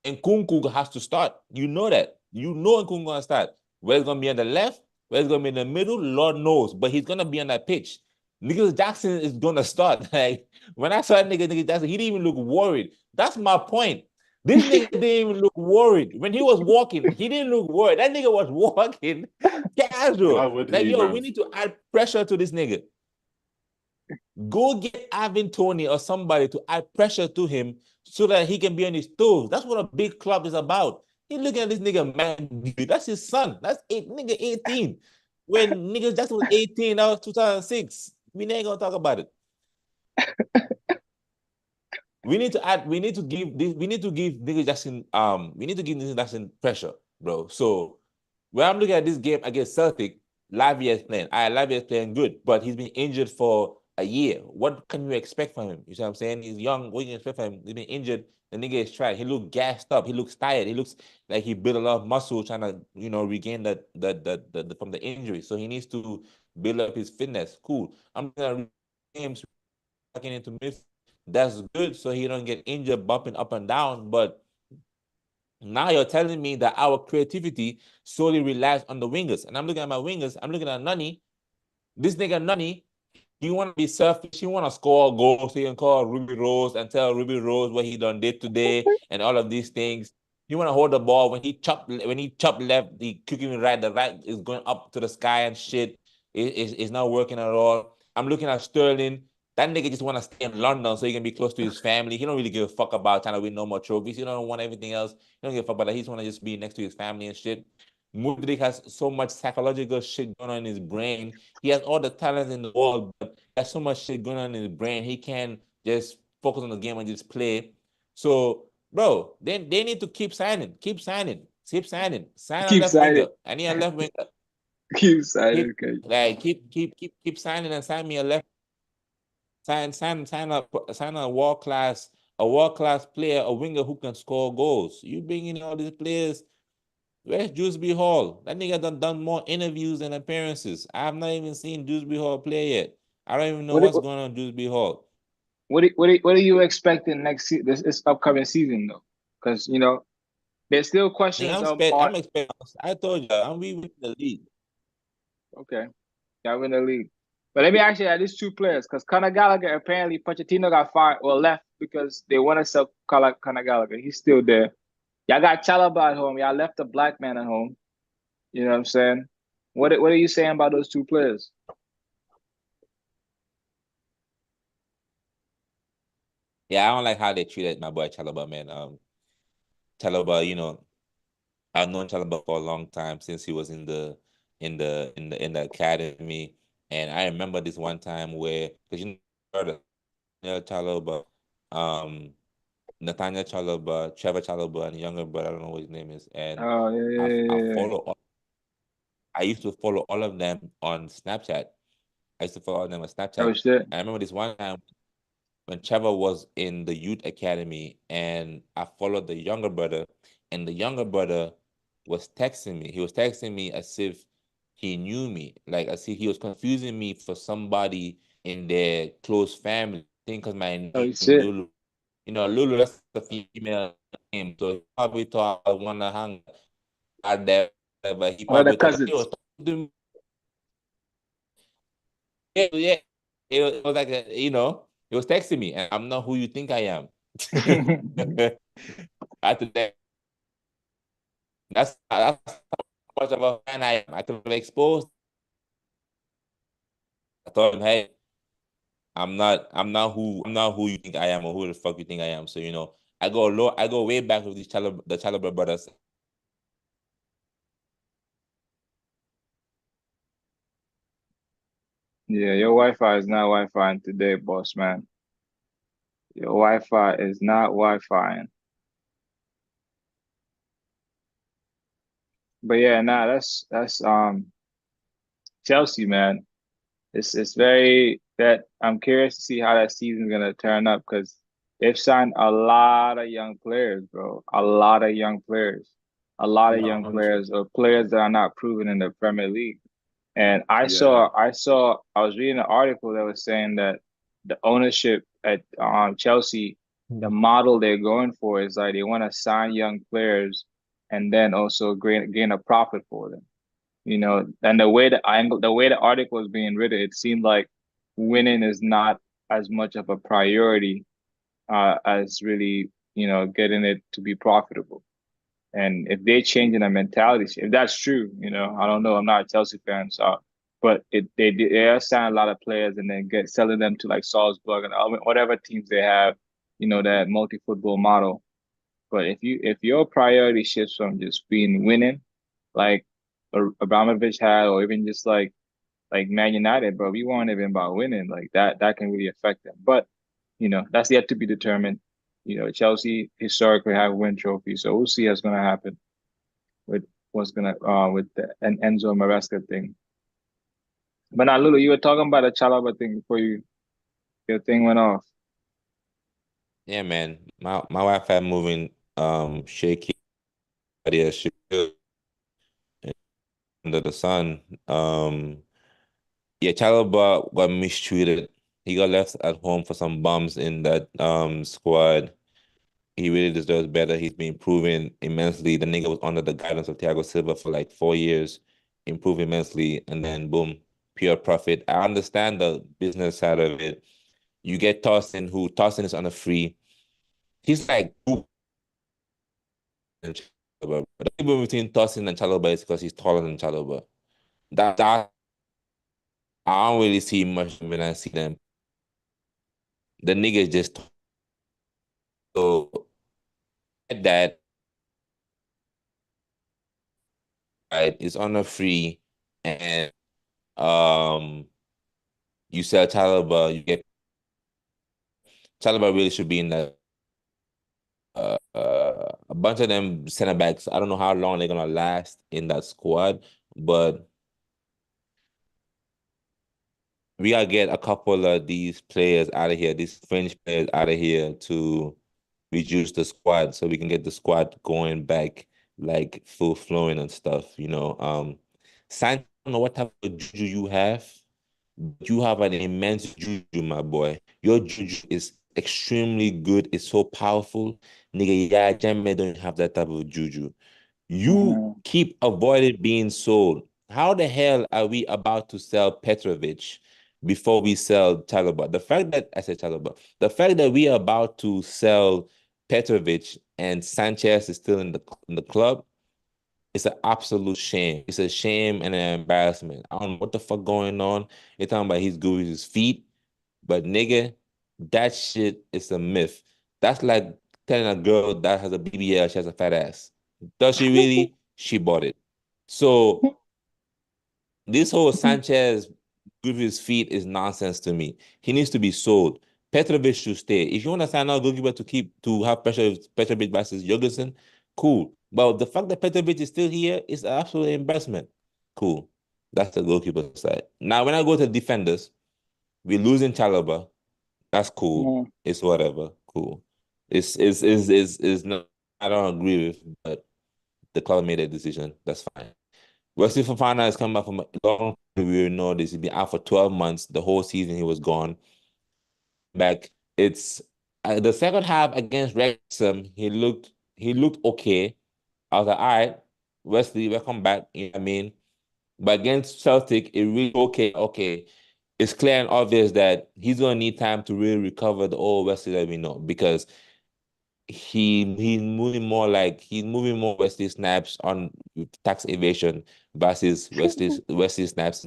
and Nkunku has to start. You know that. You know Nkunku gonna start. Where it's gonna be on the left, where it's gonna be in the middle, Lord knows. But he's gonna be on that pitch. Nicholas Jackson is gonna start. Like, when I saw Nicholas Jackson, he didn't even look worried. That's my point. This nigga didn't even look worried. When he was walking, he didn't look worried. That nigga was walking Why casual. would Like, he, yo, we man? need to add pressure to this nigga. Go get Ivan Tony or somebody to add pressure to him so that he can be on his toes. That's what a big club is about. He looking at this nigga, man. That's his son. That's nigga 18. When nigga Jackson was 18, that was 2006. We ain't gonna talk about it. We need to give nigga Jackson, nigga Jackson pressure, bro. So when I'm looking at this game against Celtic, Lavia is playing. Lavia is playing good, but he's been injured for a year. What can you expect from him? You see what I'm saying? He's young. What can you expect from him? He's been injured. The nigga is trying. He looks gassed up. He looks tired. He looks like he built a lot of muscle trying to, regain the from the injury. So he needs to build up his fitness. Cool. I'm gonna games working into midfield. That's good, so he don't get injured bumping up and down. But now you're telling me that our creativity solely relies on the wingers. And I'm looking at my wingers. I'm looking at Nani. This nigga Nani, you want to be selfish. You want to score goals. So you can call Ruby Rose and tell Ruby Rose what he done did today and all of these things. You want to hold the ball when he chop left, the kicking right, the right is going up to the sky and shit. It's not working at all. I'm looking at Sterling. That nigga just want to stay in London so he can be close to his family. He don't really give a fuck about trying to win no more trophies. He don't want everything else. He don't give a fuck about that. He just want to just be next to his family and shit. Mudrik has so much psychological shit going on in his brain. He has all the talent in the world, but he has so much shit going on in his brain. He can't just focus on the game and just play. So, bro, they need to keep signing, sign a keep left winger. signing. I need a left winger. Keep signing, Keep okay. like keep signing and sign me a left. Sign a world class player, a winger who can score goals. You bring in all these players. Where's Dewsbury Hall? That nigga done more interviews than appearances. I have not even seen Dewsbury Hall play yet. I don't even know What what's going on with Dewsbury Hall. what are you expecting this upcoming season though? Because there's still questions on. I'm expecting. I told you, I'm we win the league. Okay, yeah, win the league. But let me ask you at these two players, because Conor Gallagher, apparently Pochettino got fired or left because they want to sell Conor Gallagher. He's still there. Y'all got Chalaba at home. Y'all left a black man at home. You know what I'm saying? What are you saying about those two players? Yeah, I don't like how they treated my boy Chalaba, man. Chalaba, I've known Chalaba for a long time since he was in the academy, and I remember this one time where because Chalaba, um, Nathaniel Chalaba, Trevor Chalaba, and younger brother, I don't know what his name is, and Oh I yeah. follow. I used to follow all of them on Snapchat. I used to follow all of them on Oh Snapchat. shit. I remember this one time when Trevor was in the youth academy, and I followed the younger brother, and the younger brother was texting me. He was texting me as if he knew me, like as if he was confusing me for somebody in their close family. I think because my Oh name shit. Lulu, Lulu, that's the female name, so he probably thought I want to hang out there, but he What are the probably thought he cousins? was talking to me. Yeah, yeah. It was like he was texting me, and I'm not who you think I am. After that, that's how much of a fan I am. I could have exposed. I told him, hey, I'm not who you think I am or who the fuck you think I am. So I go way back with the Chalaba brothers. Yeah, your Wi-Fi is not Wi-Fi today, boss man. Your Wi-Fi is not Wi-Fi. But yeah, nah, that's Chelsea, man. It's very that I'm curious to see how that season's gonna turn up because they've signed a lot of young players, bro. A lot of young players. A lot of young Yeah, players or players that are not proven in the Premier League. And yeah, I was reading an article that was saying that the ownership at Chelsea, the model they're going for is like they want to sign young players and then also gain a profit for them. And the way the article was being written, it seemed like winning is not as much of a priority as really, getting it to be profitable. And if they're changing the mentality, if that's true, I don't know. I'm not a Chelsea fan, so but they are signing a lot of players and then selling them to like Salzburg and whatever teams they have, that multi football model. But if your priority shifts from just being winning, like Abramovich had, or even just like Man United, bro, we weren't even about winning. Like that can really affect them. But that's yet to be determined. Chelsea historically have win trophies, so we'll see what's gonna happen with with the Enzo Maresca thing. But now, Lulu, you were talking about the Chalaba thing before your thing went off. Yeah, man. My Wi-Fi moving shaky under the sun. Yeah, Chalaba got mistreated. He got left at home for some bums in that squad. He really deserves better. He's been improving immensely. The nigga was under the guidance of Thiago Silva for like 4 years, improved immensely, and then boom, pure profit. I understand the business side of it. You get Tosin is on a free. He's like and Chalobah. But the difference between Tosin and Chalobah is because he's taller than Chalobah. That I don't really see much when I see them. The nigga is just so that right is on a free and um you sell Chalobah, you get Chalobah really should be in the a bunch of them center backs. I don't know how long they're gonna last in that squad, but we gotta get a couple of these players out of here, these French players out of here to reduce the squad so we can get the squad going back like full flowing and stuff. San, I don't know what type of juju you have, You have an immense juju, my boy. Your juju is extremely good. It's so powerful. Nigga, yeah, Jammeh don't have that type of juju. You Mhm. keep avoiding being sold. How the hell are we about to sell Petrovic before we sell Chalobah? The fact that I said Chalobah, the fact that we are about to sell Petrovic and Sanchez is still in the club, it's an absolute shame. It's a shame and an embarrassment. I don't know what the fuck going on. They're talking about he's good with his feet, but nigga, that shit is a myth. That's like telling a girl that has a BBL, she has a fat ass. Does she really? She bought it. So this whole Sanchez good with his feet is nonsense to me. He needs to be sold. Petrovic should stay. If you want to sign out goalkeeper to have Petrovic versus Jorgensen, cool. But the fact that Petrovic is still here is an absolute embarrassment. Cool. That's the goalkeeper side. Now, when I go to defenders, we're losing Chalobah. That's cool. Mhm. It's whatever. Cool. It's not. I don't agree with, but the club made a decision. That's fine. Wesley Fofana has come back from a long. We know this. He's been out for 12 months. The whole season he was gone. Back. It's the second half against Wrexham. He looked okay. I was like, all right, Wesley, welcome back. You know what I mean? But against Celtic, it really okay. Okay, it's clear and obvious that he's gonna need time to really recover the old Wesley that we know because he's moving more Wesley snaps on tax evasion versus Wesley snaps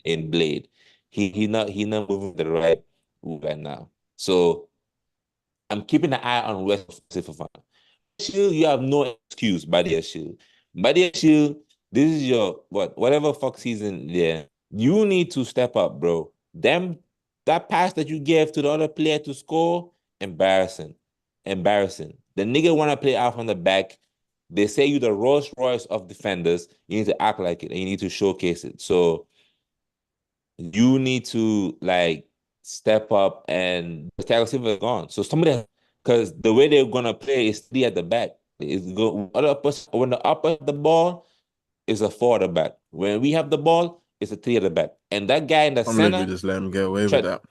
in Blade. He not moving the right move right now. So I'm keeping an eye on Wesley Fofana. Shield, you have no excuse, Badia Shield. Badia Shield, this is your whatever fuck season there. You need to step up, bro. That pass that you gave to the other player to score, embarrassing. Embarrassing. The nigga wanna play out from the back. They say you the Rolls Royce of defenders. You need to act like it and you need to showcase it. So you need to like step up and Thiago Silva is gone. So somebody because the way they're gonna play is three at the back. Is go when the upper have the ball is a four at the back. When we have the ball, it's a three at the back. And that guy in the I'm gonna center, just let him get away with try, that.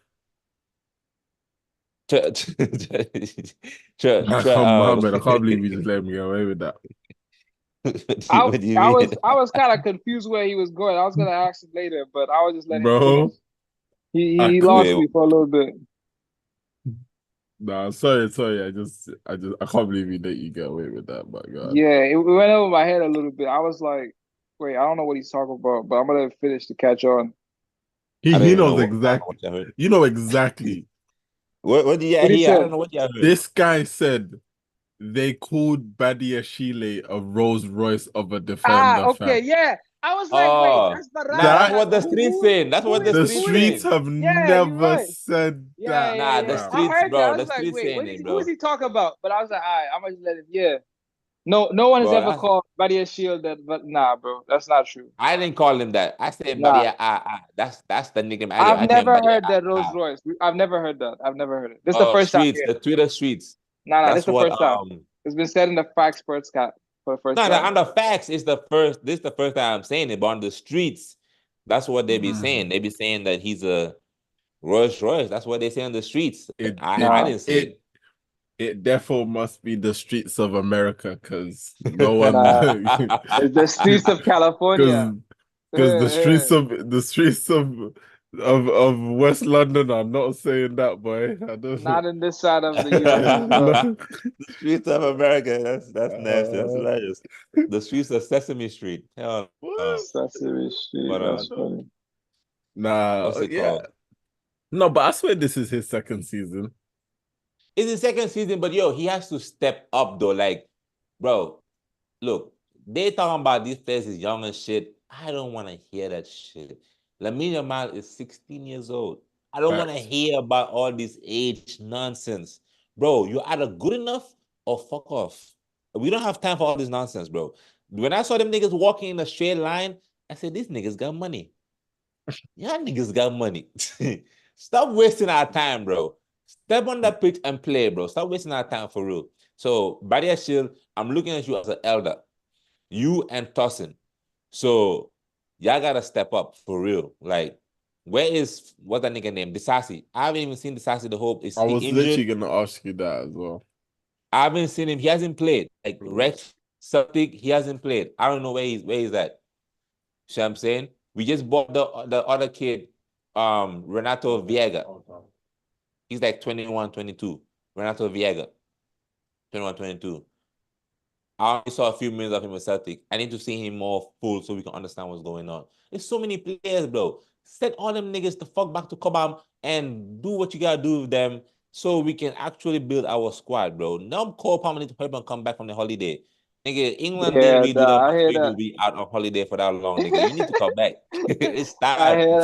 try, Mohammed, I can't believe you just let him get away with that. what do you I mean? was kind of confused where he was going. I was gonna ask him later, but I was just letting him finish. Bro, I He could lost Wait, me for a little bit. nah, sorry. I can't believe you let you get away with that, my God. Yeah, it went over my head a little bit. I was like, wait, I don't know what he's talking about, but I'm gonna finish to catch on. I don't He even know knows what, I don't know exactly. what you heard. You know exactly. What did you What he hear? I don't said? know what you heard. This guy said they called Badia Chile a Rolls Royce of a Ah, defender, okay, fam. yeah. I was like, wait, Oh, that's nah, that's That Maresca. what the streets saying. That's what the the streets Who is? streets saying. have Yeah, you're never right. said Yeah, that, yeah, Nah, the yeah. fam. I streets, heard that. I bro. was The like, streets wait, saying it, who is bro. he talking about? But I was like, all right, I'm gonna let it. Yeah. No one has Bro, ever that's called Badia Shield that, but nah, bro, that's not true. I didn't call him that. I said Nah, Badia That's the nickname I gave. I've I came never Badia heard that Rolls Royce. I've never heard that. I've never heard it. This is the Oh, first time streets, hearing the it. Twitter streets. Nah, this is That's the what first time. It's been said in the Factz Sportscast for the first no, time. on the facts is the first this is the first time I'm saying it, but on the streets, that's what they be saying. They be saying that he's a Rolls Royce. That's what they say on the streets. It I it Nah, didn't say it it therefore must be the streets of America because no one nah. it. It's the streets of California. because the streets of West London are not saying that, boy. I don't know. Not in this side of the US. No. No. The streets of America. That's nasty. That's Uh, hilarious. The streets of Sesame Street. Hell no. what? Sesame Street. But That's funny. what's Nah, it yeah. called? No, but I swear this is his second season. It's his second season, but yo, he has to step up though. Like, bro, look, they talking about these players is young and shit. I don't want to hear that shit. Lamine Yamal is 16 years old. I don't want to Facts. hear about all this age nonsense. Bro, you're either good enough or fuck off. We don't have time for all this nonsense, bro. When I saw them niggas walking in a straight line, I said, these niggas got money. Y'all niggas got money. Stop wasting our time, bro. Step on that pitch and play, bro. Stop wasting our time for real. So, Badia Shield, I'm looking at you as an elder. You and Tossin. So, y'all gotta step up for real. Like, Where is what's that nigga name? Disasi. I haven't even seen Disasi the whole. Is I he was injured? literally gonna ask you that as well. I haven't seen him. He hasn't played. Like Rex Celtic, he hasn't played. I don't know where he's at. See what I'm saying? We just bought the other kid, Renato Viega. He's like 21, 22. Renato Viega. 21, 22. I only saw a few minutes of him with Celtic. I need to see him more full so we can understand what's going on. There's so many players, bro. Send all them niggas the fuck back to Cobham and do what you gotta do with them so we can actually build our squad, bro. Now Cole Palmer need to help and come back from the holiday. Nigga, England didn't Yeah, really do that I much for hear you to that. be out on holiday for that long, nigga. You need to come back. It's I time. hear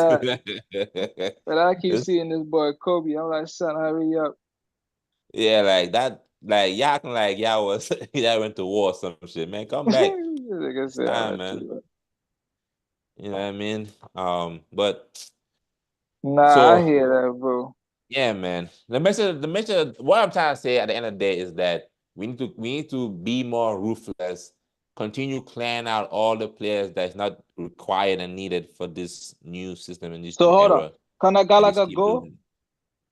that. But I keep seeing this boy Kobe. I'm like, son, hurry up. Yeah, like that, like y'all acting like y'all was y'all went to war or some shit, man. Come back. Like I It's said, time, man. You know what I mean? But nah, I so hear that, bro. yeah, man. The message, what I'm trying to say at the end of the day is that we need to be more ruthless, continue clearing out all the players that's not required and needed for this new system and this So new hold up. era, Conor and just Gallagher keep go? building.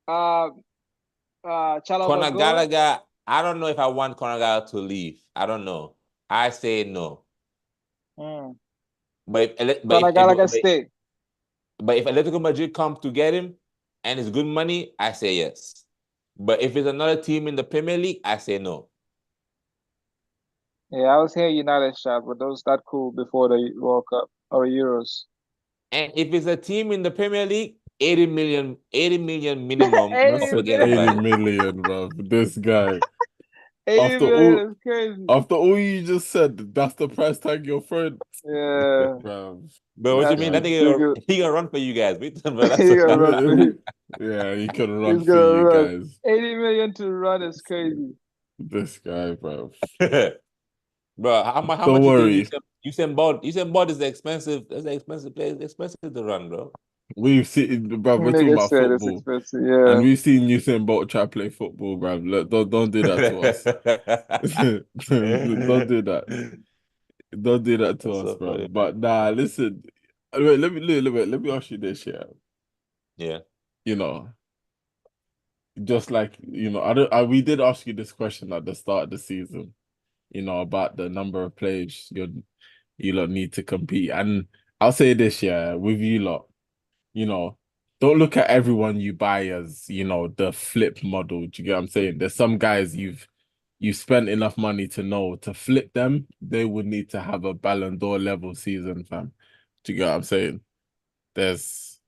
Uh Chalobah Conor go? Gallagher, I don't know if I want Conor Gallagher to leave. I don't know. I say no. Mm. But if, but Conor if, Gallagher but, stay. but if Atletico Madrid come to get him and it's good money, I say yes. But if it's another team in the Premier League, I say no. Yeah, I was hearing United shot, but those that cool before the World Cup or Euros. And if it's a team in the Premier League, 80 million minimum, Man or 80 said forget million. 80 about it. million, bro. This guy. 80 After all million is crazy. after all you just said, that's the price tag you're throwing. Yeah, Bro. But what This you that's mean? That guy. nigga, ridiculous. he gonna run for you guys. But that's He gonna that's run for you. Yeah, he could run He's for gonna you run. guys. 80 million to run is crazy. This guy, bro. Bro, how Don't much you think worry. Usain Bolt is expensive. That's an expensive place. It's expensive to run, bro. We've seen, bro, we're talking Nigga about said it's football. expensive. And Yeah. we've seen Usain Bolt try to play football, bro. Look, don't do that to us. Don't do that. Don't do that to That's us, so bro. funny. But nah, listen. Wait, let me ask you this, yeah. Yeah. You know, just like, we did ask you this question at the start of the season, about the number of players you lot need to compete. And I'll say this, yeah, with you lot, you know, don't look at everyone you buy as, the flip model. Do you get what I'm saying? There's some guys you've spent enough money to know to flip them, they would need to have a Ballon d'Or level season, fam. Do you get what I'm saying? There's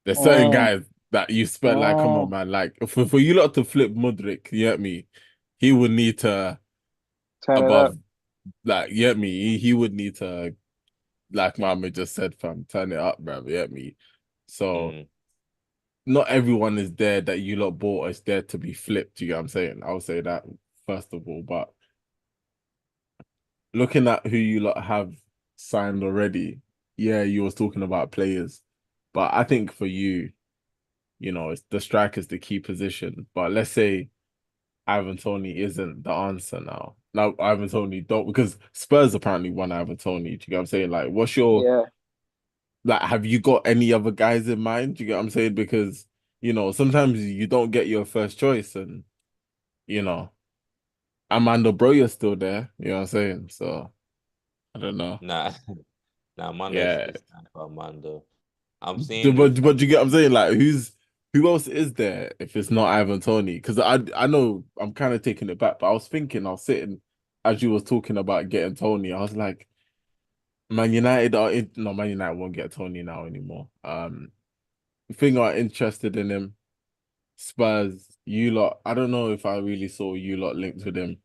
certain Mm, guys that you spent like, come on, mm. man, like for you lot to flip Mudrik, you get me? He would need to Turn it up. above, like, you get me? He would need to, like Mama just said, fam, turn it up, bro. You get me? So Mm. not everyone is there that you lot bought is there to be flipped. You get what I'm saying? I'll say that first of all. But looking at who you lot have signed already, yeah, you was talking about players, but I think for you, it's the striker's the key position. But let's say Ivan Toney isn't the answer now. Now Ivan Toney don't, because Spurs apparently won Ivan Toney. Do you get what I'm saying? Like, what's your, Yeah. like, have you got any other guys in mind? Do you get what I'm saying? Because sometimes you don't get your first choice, and you know Amanda Broya's still there. You know what I'm saying? So I don't know. Nah, nah, Mando Yeah, is time for Mando. I'm seeing but you get what I'm saying? Like, who else is there if it's not Ivan Toney? Because I know I'm kind of taking it back, but I was thinking, I was sitting as you was talking about getting Tony. I was like, Man United no, Man United won't get Tony now anymore. I think are interested in him. Spurs, you lot. I don't know if I really saw you lot linked with him.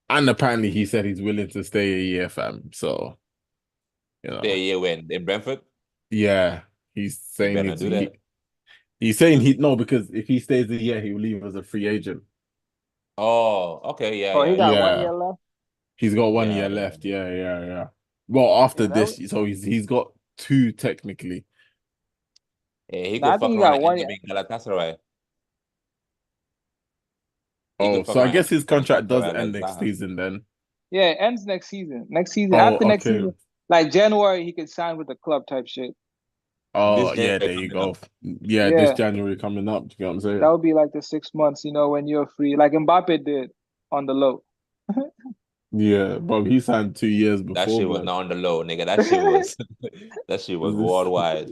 And apparently he said he's willing to stay a year, fam. So, stay here when in Brentford. yeah, he's He saying better not do that. he's saying he no, because if he stays a year, he will leave as a free agent. Oh, okay, yeah, Oh, he yeah, got yeah, 1 year Yeah, left. he's got 1 year yeah, left. Yeah, yeah, yeah. Well, after Yeah, this, so he's got two technically. yeah. He no, I could think fuck he around got and one end year. up in Galatasaray. He Oh, could fuck so I around and guess his end up in contract does Galatasaray end like next Zaha. season then. Yeah, it ends next season. Next season. Oh, After next okay. season, like January, he could sign with the club type shit. Oh, This yeah, January there you coming go. up. Yeah, this Yeah, January coming up. Do you know what I'm that saying? would be like the 6 months, when you're free, like Mbappe did on the low. Yeah, bro, he signed 2 years That before, shit was blood. not on the low, nigga. That shit was that shit was This worldwide.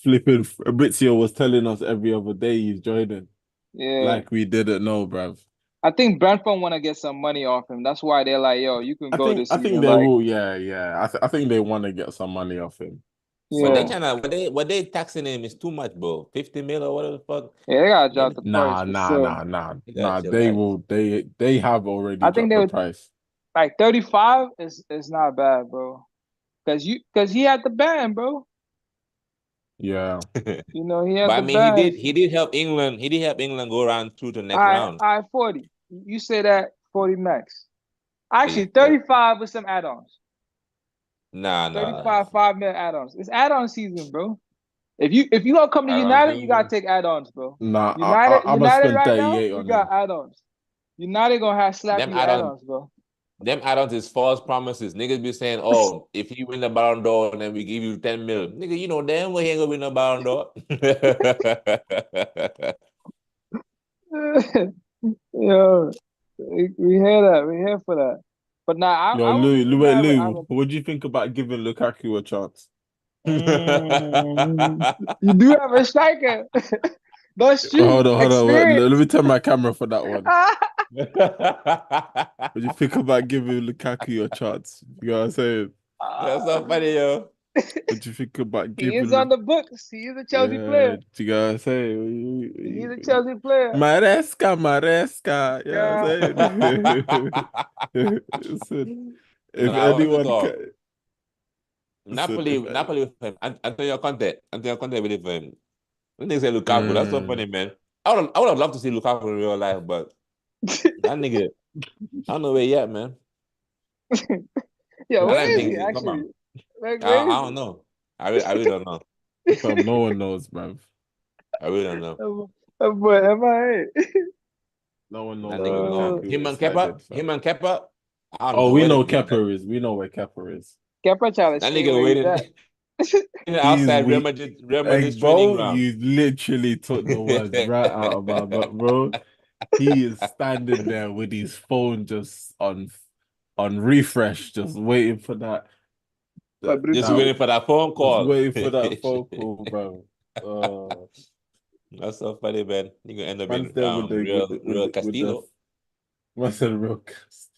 flipping Fabrizio was telling us every other day he's joining. Yeah, Like we didn't know, bruv. I think Brentford want to get some money off him. That's why they're like, yo, you can I go think this I think season. they Like, will. Yeah, yeah. I think they want to get some money off him. But they yeah, So trying to what they taxing him is too much, bro. 50 mil or whatever the fuck. yeah, they gotta drop Nigga, the price nah, for nah, sure. nah, nah, you gotta nah. They chillax. will. They have already I think dropped they the would price. like 35 is not bad, bro. Cause he had the ban, bro. Yeah. He had But I the mean, he ban. did he did help England. He did help England go around through to the next I round. I 40. You say that 40 max. Actually, Yeah. 35 with some add-ons. Nah. 35 5 mil add-ons. It's add-on season, bro. If you don't come to I don't United, you gotta think take add-ons, bro. Nah, United I'm gonna United spend right now, 38 you on got him. add-ons. United gonna have slap them you with add-on add-ons, bro. them add-ons is false promises. Niggas be saying, oh, if you win the Ballon d'Or, then we give you 10 mil. Nigga, you know damn well he ain't gonna win the Ballon d'Or. Yo, we hear that. We here for that. But nah, Yo, I wouldn't be Wait, mad with Lou, Alan. what do you think about giving Lukaku a chance? You do have a striker. That's true. Hold on. Wait, let Experience. me turn my camera for that one. What do you think about giving Lukaku a chance? You know what I'm saying? That's so funny, yo. What do you think about He giving is on the books. He is a Chelsea Yeah, player. do you know what I'm He's a saying? Chelsea player. Maresca, you know what I'm saying? Listen, if Nah, what to anyone talk. can, listen, Napoli, Napoli with him. Antonio Conte with him. When they say Lukaku, that's so Mm. funny, man. I would have loved to see Lukaku in real life, but that nigga, I don't know where he at, man. Yeah, I That's don't where is think he crazy. come actually? on. Like, where I is don't know. I really don't know. Fam, no one knows, bruv. I really don't know. he? That boy, MIA. No one knows That where nigga gone. Lukaku is hiding, fam. Him and Kepa. I don't Oh, know we where know them niggas at. Kepa is. We know where Kepa is. Kepa trying to That stay nigga where he's waiting at. He's outside we, Real hey, Madrid's training bro, ground. you literally took the words right out of my mouth, bro. He is standing there with his phone just on refresh, just waiting for that. Just Fabrizio. waiting for that phone Just call. waiting for that phone call, bro. That's so funny, man. You gonna end up Man's in there with the with the with real the, with the Castillo. what's the real cast?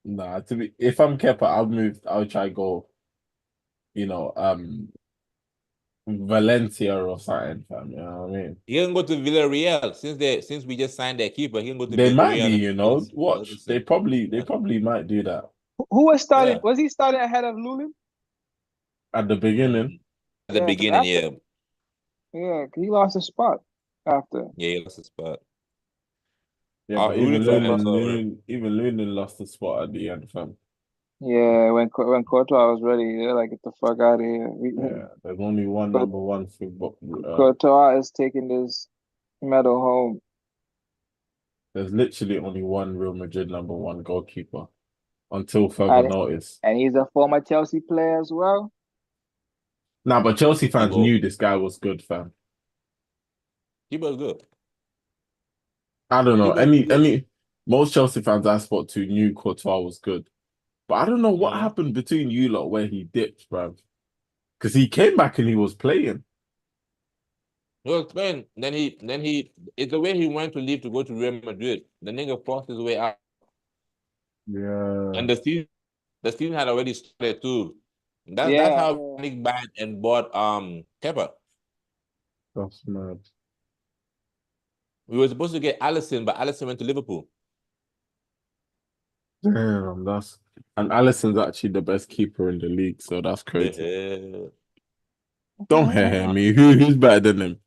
Nah, if I'm Kepa, I'll try go, you know, Valencia or something, fam. You know what I mean? He can go to Villarreal since we just signed their keeper. He can go to They might be, Villarreal and you know. Watch. listen. They probably might do that Who was starting? Yeah. Was he starting ahead of Lulin? at the beginning. At the Yeah, because beginning, after, yeah. yeah, 'cause he lost his spot after. Yeah, he lost his spot. Yeah, I but was rooting for him. I saw it. Even Lunin lost the spot at the end, fam. Yeah, when Courtois was ready, they're like, get the fuck out of here. Yeah, there's only one But number one for Courtois is taking this medal home. there's literally only one Real Madrid number one goalkeeper until further And, notice. and he's a former Chelsea player as well. Nah, but Chelsea fans Keeper, knew this guy was good, fam. keeper was good. I don't know. Keeper was good. Most Chelsea fans I spoke to knew Courtois was good. But I don't know what Mm-hmm. happened between you lot where he dipped, bruv. Because he came back and he was playing. He was playing. Then he it's the way he wanted to leave to go to Real Madrid. The nigga forced his way out. Yeah, And the season had already started too. That's Yeah, how yeah. Nick bad and bought Kepa. that's mad. We were supposed to get Allison, but Allison went to Liverpool. Damn, and Alisson's actually the best keeper in the league, so that's crazy. Don't hear me. Who's better than him?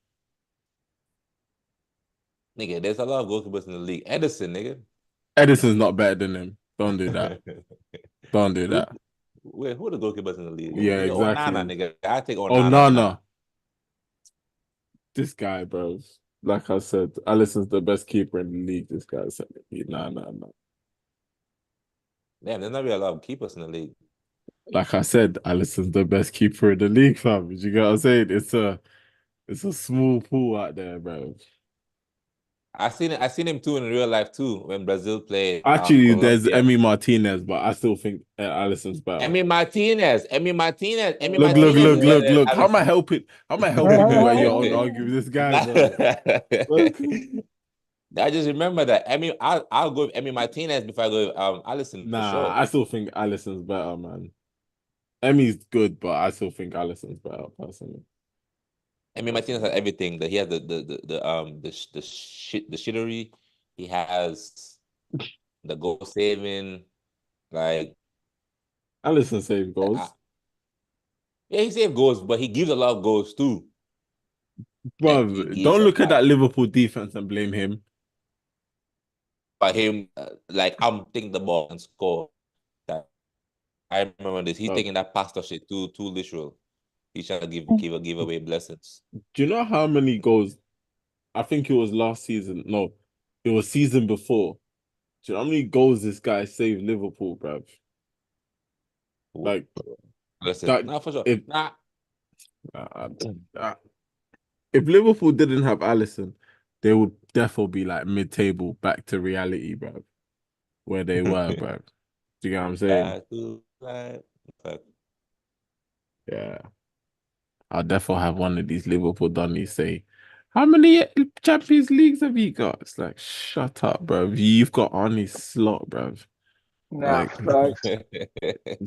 Nigga, there's a lot of goalkeepers in the league. Edison, nigga. Edison's not better than him. Don't do that. Don't do who, that. who are the goalkeepers in the league? Yeah, Nigga, Onana, exactly. nigga. I take Oh, Onana now. Nana. This guy, bro. Like I said, Alisson's the best keeper in the league. This guy said, nah. Damn, there's not really a lot of keepers in the league. Like I said, Alisson's the best keeper in the league, fam. You get what I'm saying? It's a small pool out there, bro. I seen him too in real life too when Brazil played Actually, there's Colombia. Emi Martinez, but I still think Alisson's better. Emi Martinez. Look. How am I Alisson. helping? How am I helping you when you're on arguing with this guy, bro? Look, I just remember that. I'll go with Emi Martinez before I go with Alisson for nah, sure. I still think Alisson's better, man. Emi's good, but I still think Alisson's better, personally. Emi Martinez has everything. That he has the shittery. He has the goal saving. Like Alisson saved I, goals. yeah, he saved goals, but he gives a lot of goals too. Like he Bro, gives don't a look at lot. that Liverpool defense and blame him. But him, like I'm taking the ball and score. That I remember this. He's Bro, taking that pastor shit too literal. He's trying to give away blessings. do you know how many goals? I think it was last season. No, it was season before. Do you know how many goals this guy saved Liverpool, bro? Like Listen, that. nah, for sure. If Nah, uh, uh, if Liverpool didn't have Alisson, they would definitely be like mid-table, back to reality, bro. Where they were, bro. Do you get what I'm saying? Fuck. Yeah. I'll definitely have one of these Liverpool Donnies say, "How many Champions Leagues have you got?" It's like, shut up, bro. You've got Arnie Slot, bro. Nah, Like, facts. do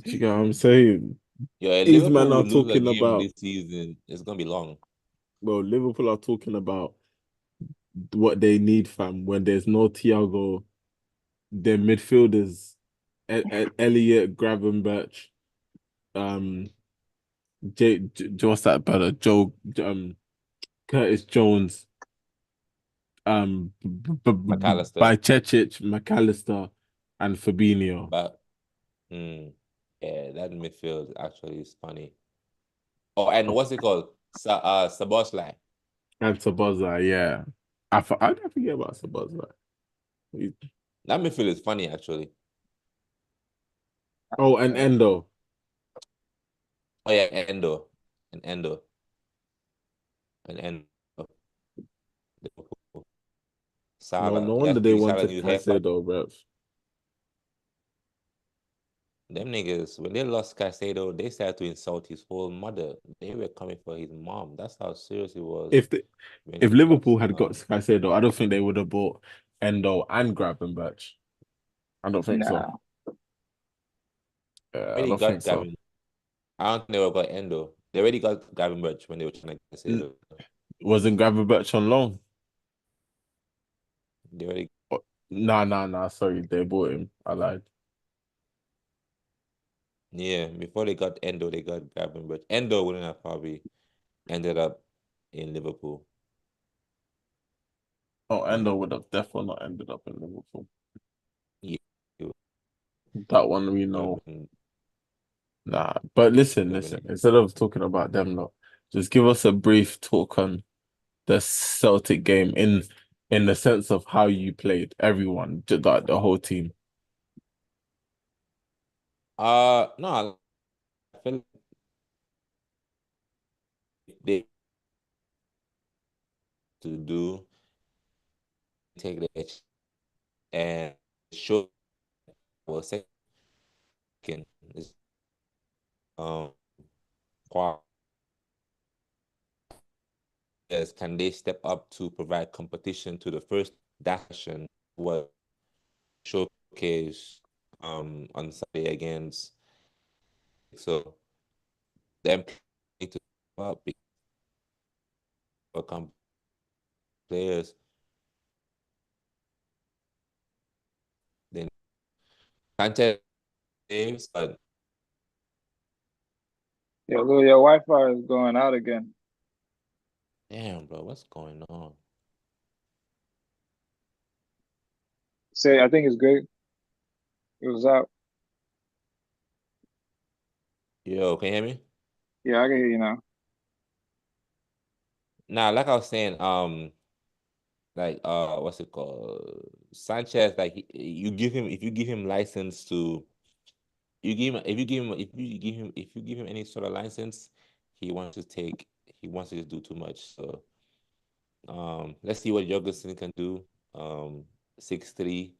you get what I'm saying? Yo, if These men Liverpool are would lose a talking game about, this season, it's gonna be long. well, Liverpool are talking about what they need, fam. When there's no Thiago, their midfielders, Elliot, Gravenberch, um, what's that brother? Joe, Curtis Jones, McAllister, by Chechic, McAllister, and Fabinho. but yeah, that midfield actually is funny. Oh, and what's it called? Saboslai. And Sabozza, yeah. I don't forget about Sabozza. That midfield is funny actually. Oh, and Endo. Oh yeah, Endo, and Endo, and Endo. No, Salah. no wonder they Salah wanted new haircut. Caicedo, bro. Them niggas, when they lost Caicedo, they started to insult his whole mother. They were coming for his mom. That's how serious it was If the, when if he Liverpool lost. had got Caicedo, I don't think they would have bought Endo and Gravenberch. I don't think so. Nah. I Already don't think got so. Gavin. I don't think they were got Endo. They already got Gavin Birch when they were trying to say it. Wasn't Gravenberch on loan? They already Oh, nah. Sorry, they bought him. I lied. yeah. Before they got Endo, they got Gavin Birch. Endo wouldn't have probably ended up in Liverpool. Oh, Endo would have definitely not ended up in Liverpool. Yeah, it That one we would have know. been. Nah, but listen. Would have been. Instead of talking about them, lot, just give us a brief talk on the Celtic game in the sense of how you played. Everyone, just like the whole team. No, I feel like they to do take the edge and show was second is um yes, can they step up to provide competition to the first Dashan was showcase on Saturday against so them need to step up become players then Sanchez saves but Yo, Lou, your Wi-Fi is going out again. damn bro what's going on Say, I think it's good. It was out. yo can you hear me Yeah, I can hear you now. nah like I was saying like what's it called Sanchez like you give him if you give him license to if you give him any sort of license, he wants to just do too much. So let's see what Jorgensen can do. 6'3".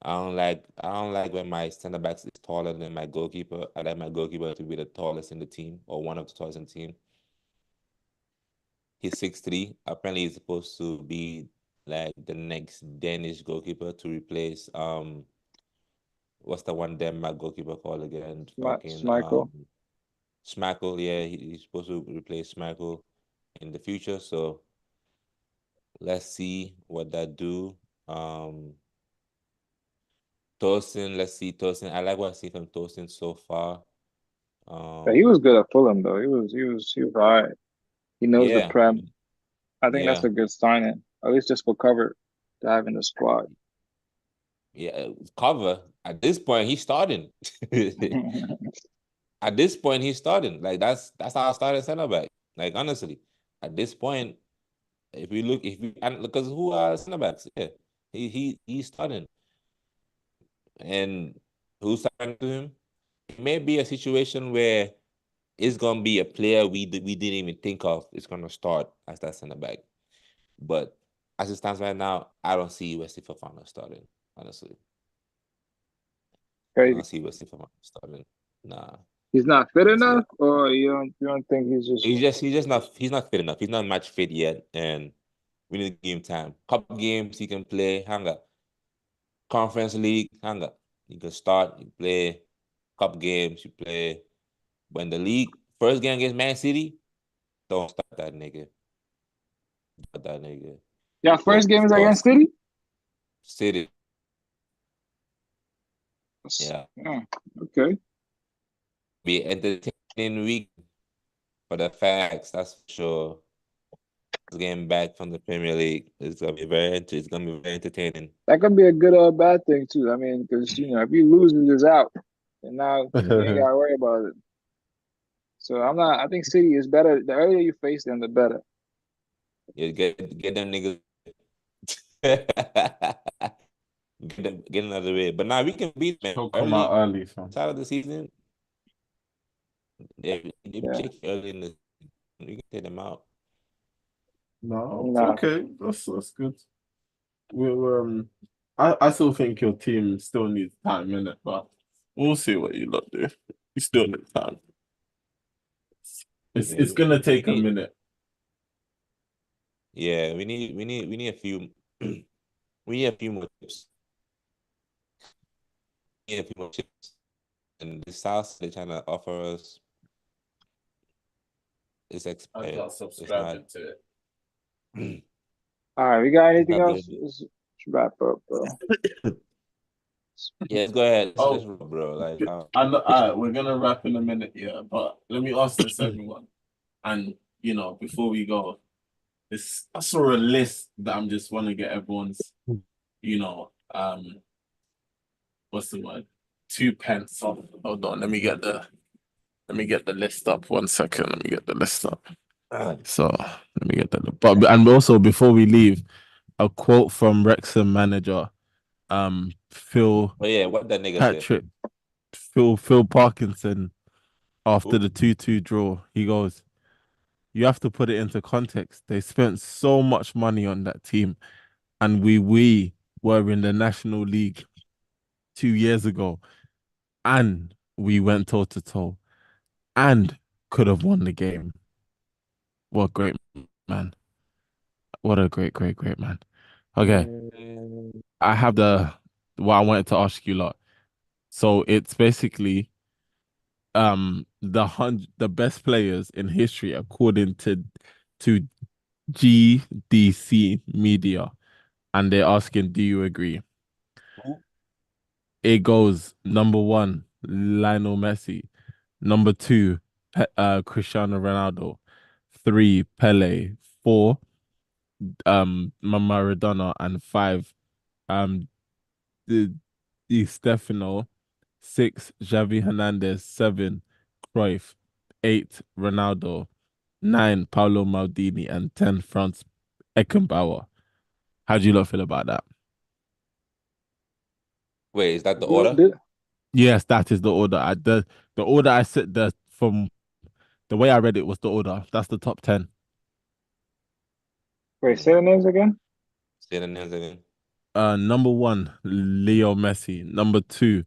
I don't like when my center backs is taller than my goalkeeper. I like my goalkeeper to be the tallest in the team or one of the tallest in the team. He's 6'3". Apparently he's supposed to be like the next Danish goalkeeper to replace what's the one Denmark goalkeeper called again? Fucking Michael. Schmeichel. Yeah, he's supposed to replace Schmeichel in the future. So let's see what that do. Tosin, let's see Tosin. I like what I see from Tosin so far. Yeah, he was good at Fulham though. He was all right. He knows the Yeah, Prem. I think that's yeah, a good signing, at least just for cover to have in the squad. yeah. Cover at this point he's starting. At this point he's starting. Like that's how I started center back. Like honestly, at this point, if you and because who are center backs? Yeah, he's starting. And who's starting to him? It may be a situation where it's gonna be a player we didn't even think of. It's gonna start as that center back. But as it stands right now, I don't see Wesley Fofana starting. Honestly, I Crazy. don't see Wesley Fofana starting. Nah, He's not fit honestly, enough, or you don't think he's just he's not fit enough. He's not match fit yet, and we need to give him time. Couple games he can play. Hang up. Conference League. Hang up. You can start. You play. Couple games you play. But in the league, first game against Man City, don't start that nigga. Start that nigga. yeah. Go First game is off against City. City. Yeah. Yeah. Okay. Be entertaining week for the Factz, that's for sure. Getting back from the Premier League. It's gonna be very entertaining. That could be a good or a bad thing too. I mean, because if you lose, it is out, and now you ain't gotta worry about it. So I'm not. I think City is better. The earlier you face them, the better. Yeah, get them niggas get another way. But now we can beat them He'll come out early early, fam. start of the season. If we Yeah. check early in the we can take them out. No, it's Nah. okay. That's good. I still think your team still needs time in it, but we'll see what you lot do. You still need time. It's gonna take a minute. Yeah, we need a few we need a few more tips. We need a few more tips. And the sauce they're trying to offer us is I expired. got It's subscribed to it. All right, we got anything not else? good. Let's wrap up, bro. Yeah, go ahead. Oh. Let's roll, bro. Like, I know, all right, we're gonna wrap in a minute, yeah. But let me ask this, everyone, and before we go, I saw a list that I'm just want to get everyone's, what's the word? 2 pence off. Hold on, let me get the list up. 1 second, let me get the list up. So let me get that. But and also before we leave, a quote from Wrexham manager, Phil oh yeah, what that nigga Patrick, Phil Parkinson, after the 2-2 draw, he goes, "You have to put it into context. They spent so much money on that team, and we were in the National League 2 years ago, and we went toe to toe, and could have won the game. What a great man! What a great man." Okay, I have what I wanted to ask you lot. So it's basically the best players in history according to GDC Media, and they're asking, do you agree? Who? It goes number 1, Lionel Messi. Number 2, Cristiano Ronaldo. 3, Pele. 4, Maradona, and 5, Di Stefano. 6, Xavi Hernandez. 7, Cruyff. 8, Ronaldo. 9, Paolo Maldini, and 10, Franz Beckenbauer. How do you lot feel about that? Wait, is that the Do, order? do, Yes, that is the order. The order I said the from the way I read it was the order. That's the top 10. Wait, say the names again. Say the names again. Number one, Leo Messi. Number two,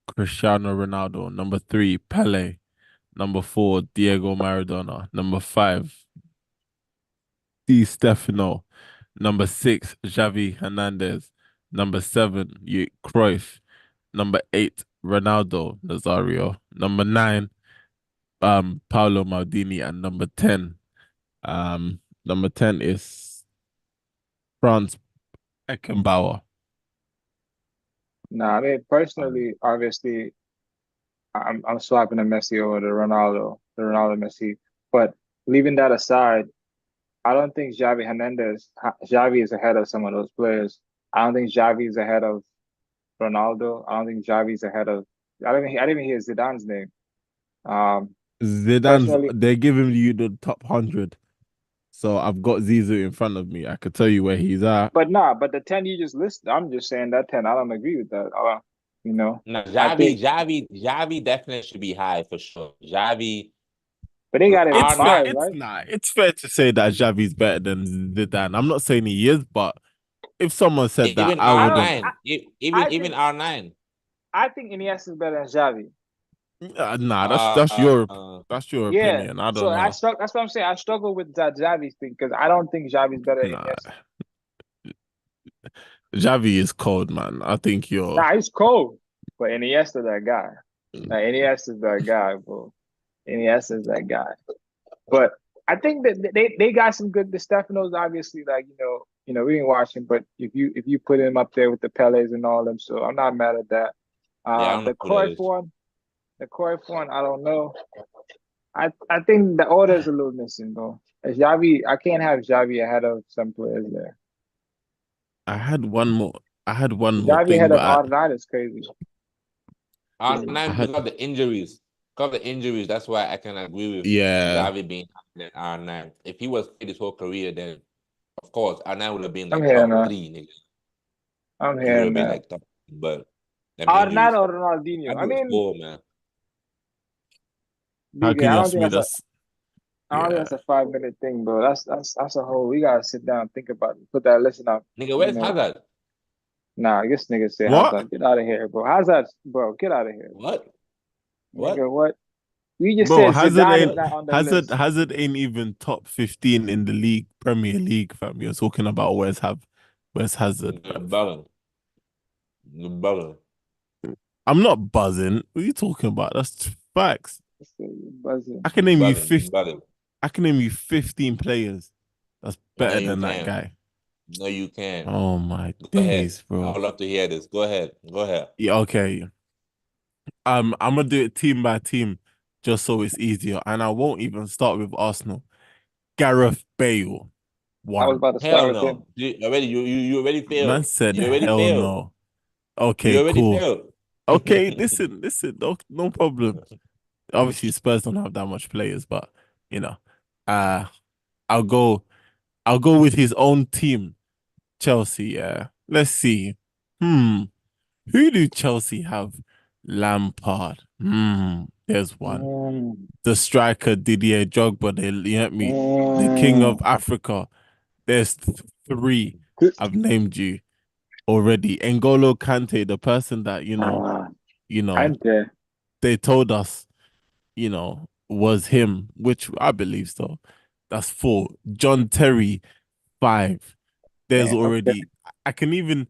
Cristiano Ronaldo. Number three, Pele. Number four, Diego Maradona. Number five, Di Stefano. Number six, Xavi Hernandez. Number seven, Cruyff. Number eight, Ronaldo Nazario. Number nine, Paolo Maldini. And number 10 is Franz Beckenbauer. Nah, I mean personally, obviously, I'm swapping the Messi over the Ronaldo Messi. But leaving that aside, I don't think Xavi is ahead of some of those players. I don't think Xavi is ahead of Ronaldo. I don't think Xavi's ahead of. I didn't even hear Zidane's name. Zidane's, Personally, they're giving you the top 100. So I've got Zizou in front of me. I could tell you where he's at. but the 10 you just listed, I'm just saying that 10. I don't agree with that. No, I think, Javi definitely should be high for sure. Javi, but they got him in It's fair. five, R9, It's right? not. It's fair to say that Xavi's better than Zidane. I'm not saying he is, but if someone said that, even I I would don't. have. R9, even think R9. I think Iniesta is better than Xavi. Nah, Uh, that's your Yeah. opinion. I So don't know. That's what I'm saying. I struggle with that Xavi thing because I don't think Xavi's better than Nah, Iniesta. Xavi is cold, man. I think you're. Nah, he's cold, but Iniesta that guy. Like Iniesta's that guy, bro. Iniesta's that guy. But I think that they got some good. The Stefanos obviously, like we didn't watch him, but if you put him up there with the Pelés and all them, so I'm not mad at that. yeah, I don't know The who that Cruyff is. one, I don't know. I think the order is a little missing though. Xavi, I can't have Xavi ahead of some players there. I had one more. I had one more Xavi thing, ahead of but R9 is crazy. I R9 had. because of the injuries. Because of the injuries, that's why I can agree with Yeah, Javi being higher than R9. If he was played his whole career, then of course R9 would have been I'm like hearing top that. three, nigga. I'm He would hearing have been that. like top, but them R9 injuries. or Ronaldinho? I Javi was mean, cool, man. how BK, can you ask me this? I don't think Yeah, that's a 5 minute thing, bro. That's a whole. We gotta sit down and think about it. Put that listen up. Nigga, where's Hazard? Nah, this nigga say what, Hazard. Get out of here, bro. Hazard, bro. Get out of here, What? What? nigga. What? We just bro? said Hazard Zidane is ain't not on the Hazard. list. Hazard ain't even top 15 in the league, Premier League, fam. You're talking about where's Hazard, You're bro? bugging. You're bugging. I'm not buzzing. What are you talking about? That's facts. Buzzing. I can You're name you bugging. You're 50. bugging. I can name you 15 players that's No, better you than that can't. guy. No, you can't. Oh my Go ahead. days, I bro. would love to hear this. Go ahead. Go ahead. Yeah, okay. I'm gonna do it team by team, just so it's easier, and I won't even start with Arsenal. Gareth Bale, I was one. about to start Hell with him. no. You already Man failed. said You already hell failed. no. You Okay, already cool. failed. Okay, listen, no problem. Obviously, Spurs don't have that much players, but you know, uh, I'll go. I'll go with his own team, Chelsea. Yeah, let's see. Hmm, who do Chelsea have? Lampard. There's one. Mm, The striker Didier Drogba. You get me? The king mm. of Africa. There's three Good. I've named you already. N'Golo Kante, the person that Ah, you know, I'm there. they told us, was him, which I believe so. That's four. John Terry, five. There's Man, okay. already. I can even.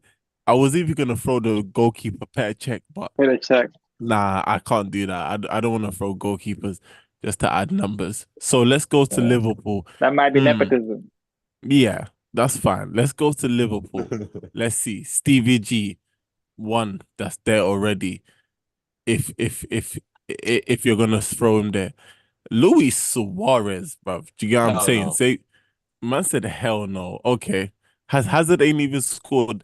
I was even gonna throw the goalkeeper pair check, but Wait a check. nah, I can't do that. I don't want to throw goalkeepers just to add numbers. So let's go to Yeah. Liverpool. That might be Hmm. nepotism. Yeah, that's fine. Let's go to Liverpool. Let's see. Stevie G, one that's there already. If you're gonna throw him there. Luis Suarez, bruv. Do you get what I'm Hell saying? no. Say man said hell no. Okay. Has Hazard ain't even scored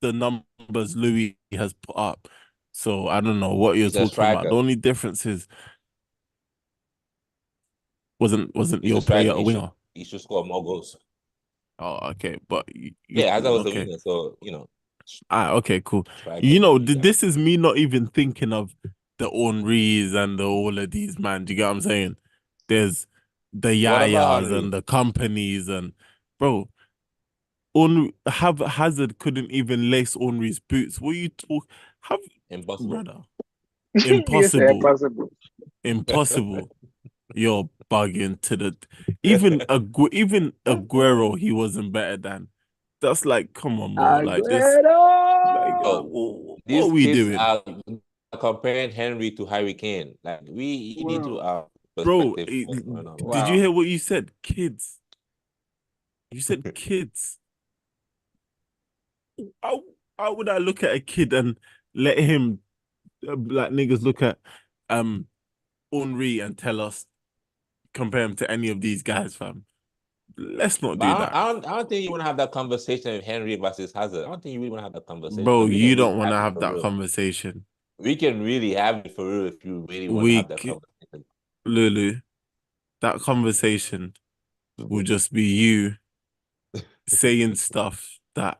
the numbers Louis has put up. So I don't know what you're He's a talking about. striker. The only difference is wasn't He's a your player striker. a winger? He should score more goals. Oh, okay. But Yeah, Hazard was a okay. winger, so you know. Okay, cool. Striker You know, should be this is me not even thinking of the Henrys and all of these, man. Do you get what I'm saying? There's the What about Yayas and Henry? the companies and bro, have Hazard couldn't even lace Henry's boots. What you talk? Have Impossible. brother? You say Impossible. impossible. Impossible. You're bugging to the even Aguero he wasn't better than. That's like, come on, bro. Like this, like Aguero! what These are we kids doing? are comparing Henry to Harry Kane. Like we need to Bro, perspective. did you Wow. hear what you said? Kids. You said kids. How, how would I look at a kid and let him like niggas look at Henri and tell us compare him to any of these guys, fam? Let's not But do that. I don't think you want to have that conversation with Henry versus Hazard. I don't think you really want to have that conversation. Bro, But we you can really don't want to have it have for that real. conversation. We can really have it for real if you really want to have that We, conversation. Lulu, that conversation will just be you saying stuff that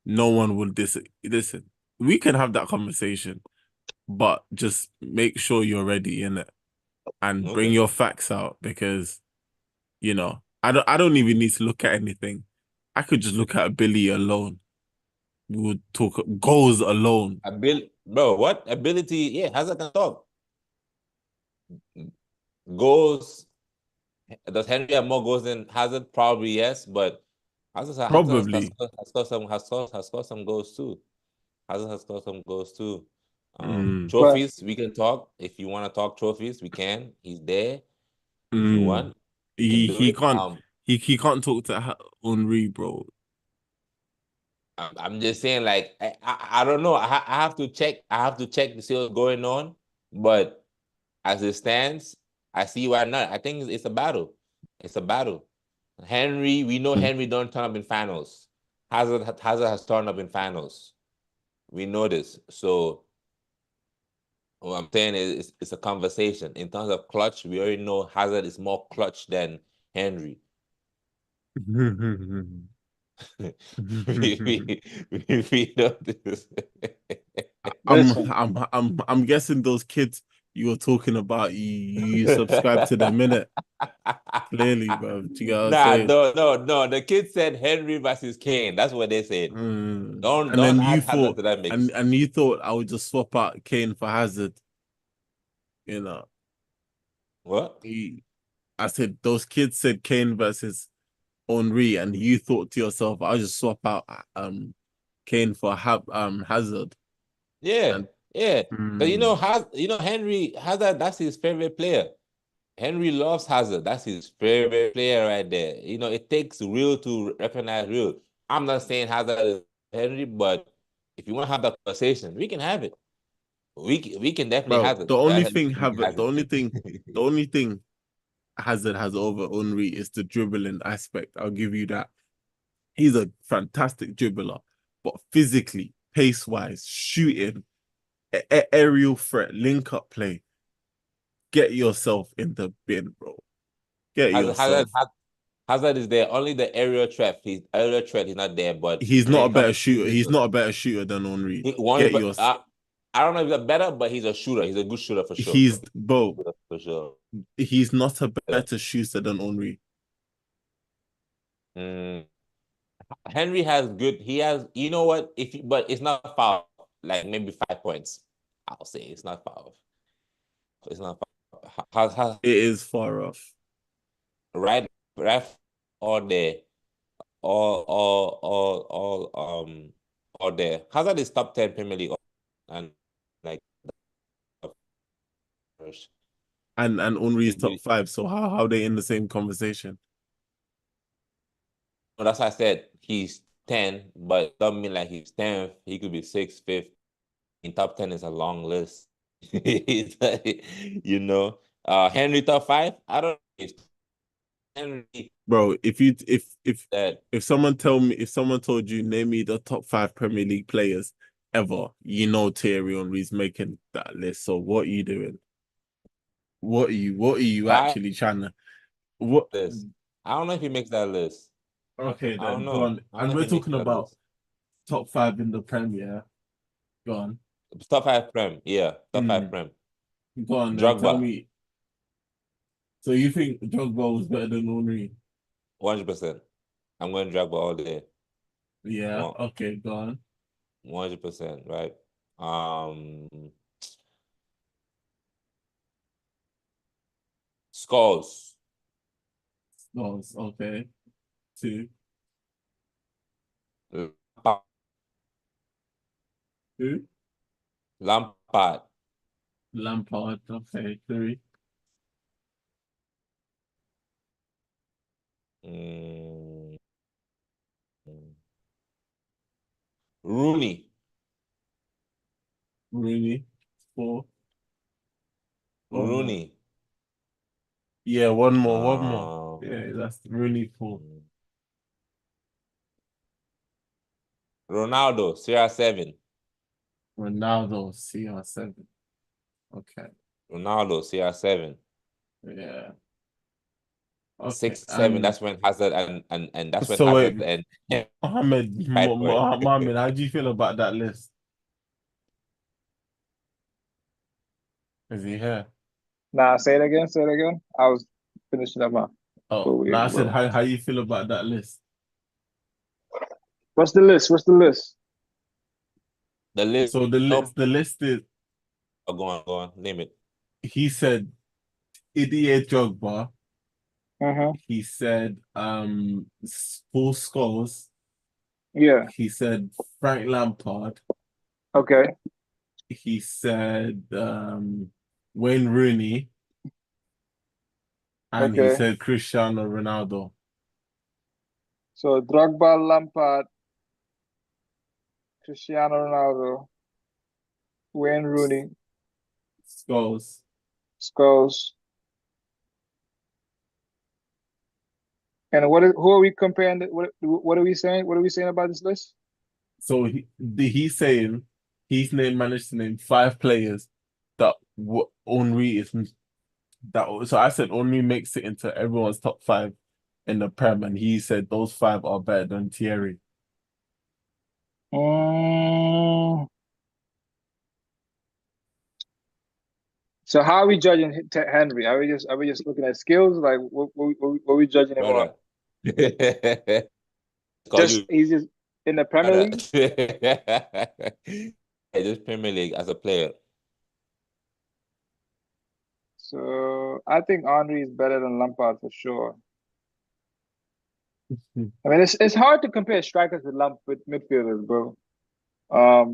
no one will listen. We can have that conversation, but just make sure you're ready in it and bring Okay. your facts out because you know I don't even need to look at anything. I could just look at Billy alone. We would talk goals alone. Bro, what ability? Yeah, Hazard can talk. Goals. Does Henry have more goals than Hazard? Probably yes, but Hazard Probably. has scored some goals too. Hazard has scored some goals too. But Trophies, we can talk. If you want to talk trophies, we can. He's there. If you Mm. want, you can do He it. can't he can't talk to Henri, bro. I'm just saying, like, I don't know. I have to check. I have to check to see what's going on. But as it stands, I see why not. I think it's a battle. It's a battle. Henry, we know Henry don't turn up in finals. Hazard has turned up in finals. We know this. So what I'm saying is it's a conversation. In terms of clutch, we already know Hazard is more clutch than Henry. we know this. listen, I'm guessing those kids you were talking about, you subscribe to them, innit? Clearly, bro. Do you get what I'm Nah, saying? no. The kid said Henry versus Kane. That's what they said. And Don't then you add Hazard thought, to that mix. and you thought I would just swap out Kane for Hazard. You know, What? I said those kids said Kane versus Henri, and you thought to yourself, I'll just swap out Kane for Hazard. Yeah, And yeah. But Henry Hazard, that's his favorite player. Henry loves Hazard. That's his favorite player right there. It takes real to recognize real. I'm not saying Hazard is Henry, but if you want to have that conversation, we can have it. We can definitely bro, have it. the only That thing has the only thing it. the only thing Hazard has over Henri is the dribbling aspect. I'll give you that. He's a fantastic dribbler, but physically, pace wise, shooting, aerial threat, link up play, get yourself in the bin, bro. Get Hazard, Hazard, yourself. Hazard is there. Only the aerial threat. He's not there. But He's when not a it better comes to shooter. He's physical, not a better shooter than Henri. one, Get your. I don't know if he's better, but he's a shooter. He's a good shooter for sure. He's bro. For sure. He's not a Yeah. better shooter than Henri. Henry has good. He has. You know what? But it's not far. Like maybe 5 points. I'll say it's not far off. It's not far. It is far off. Right, all there, all there. Hazard is top 10 Premier League, and like And Henri is top 5. So how they in the same conversation? Well, that's why I said he's 10, but don't mean like he's 10th. He could be 6th, 5th. In top 10 is a long list. Henry top 5. I don't know. Henry, bro. that If someone told you name me the top 5 Premier League players ever, Thierry Henry's making that list. So what are you doing? What are you actually trying to what? list. I don't know if he makes that list. Okay, I don't then go know. on. I don't And know if we're he makes talking that about list. top 5 in the Premier. Go on. Top 5 Prem. Yeah, top 5 Mm. Prem. Go on then. Tell Drogba, me. So you think Drogba was better than Henry? 100%. I'm going Drogba all day. Yeah. Okay. Go on. 100%, right? Scores. Scores. Okay. 2. Lampard. 2. Lampard. Lampard. Okay. 3. Mm, Rooney. Rooney. 4. One more. Rooney. Yeah. One more. One more. Um, Yeah. That's Rooney 4. Ronaldo, CR7. Ronaldo. CR7. Okay. Ronaldo, CR7. Yeah. Okay. 6, 7. That's when Hazard and that's when So Hazard wait, and Mohammed, fight for it. Mohammed, how do you feel about that list? Is he here? Nah, say it again. Say it again. I was finishing up my Oh, food no, here, I said, bro. how you feel about that list? What's the list? What's the list? The list. So the No, list is, go on, name it. he said Didier Drogba. Mm-hmm. He said Paul Scholes. Yeah. He said Frank Lampard. Okay. He said Wayne Rooney. And he Okay. said Cristiano Ronaldo. So Drogba, Lampard, Cristiano Ronaldo, Wayne Rooney, Scholes. Scholes. And who are we comparing? What are we saying? What are we saying about this list? So he's saying managed to name 5 players that Henry is that. So I said Henry makes it into everyone's top 5 in the Prem, and he said those 5 are better than Thierry. So how are we judging Henry? Are we just looking at skills? Like what we judging him on? Brother. Call Just you he's just in the Premier brother. League. Just Premier League as a player. So I think Henry is better than Lampard for sure. I mean, it's hard to compare strikers with midfielders, bro. I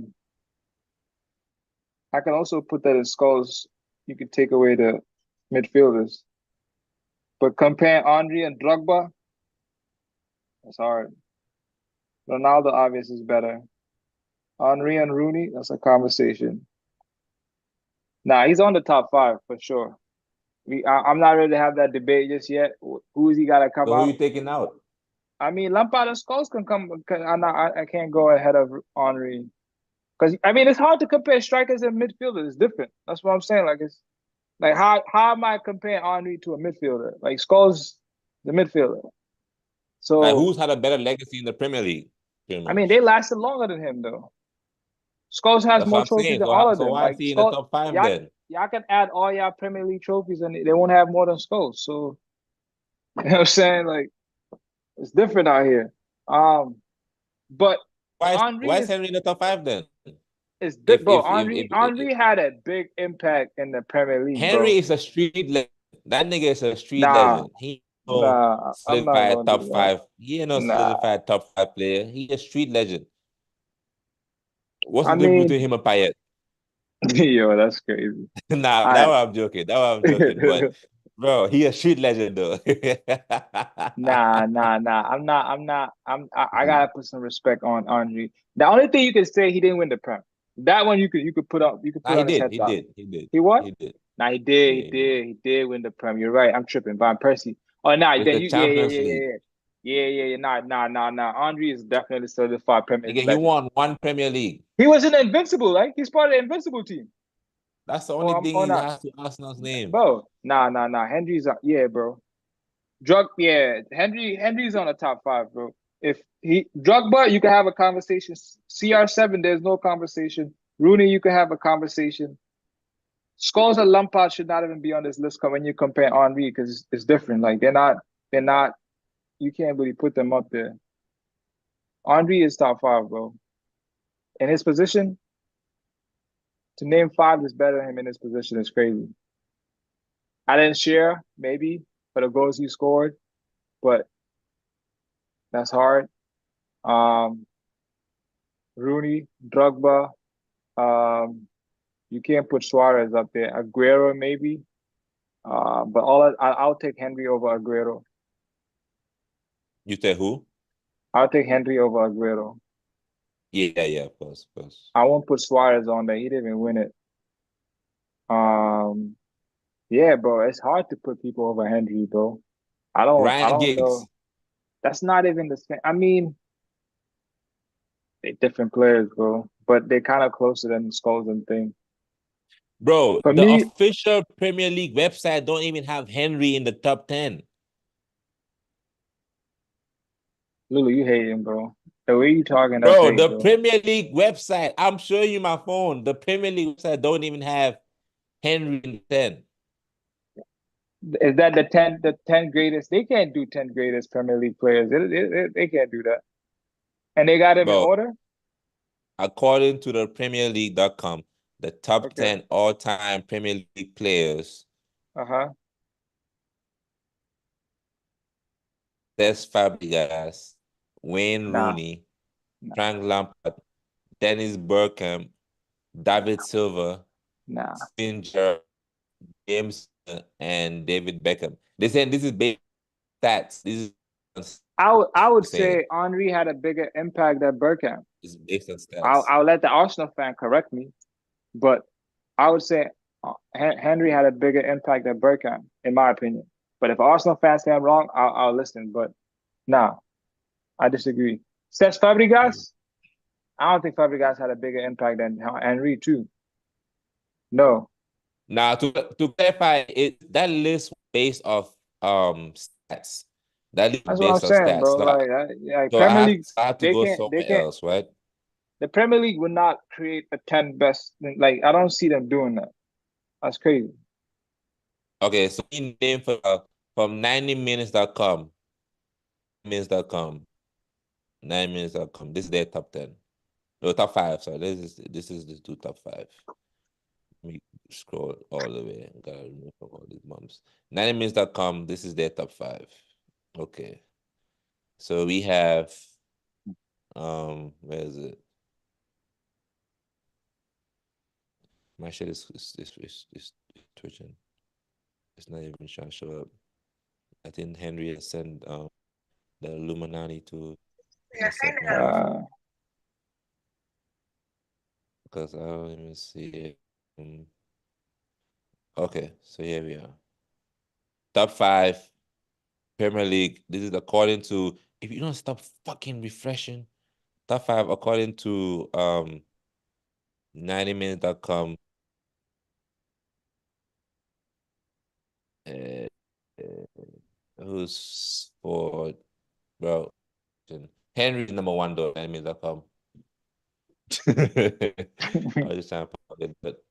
can also put that in Scholes. You could take away the midfielders, but comparing Henry and Drogba, it's hard. Ronaldo obviously is better. Henry and Rooney, that's a conversation. Nah, he's on the top 5 for sure. I'm not ready to have that debate just yet. Who's he got to come So who out? you taking out? I mean, Lampard and Scholes can come. I can't go ahead of Henry because I mean it's hard to compare strikers and midfielders. It's different. That's what I'm saying. Like it's like how am I comparing Henry to a midfielder? Like Scholes, the midfielder. Like So who's had a better legacy in the Premier League? Pretty I mean, much. they lasted longer than him though. Scholes has That's what more I'm trophies saying. than all of So them. why is Like he in the Scholes, top 5 y'all, then? y'all can add all y'all Premier League trophies and they won't have more than Scholes. So you know what I'm saying? Like it's different out here. But Henry Why is is Henry in the top 5 then? bro. Henry had a big impact in the Premier League, Henry bro. is a street legend. That nigga is a street Nah, legend. He no I'm not solidified gonna top do that. 5. He ain't no Nah, solidified top 5 player. He a street legend. What's I the difference mean, between him and Payet? yo, that's crazy. Nah, that I one I'm joking. That one I'm joking. But bro, he a street legend though. nah. I gotta put some respect on Henry. The only thing you can say he didn't win the Prem. That one you could put Nah, he on his did. head He top. did. He did. He what? He did. Nah, Yeah, he did. he did win the Prem. You're right. I'm tripping. Van Persie. Oh, nah, With then the you, Champions League. yeah. Nah. Henry is definitely certified Premier League Again, he legend. won 1 Premier League. He was in the Invincible, right? He's part of the Invincible team. That's the only thing Or he not, has to Arsenal's name. bro. Nah. Henry's yeah, bro. Henry's on the top 5, bro. If Drogba, you can have a conversation. CR7, there's no conversation. Rooney, you can have a conversation. Scholes and Lampard should not even be on this list when you compare Henry because it's different. Like they're not. You can't really put them up there. Henry is top five, bro. In his position, to name five is better than him in his position is crazy. I didn't share maybe for the goals he scored, but that's hard. Rooney, Drogba. You can't put Suarez up there. Aguero maybe. But I'll take Henry over Aguero. You say who? I'll take Henry over Aguero. Yeah, of course. I won't put Suarez on there. He didn't even win it. Yeah, bro, it's hard to put people over Henry, bro. I Ryan don't Giggs. know. That's not even the same. I mean, they're different players, bro, but they're kind of closer than Scholes and thing. Bro, For the me, official Premier League website don't even have Henry in the top 10. Lulu, you hate him, bro. The way you talking, that's Bro, hate, the bro. Premier League website, I'm showing you my phone. The Premier League website don't even have Henry in the 10. Is that the 10 greatest? They can't do 10 greatest Premier League players. They can't do that. And they got him in Bro, order? according to the PremierLeague.com, the top Okay. 10 all-time Premier League players, Uh-huh. Cesc Fabregas, Wayne Nah. Rooney, Frank Lampard, Dennis Bergkamp, David Silva, Nah. Steven Gerrard, James and David Beckham. They saying this is based on stats. This is I would saying say Henry had a bigger impact than Bergkamp. it's based on stats. I'll let the Arsenal fan correct me, but I would say Henry had a bigger impact than Bergkamp, in my opinion. But if Arsenal fans say I'm wrong, I'll listen. But nah, I disagree. Cesc Fabregas, I don't think Fabregas had a bigger impact than Henry too. No, Now to clarify, that list was based off stats. That list that's was what I'm based on saying, stats. bro. So, Like so I Premier have League, I have to they go can't, somewhere else, right? The Premier League would not create a 10 best. Like I don't see them doing that. That's crazy. Okay, so we name from 90minutes.com, minutes.com, 9minutes.com. This is their top 10. No, top 5. Sorry, this is the two top 5. Let me scroll all the way. Gotta remove all these mums. 90minutes.com, this is their top 5. Okay. So we have where is it? My shit is twitching. It's not even trying to show up. I think Henry has sent the Illuminati to because I don't even see it. Okay, so here we are. Top 5 Premier League. This is according to, if you don't stop fucking refreshing, top 5 according to 90minutes.com. Who's for, bro? Henry's number 1 though, 90minutes.com. I was just trying to put it, but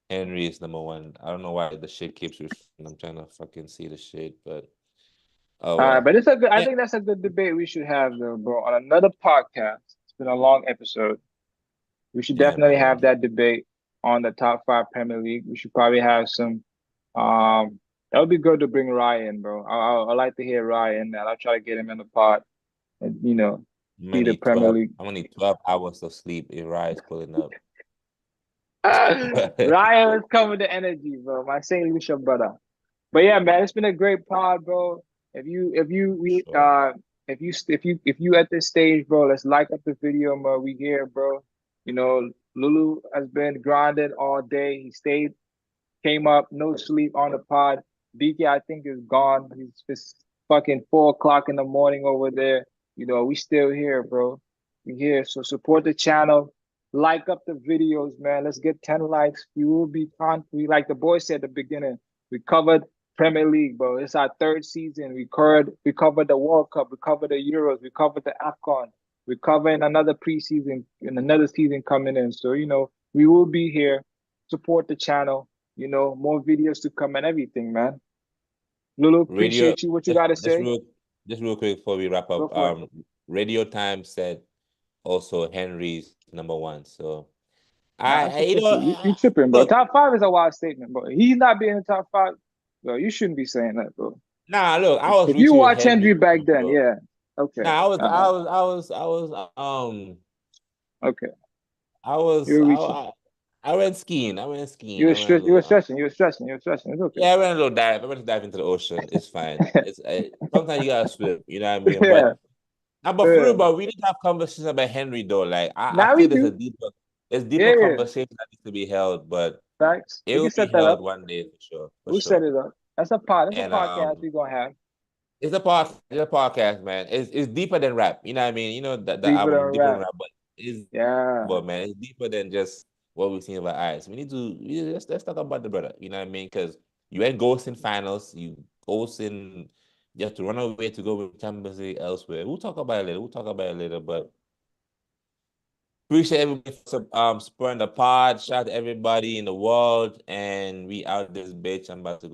Henry is number 1. I don't know why the shit keeps refreshing. I'm trying to fucking see the shit, but oh well. But I think that's a good debate we should have though, bro. On another podcast. It's been a long episode. We should Yeah, definitely man. have that debate on the top 5 Premier League. We should probably have some. That would be good to bring Ryan, bro. I like to hear Ryan. And I'll try to get him in the pod, and see the Premier League. I'm gonna need 12 hours of sleep if Ryan's pulling up. Ryan is coming to energy, bro. My St. Lucia brother. But yeah, man, it's been a great pod, bro. If you at this stage, bro, let's like up the video, bro. We here, bro. Lulu has been grinding all day. He came up, no sleep on the pod. BK, I think, is gone. It's fucking 4 o'clock in the morning over there. We still here, bro. We here. So support the channel. Like up the videos, man. Let's get 10 likes. We will be like the boy said at the beginning. We covered Premier League, bro. It's our third season. We covered the World Cup, we covered the Euros, we covered the AFCON, we're covering another preseason and another season coming in. So, we will be here, support the channel, more videos to come and everything, man. Lulu, Radio, appreciate you. What you gotta say? just real quick before we wrap Go up. for it. Radio Time said also Henry's #1. So Nah, you tripping, bro. look, Top 5 is a wild statement, bro. He's not being in the top 5, bro. You shouldn't be saying that, bro. nah, look, I was If you reaching with watch Henry Henry, back then, bro. yeah. Okay. Nah, Okay. You were reaching. I went skiing. I went skiing. You I were went a stressing. You were little, stressing. You were stressing. You were stressing. It's okay. yeah, I went a little dive. I went to dive into the ocean. It's fine. It's sometimes you gotta swim. You know what I mean? Yeah. But for real, but we need to have conversations about Henry though. Like I Now we feel there's do. there's Yeah, deeper yeah. conversation that needs to be held, but Facts. it We will can be set that held up. one day for sure. We'll set it up. That's a And podcast we're gonna have. it's a podcast, man. It's deeper than rap. You know what I mean? You know that the Deeper album than is deeper than rap. rap, but it's Yeah. but man, it's deeper than just what we've seen about eyes. Let's talk about the brother. You know what I mean? Because you ain't ghosting finals, you ghosting, you have to run away to go with Champions League elsewhere. We'll talk about it later. But appreciate everybody for supporting the pod. Shout out to everybody in the world, and we out this bitch. I'm about to go.